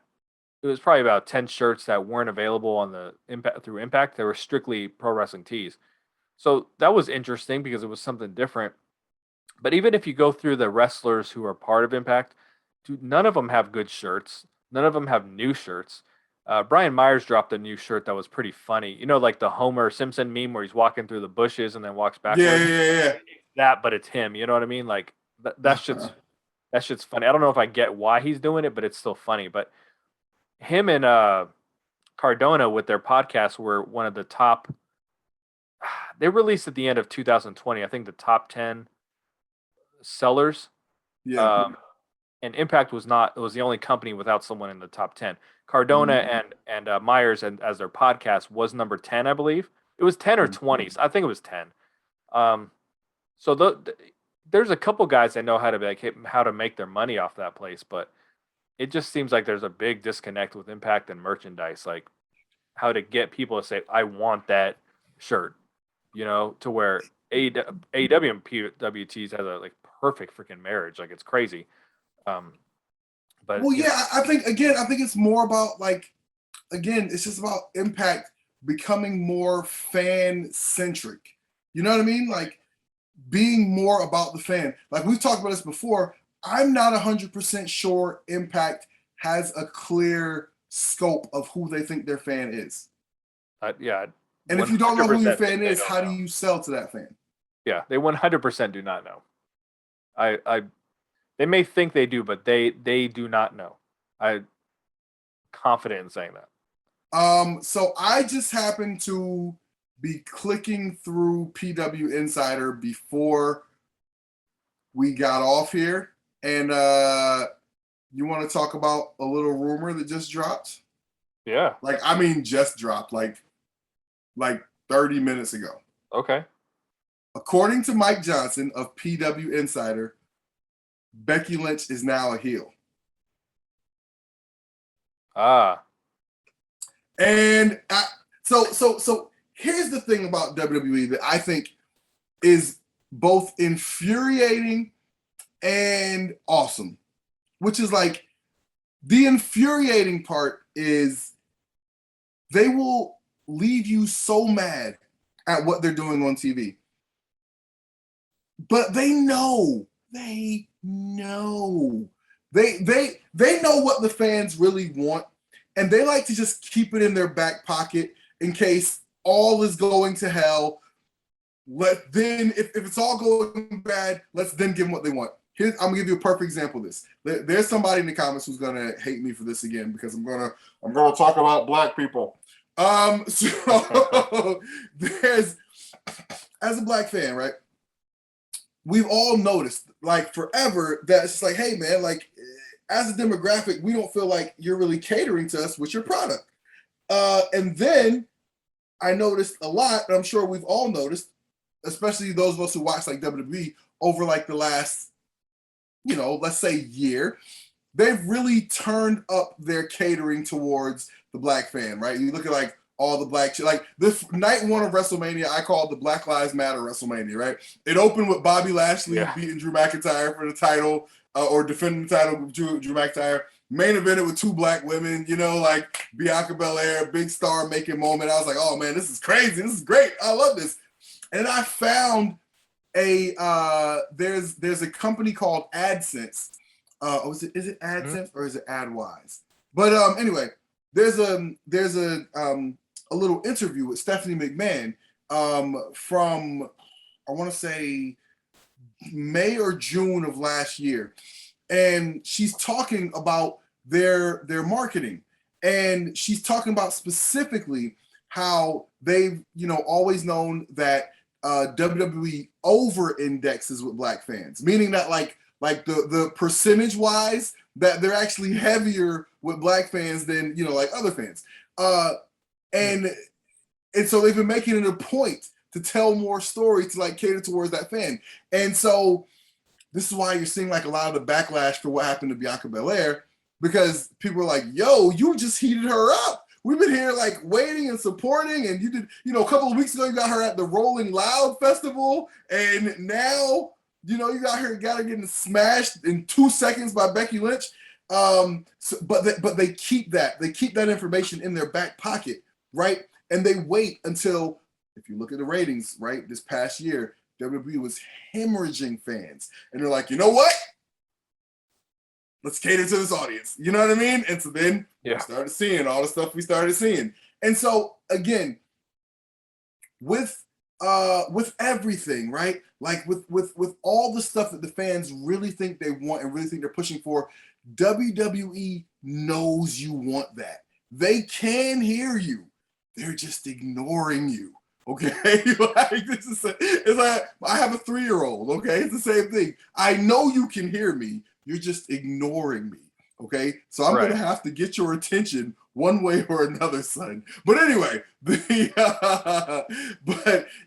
It was probably about 10 shirts that weren't available on the through Impact. They were strictly Pro Wrestling Tees. So that was interesting because it was something different. But even if you go through the wrestlers who are part of Impact, dude, none of them have good shirts. None of them have new shirts. Brian Myers dropped a new shirt that was pretty funny. You know, like the Homer Simpson meme where he's walking through the bushes and then walks backwards. Yeah. That, but it's him. You know what I mean? Like that shit's funny. I don't know if I get why he's doing it, but it's still funny. But him and Cardona with their podcast were one of the top. They released at the end of 2020, I think, the top 10 sellers. Yeah. And Impact was not. It was the only company without someone in the top 10. Cardona and Myers and as their podcast was number 10, I believe. It was 10 or 20s. I think it was 10. So there's a couple guys that know how to make their money off that place, but it just seems like there's a big disconnect with Impact and merchandise, like how to get people to say, "I want that shirt," to where AEW and PWTs has a like perfect freaking marriage, like it's crazy. But well, yeah, I think it's more about it's just about Impact becoming more fan centric. You know what I mean? Like being more about the fan. Like we've talked about this before. I'm not 100% sure Impact has a clear scope of who they think their fan is. Yeah. And if you don't know who your fan is, how do you sell to that fan? Yeah, they 100% do not know. They may think they do, but they do not know. I'm confident in saying that. So I just happened to be clicking through PW Insider before we got off here, and you want to talk about a little rumor that just dropped? Yeah. Just dropped like 30 minutes ago. Okay. According to Mike Johnson of PW Insider, Becky Lynch is now a heel. And so here's the thing about WWE that I think is both infuriating and awesome, which is like the infuriating part is they will leave you so mad at what they're doing on TV. But they know they know what the fans really want, and they like to just keep it in their back pocket in case all is going to hell. If it's all going bad, let's then give them what they want. I'm gonna give you a perfect example of this. There's somebody in the comments who's gonna hate me for this again because I'm gonna talk about black people. So there's, as a black fan, right? We've all noticed, like forever, that it's just like, hey man, like as a demographic, we don't feel like you're really catering to us with your product. And then I noticed a lot, and I'm sure we've all noticed, especially those of us who watch like WWE over like the last, let's say year, they've really turned up their catering towards the black fan, right? You look at like all the black shit. Like this night one of WrestleMania, I called the Black Lives Matter WrestleMania, right? It opened with Bobby Lashley beating Drew McIntyre for the title, or defending the title with Drew McIntyre. Main evented with two black women, like Bianca Belair, big star making moment. I was like, oh man, this is crazy. This is great. I love this. And I found there's a company called AdSense. Is it AdSense or is it AdWise? But anyway, there's a little interview with Stephanie McMahon from, I want to say, May or June of last year, and she's talking about their marketing, and she's talking about specifically how they've always known that WWE over indexes with black fans, meaning that like the percentage wise that they're actually heavier with black fans than like other fans, and so they've been making it a point to tell more stories to like cater towards that fan. And so this is why you're seeing like a lot of the backlash for what happened to Bianca Belair, because people are like, yo, you just heated her up. We've been here like waiting and supporting, and you did, a couple of weeks ago, you got her at the Rolling Loud Festival, and now, you got her getting smashed in 2 seconds by Becky Lynch. But they keep that information in their back pocket, right? And they wait until, if you look at the ratings, right, this past year, WWE was hemorrhaging fans. And they're like, you know what? let's cater to this audience. You know what I mean? And so then we started seeing all the stuff we started seeing. And so again, with everything, right? Like with all the stuff that the fans really think they want and really think they're pushing for, WWE knows you want that. They can hear you. They're just ignoring you. Okay, like it's like I have a 3-year-old. Okay, it's the same thing. I know you can hear me. You're just ignoring me. Okay, so I'm gonna have to get your attention one way or another, son. But anyway, but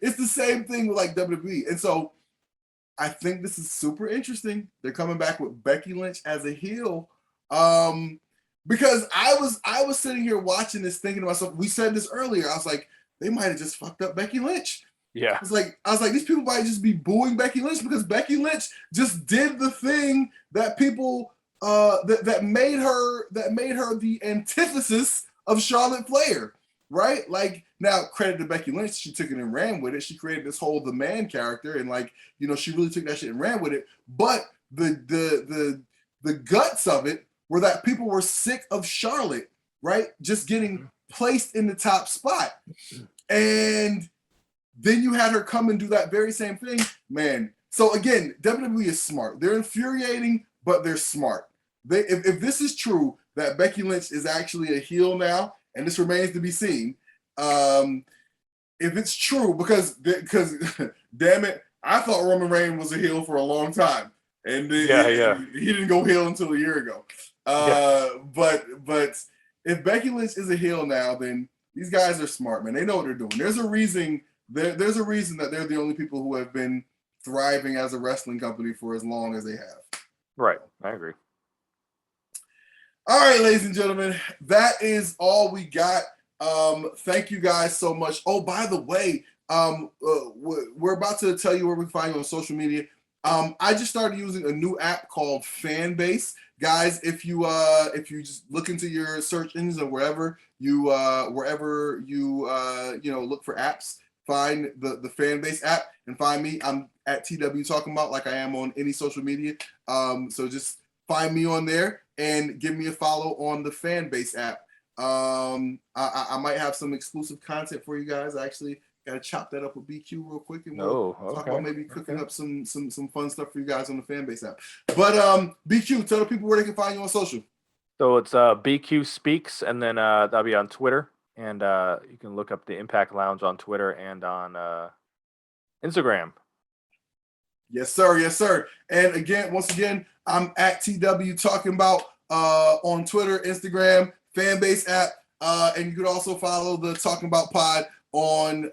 it's the same thing with like WWE, and so I think this is super interesting. They're coming back with Becky Lynch as a heel, because I was sitting here watching this, thinking to myself, we said this earlier. I was like, they might have just fucked up Becky Lynch. Yeah. I was like, these people might just be booing Becky Lynch because Becky Lynch just did the thing that people that made her the antithesis of Charlotte Flair, right? Like, now credit to Becky Lynch, she took it and ran with it. She created this whole the man character, and like, you know, she really took that shit and ran with it. But the guts of it were that people were sick of Charlotte, right? Just getting placed in the top spot. And then you had her come and do that very same thing, man. So again, WWE is smart. They're infuriating, but they're smart. If this is true, that Becky Lynch is actually a heel now, and this remains to be seen. If it's true, because damn it, I thought Roman Reigns was a heel for a long time, and he didn't go heel until a year ago. But if Becky Lynch is a heel now, then these guys are smart, man. They know what they're doing. There's a reason. There's a reason that they're the only people who have been thriving as a wrestling company for as long as they have. Right, I agree. All right, ladies and gentlemen, that is all we got. Thank you guys so much. Oh, by the way, we're about to tell you where we can find you on social media. I just started using a new app called Fanbase. Guys, if you just look into your search engines or wherever you look for apps, find the Fanbase app and find me. I'm at TW Talking About, like I am on any social media. So just find me on there and give me a follow on the Fanbase app. I might have some exclusive content for you guys. I actually gotta chop that up with BQ real quick, and we'll talk about maybe cooking up some fun stuff for you guys on the Fanbase app. But BQ, tell the people where they can find you on social. So it's BQ Speaks, and then that'll be on Twitter, and you can look up the Impact Lounge on Twitter and on Instagram. Yes, sir. Yes, sir. And once again, I'm at TW Talking About on Twitter, Instagram, Fanbase app, and you could also follow the Talking About Pod on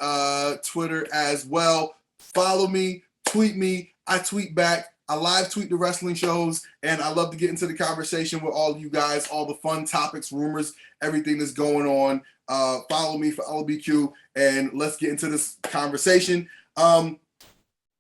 Twitter as well. Follow me, tweet me. I tweet back. I live tweet the wrestling shows, and I love to get into the conversation with all of you guys, all the fun topics, rumors, everything that's going on. Follow me, follow BQ, and let's get into this conversation.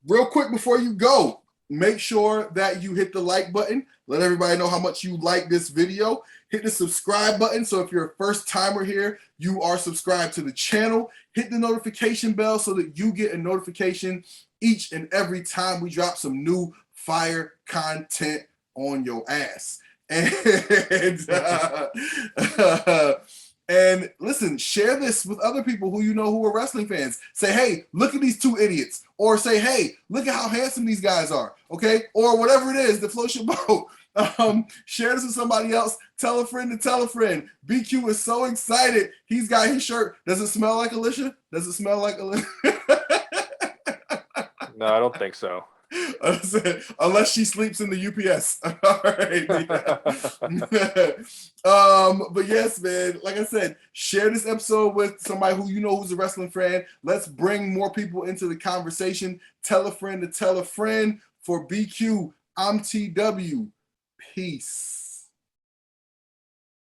Real quick before you go, make sure that you hit the like button. Let everybody know how much you like this video. Hit the subscribe button. So if you're a first timer here, you are subscribed to the channel. Hit the notification bell so that you get a notification each and every time we drop some new fire content on your ass. And listen, share this with other people who you know who are wrestling fans. Say, hey, look at these two idiots. Or say, hey, look at how handsome these guys are. Okay? Or whatever it is that floats your boat. Share this with somebody else. Tell a friend to tell a friend. BQ is so excited. He's got his shirt. Does it smell like Alicia? Does it smell like Alicia? No, I don't think so. Unless she sleeps in the UPS. All right. But yes, man, like I said, share this episode with somebody who you know who's a wrestling fan. Let's bring more people into the conversation. Tell a friend to tell a friend. For BQ, I'm TW. Peace.